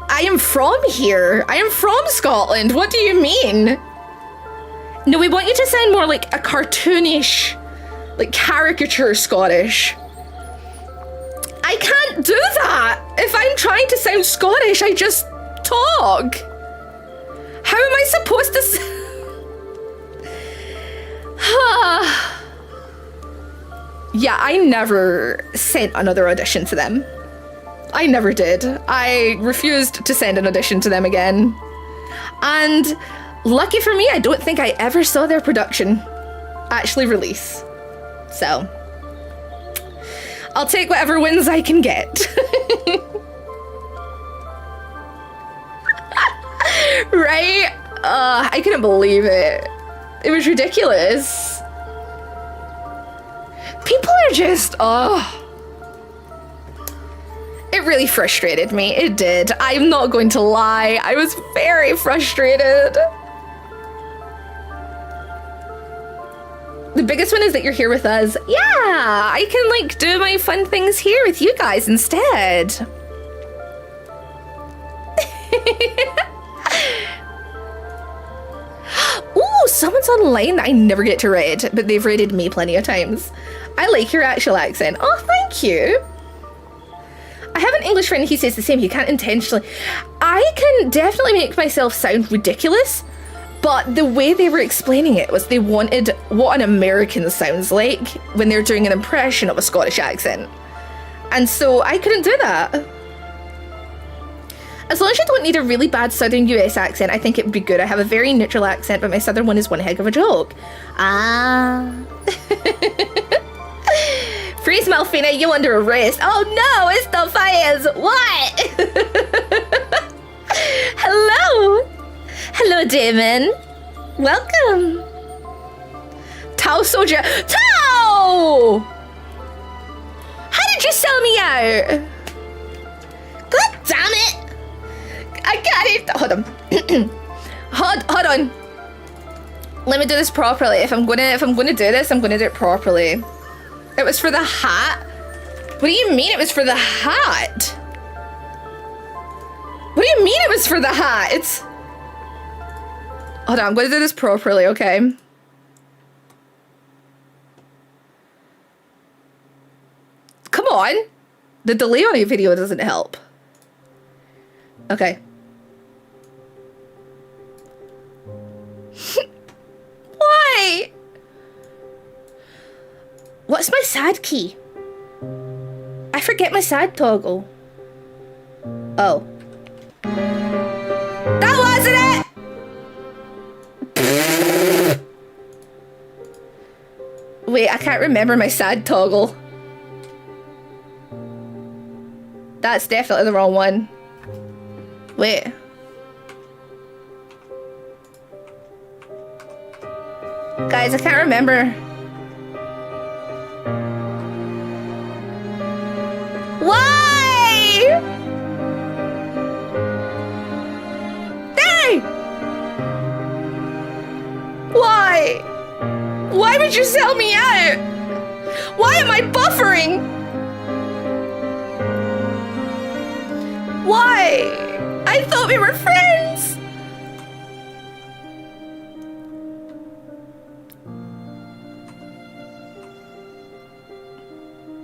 am from here. I am from Scotland. What do you mean? No, we want you to sound more like a cartoonish, like caricature Scottish. I can't do that. If I'm trying to sound Scottish, I just talk. How am I supposed to Yeah, I never sent another audition to them. I never did. I refused to send an audition to them again. And lucky for me, I don't think I ever saw their production actually release. So, I'll take whatever wins I can get. Right? I couldn't believe it. It was ridiculous. People are just, it really frustrated me. It did. I'm not going to lie. I was very frustrated. The biggest one is that you're here with us. Yeah, I can like do my fun things here with you guys instead. Ooh, someone's online that I never get to read, but they've rated me plenty of times. I like your actual accent. Oh, thank you. I have an English friend, he says the same. You can't intentionally. I can definitely make myself sound ridiculous, but the way they were explaining it was they wanted what an American sounds like when they're doing an impression of a Scottish accent. And so I couldn't do that. As long as you don't need a really bad southern US accent, I think it would be good. I have a very neutral accent, but my southern one is one heck of a joke. Ah. Freeze, Malfina, you under arrest. Oh no, it's the fires. What? Hello. Hello, Damon. Welcome. Tao soldier. Tao! How did you sell me out? God damn it. I got it. Hold on. hold on. Let me do this properly. If I'm gonna do this, I'm gonna do it properly. It was for the hat? What do you mean it was for the hat? What do you mean it was for the hat? It's... Hold on, I'm gonna do this properly, okay? Come on. The delay on your video doesn't help. Okay. Why? What's my sad key? I forget my sad toggle. Oh. That wasn't it! Wait, I can't remember my sad toggle. That's definitely the wrong one. Wait. Guys, I can't remember. Why? would you sell me out? Why am I buffering? Why? I thought we were friends.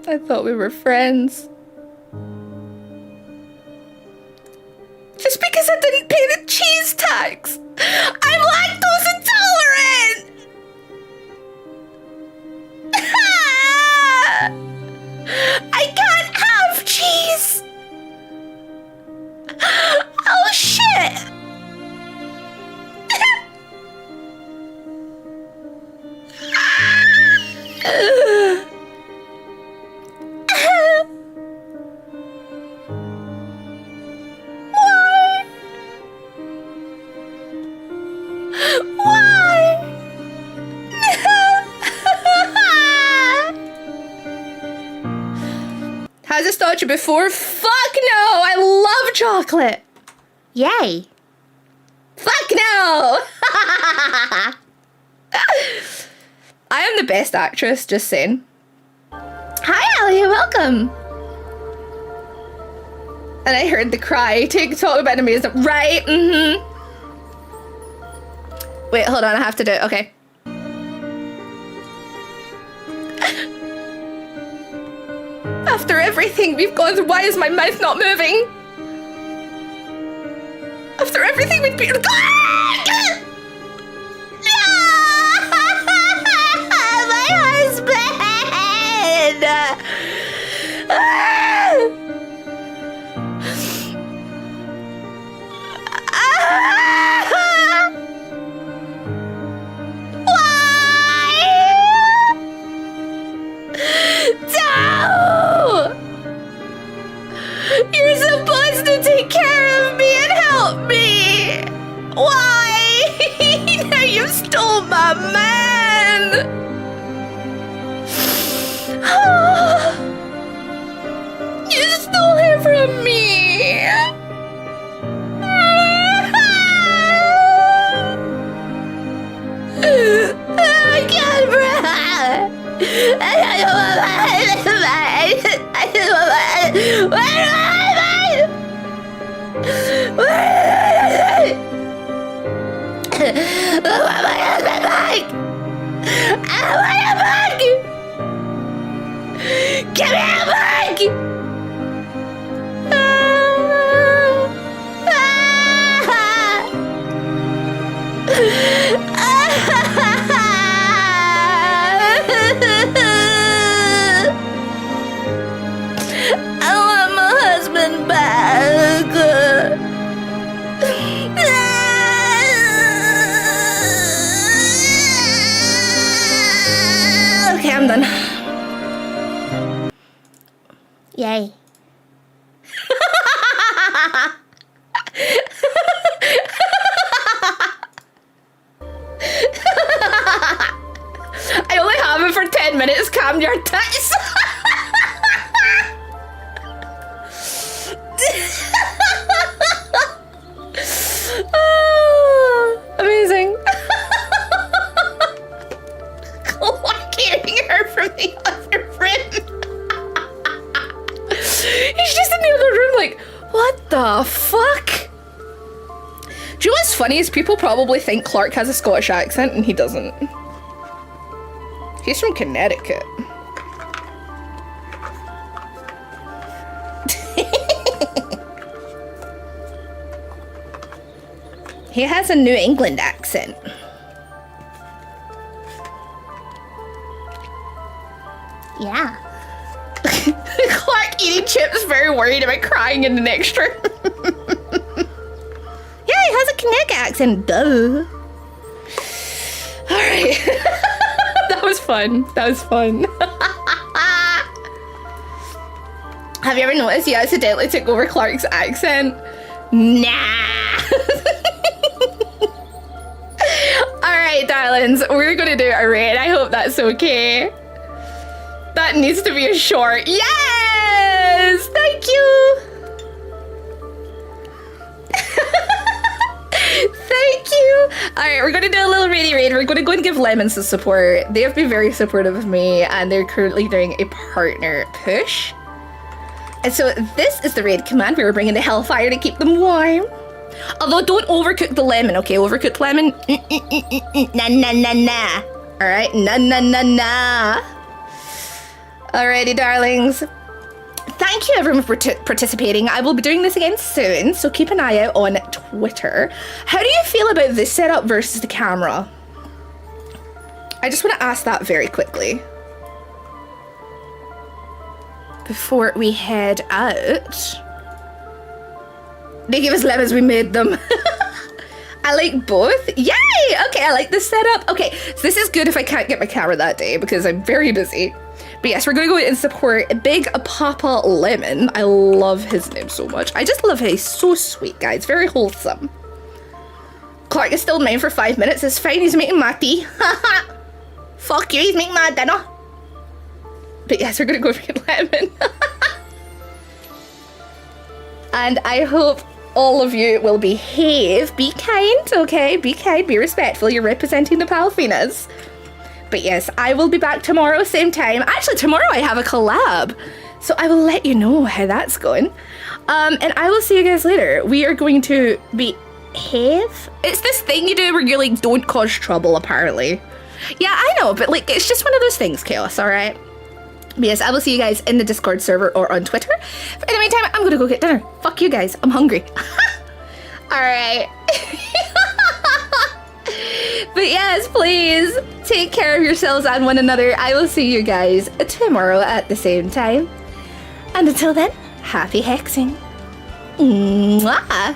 I thought we were friends. Just because I didn't pay the cheese tax. I'm lactose intolerant. I can't have cheese. Oh shit. Has nostalgia before? Fuck no! I love chocolate! Yay! Fuck no! I am the best actress, just saying. Hi, Ellie, welcome! And I heard the cry. Talk about amazing. Right, Wait, hold on, I have to do it. Okay. After everything we've gone through, why is my mouth not moving? After everything we've been... My husband! You're supposed to take care of me and help me! Why? Now you've stole my man! You stole him from me! I can't breathe! Give me a bag! I want my husband back. Okay, I'm done. Yay. I only have it for 10 minutes. Calm your tits. Amazing. Clark hearing her from the other room. He's just in the other room like, what the fuck? Do you know what's funny is people probably think Clark has a Scottish accent and he doesn't. He's from Connecticut. He has a New England accent. Yeah. Clark eating chips, very worried about crying in the next room. Yeah, he has a Connecticut accent, duh. Alright. That was fun. That was fun. Have you ever noticed you accidentally took over Clark's accent? Nah. Alright, darlings, we're gonna do a raid. I hope that's okay. That needs to be a short. Yes! Thank you! Thank you! Alright, we're gonna do a little raid. We're we're going to go and give Lemons the support. They have been very supportive of me, and they're currently doing a partner push. And so this is the raid command. We were bringing the Hellfire to keep them warm. Although don't overcook the lemon, okay? Overcooked lemon, nah, nah, nah, nah. All right, nah, nah, nah, nah. Alrighty, darlings. Thank you everyone for participating. I will be doing this again soon, so keep an eye out on Twitter. How do you feel about this setup versus the camera? I just want to ask that very quickly before we head out. They give us lemons, we made them. I like both. Yay! Okay, I like this setup. Okay, so this is good if I can't get my camera that day because I'm very busy. But yes, we're going to go and support Big Papa Lemon. I love his name so much. I just love how he's so sweet, guys. Very wholesome. Clark is still mine for 5 minutes. It's fine. He's making my tea. Fuck you. He's making my dinner. But yes, we're going to go for Lemon. And I hope all of you will behave. Be kind, okay? Be kind. Be respectful. You're representing the Malfinas. But yes, I will be back tomorrow, same time. Actually, tomorrow I have a collab. So I will let you know how that's going. And I will see you guys later. We are going to behave. It's this thing you do where you like don't cause trouble, apparently. Yeah, I know, but like it's just one of those things, Chaos, alright? But yes, I will see you guys in the Discord server or on Twitter. But in the meantime, I'm gonna go get dinner. Fuck you guys, I'm hungry. Alright. But yes, please take care of yourselves and one another. I will see you guys tomorrow at the same time. And until then, happy hexing. Mwah!